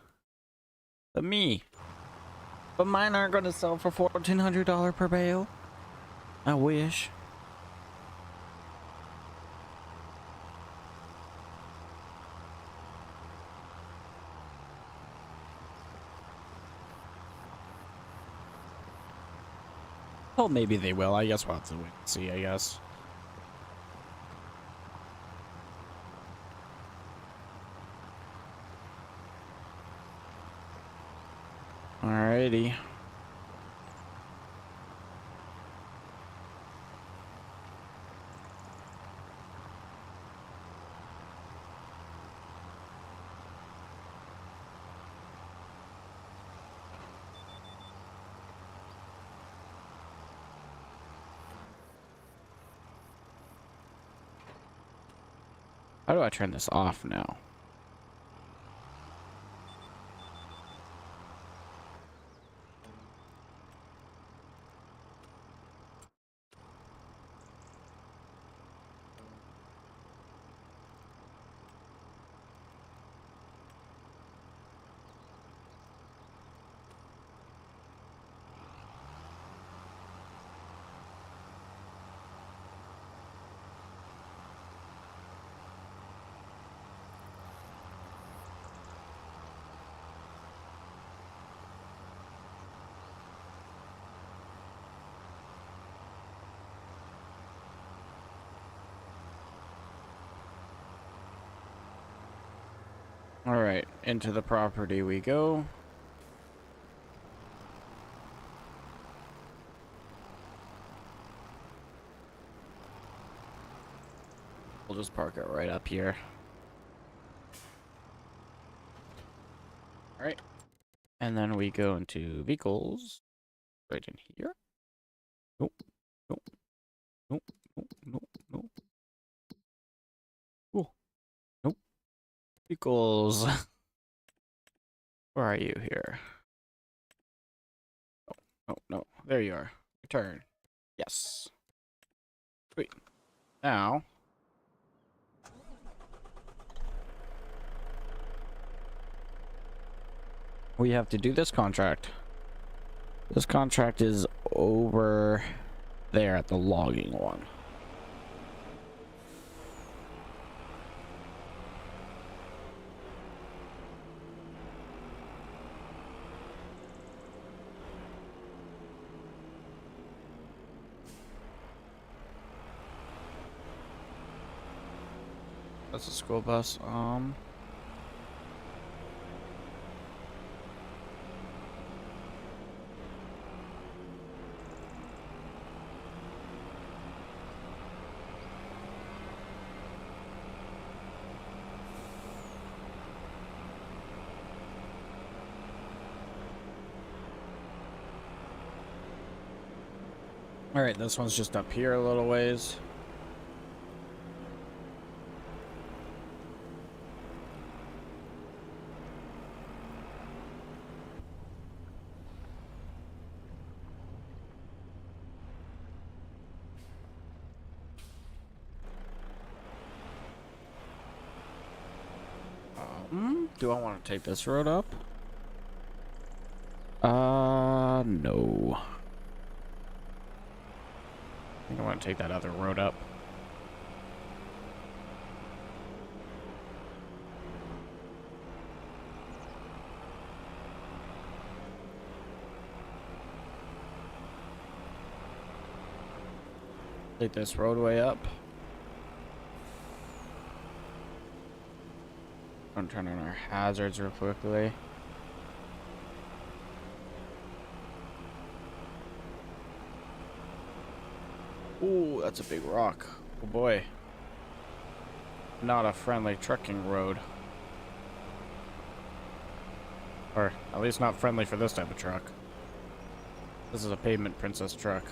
S1: But me. But mine aren't going to sell for $1,400 per bale. I wish. Well, maybe they will. I guess we'll have to wait and see, I guess. Alrighty. How do I turn this off now? All right, into the property we go. We'll just park it right up here. All right. And then we go into vehicles right in here. Nope. Nope. Nope. Nope. Nope. Nope. Cool. Nope. Vehicles. Where are you here? Oh, oh, no. There you are. Return. Yes. Sweet. Now, we have to do this contract. This contract is over there at the logging one. That's a school bus. All right, this one's just up here a little ways. Do I want to take this road up? No. I think I want to take that other road up. Take this roadway up. I'm turn on our hazards real quickly. Ooh, that's a big rock. Oh boy. Not a friendly trucking road. Or at least not friendly for this type of truck. This is a pavement princess truck.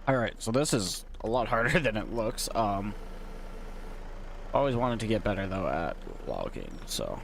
S1: Alright, so this is a lot harder than it looks. Always wanted to get better though at logging, so.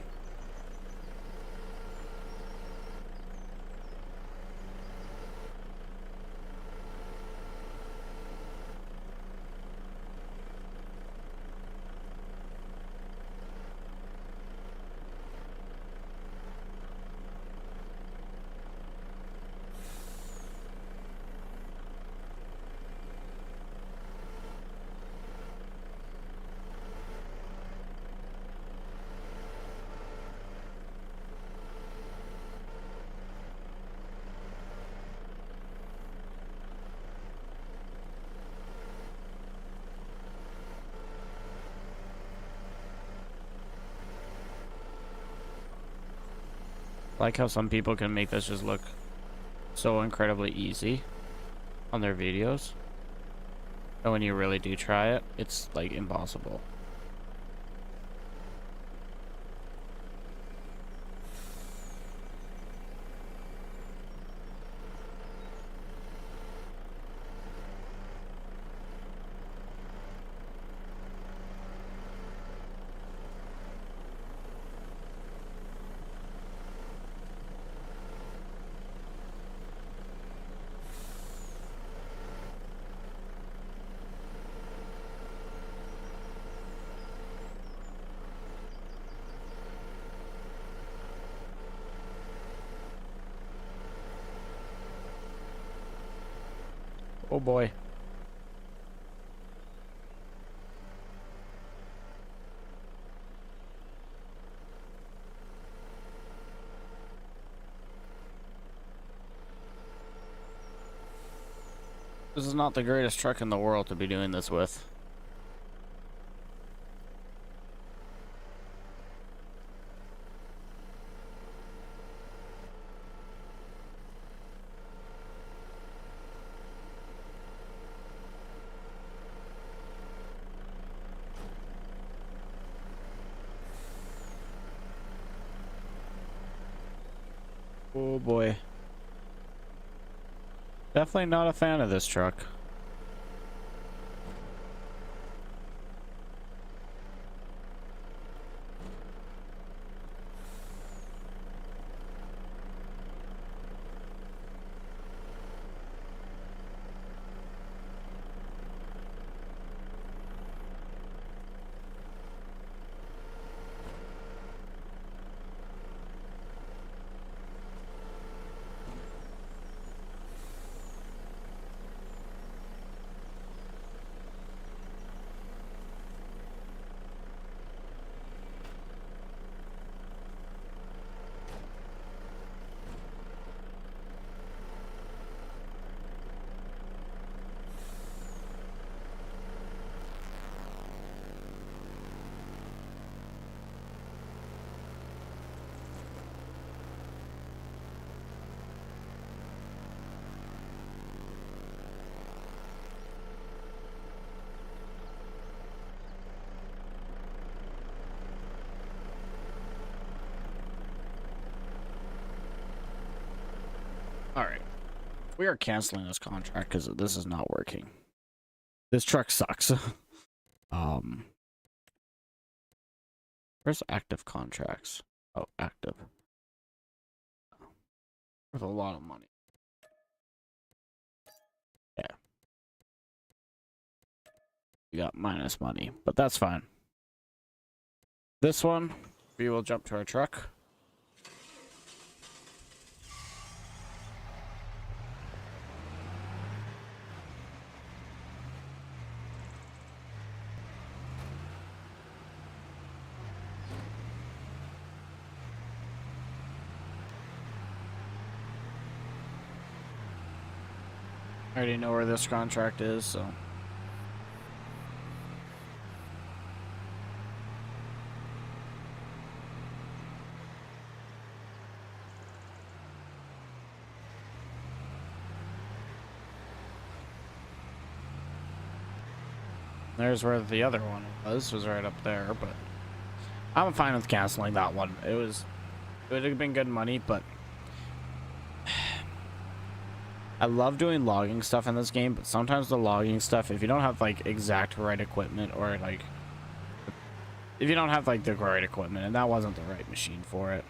S1: Like how some people can make this just look so incredibly easy on their videos. And when you really do try it, it's like impossible. Oh boy. This is not the greatest truck in the world to be doing this with. Oh boy. Definitely not a fan of this truck. Alright. We are canceling this contract because this is not working. This truck sucks. Where's active contracts? Oh, active. With a lot of money. Yeah. You got minus money, but that's fine. This one, we will jump to our truck. I already know where this contract is, so. There's where the other one was right up there, but I'm fine with canceling that one. It would have been good money, but I love doing logging stuff in this game, but sometimes the logging stuff, if you don't have like exact right equipment, or like if you don't have like the right equipment, and that wasn't the right machine for it.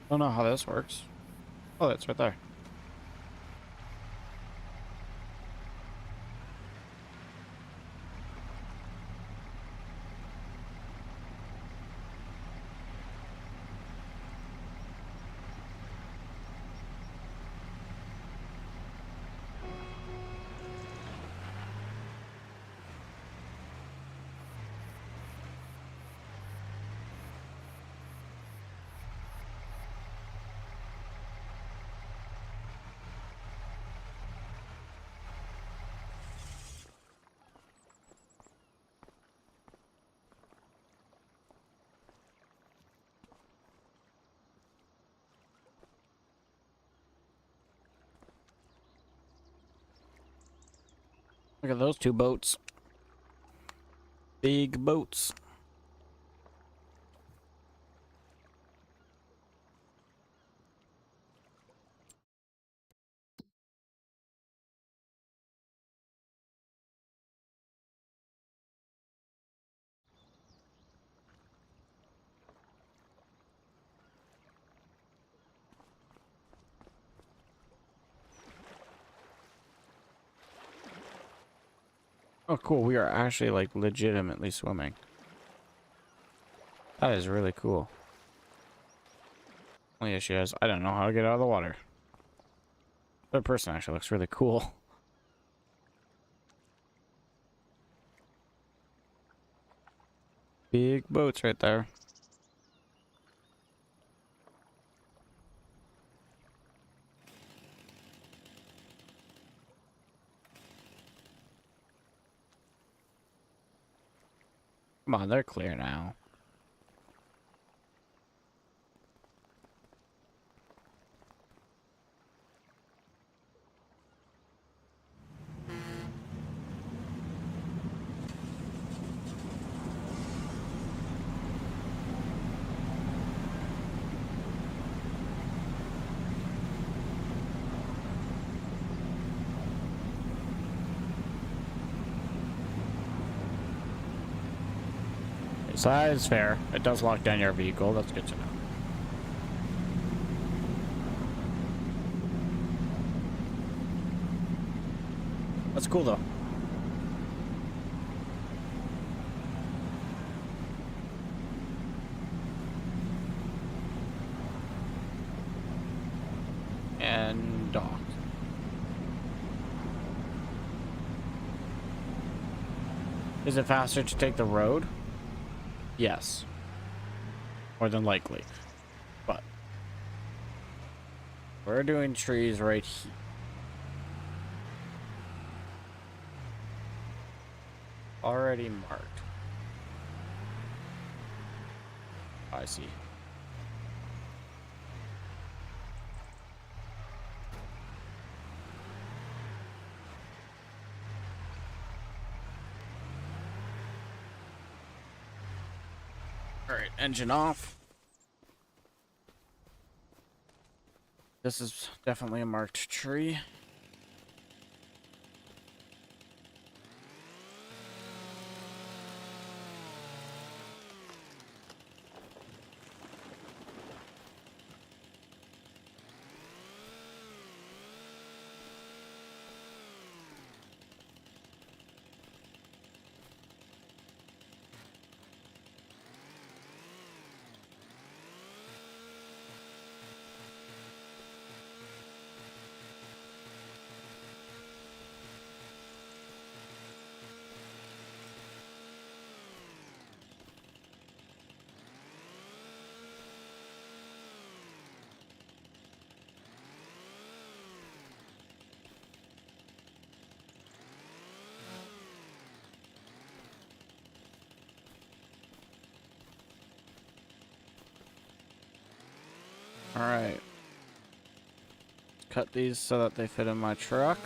S1: I don't know how this works. Oh, that's right there. Look at those two boats. Big boats. Oh, cool. We are actually like legitimately swimming. That is really cool. Only issue is I don't know how to get out of the water. That person actually looks really cool. Big boats right there. Come on, they're clear now. So that is fair. It does lock down your vehicle. That's good to know. That's cool though. And dock. Is it faster to take the road? Yes. More than likely. But we're doing trees right here. Already marked. I see. All right, engine off. This is definitely a marked tree. All right. Cut these so that they fit in my truck.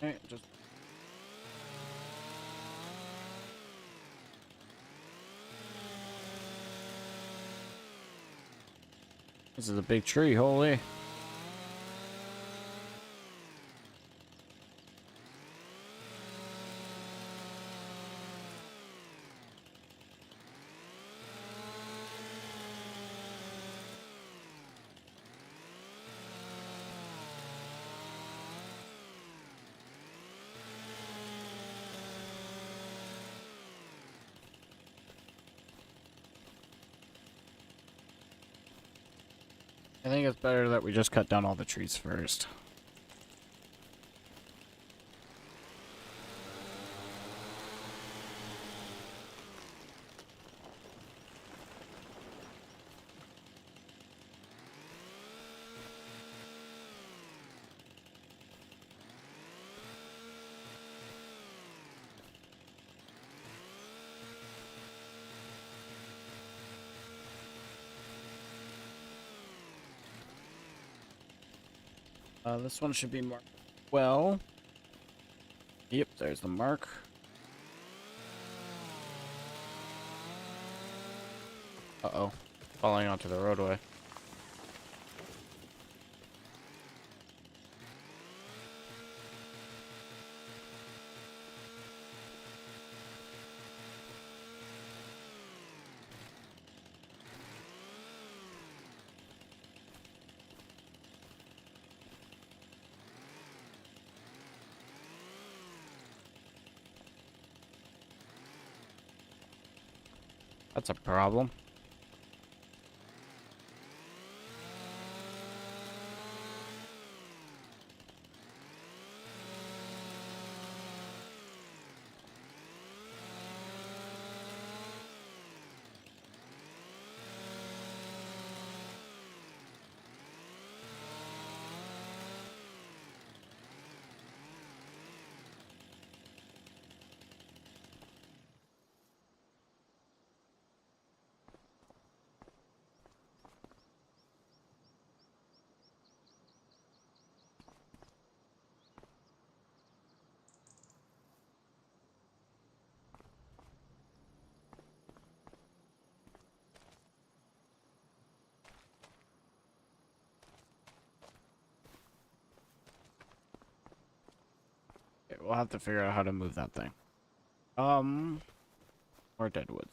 S1: Okay, just this is a big tree, holy. I think it's better that we just cut down all the trees first. This one should be marked well. Yep, there's the mark. Uh-oh. Falling onto the roadway. That's a problem. Okay, we'll have to figure out how to move that thing. Or deadwoods.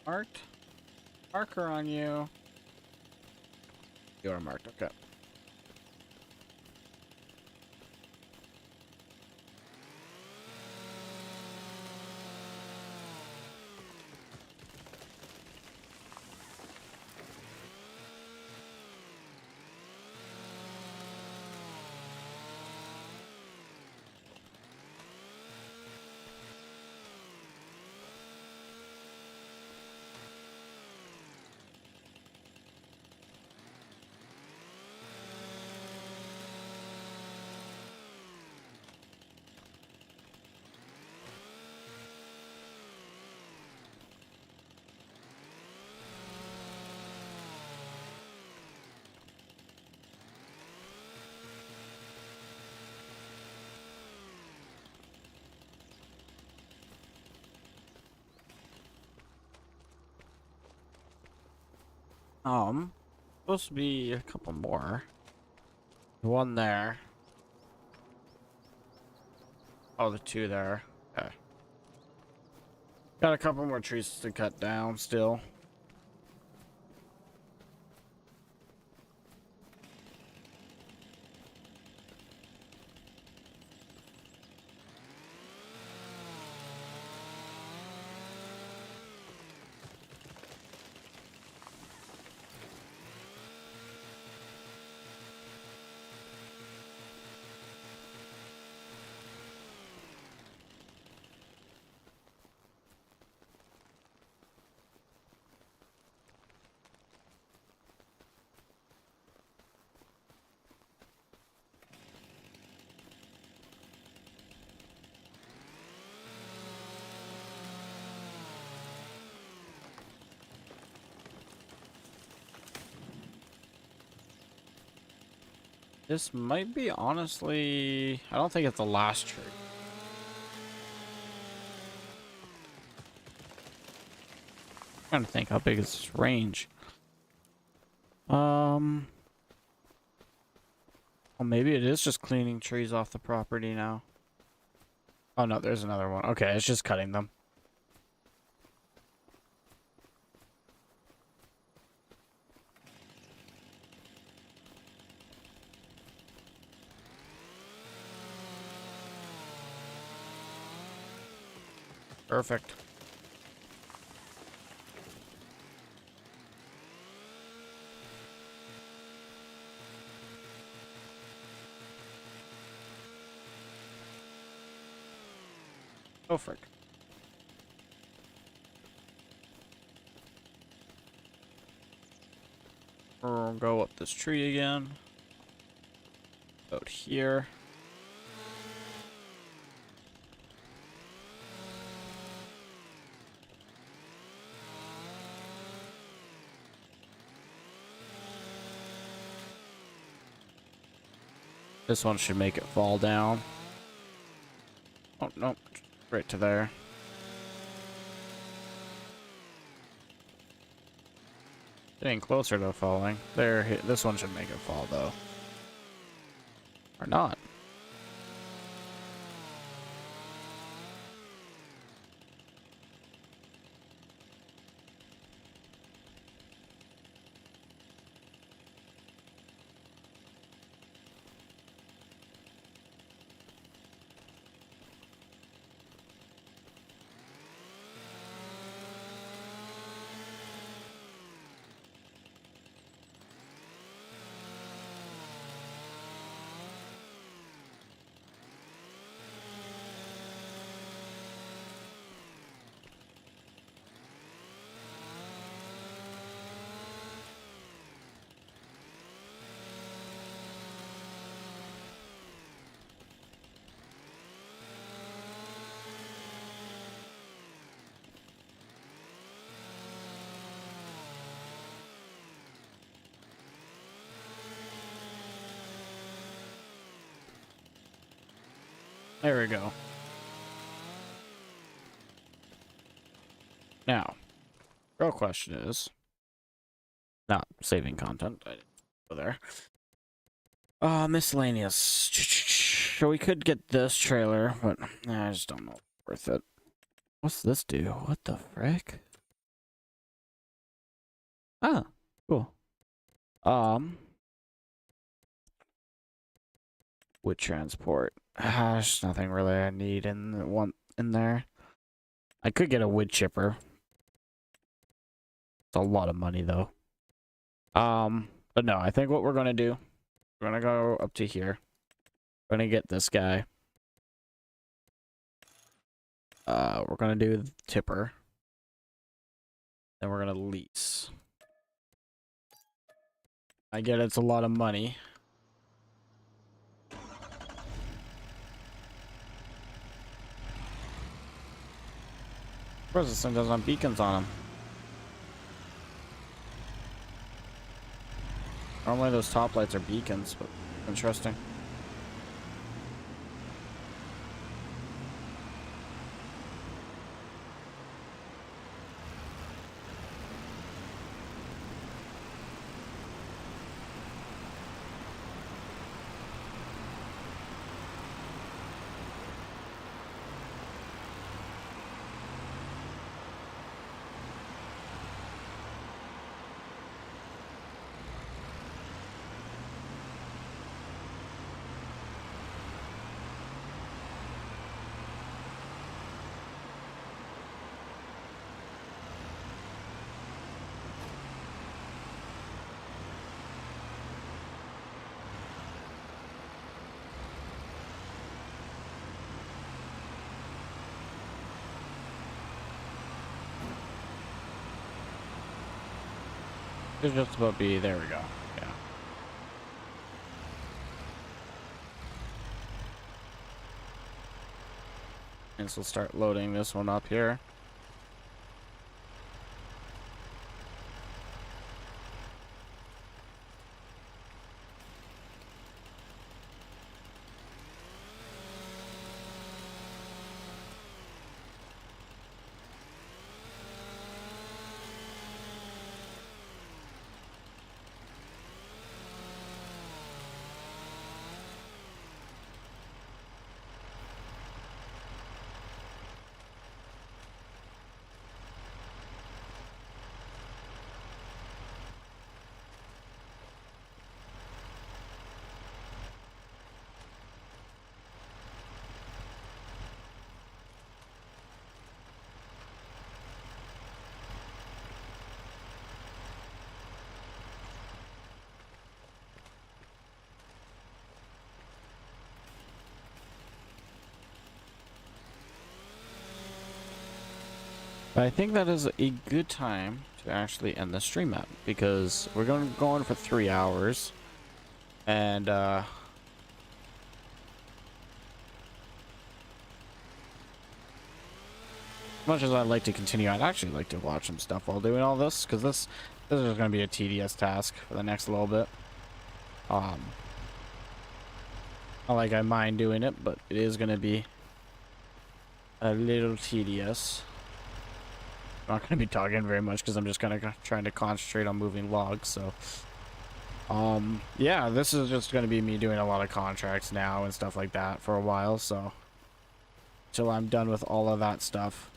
S1: Marked? Marker on you. You are marked, okay. Supposed to be a couple more. One there. Oh, the two there. Okay. Got a couple more trees to cut down still. This might be, honestly, I don't think it's the last tree. I'm trying to think how big is this range. Well, maybe it is just cleaning trees off the property now. Oh no, there's another one. Okay, it's just cutting them. Perfect. Oh, frick. We'll go up this tree again. Out here. This one should make it fall down. Oh, no. Right to there. Getting closer to falling. There, this one should make it fall, though. Or not. There we go. Now, real question is, not saving content. I didn't go there. Miscellaneous. So we could get this trailer, but I just don't know if it's worth it. What's this do? What the frick? Ah, cool. Wood transport. There's nothing really I need in there. I could get a wood chipper. It's a lot of money though. But no, I think what we're gonna do, we're gonna go up to here. We're gonna get this guy. We're gonna do the tipper. Then we're gonna lease. I get it's a lot of money. Of course, this thing doesn't have beacons on them. Normally those top lights are beacons, but interesting. Should just about be, there we go. Yeah. And so we'll start loading this one up here. But I think that is a good time to actually end the stream at, because we're going to go on for 3 hours. And, as much as I'd like to continue, I'd actually like to watch some stuff while doing all this, because this is going to be a tedious task for the next little bit. Not like I mind doing it, but it is going to be a little tedious. I'm not going to be talking very much because I'm just kind of trying to concentrate on moving logs. So, yeah, this is just going to be me doing a lot of contracts now and stuff like that for a while. So, till I'm done with all of that stuff.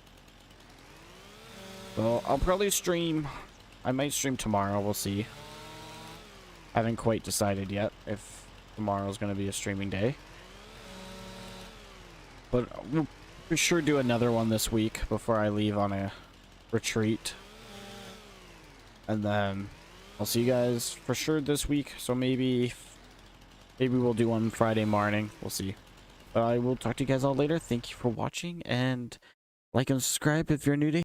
S1: Well, I'll probably stream. I might stream tomorrow. We'll see. I haven't quite decided yet if tomorrow's going to be a streaming day. But we'll for sure do another one this week before I leave on a retreat. And then I'll see you guys for sure this week. So maybe we'll do one Friday morning. We'll see. But I will talk to you guys all later. Thank you for watching, and like and subscribe if you're new to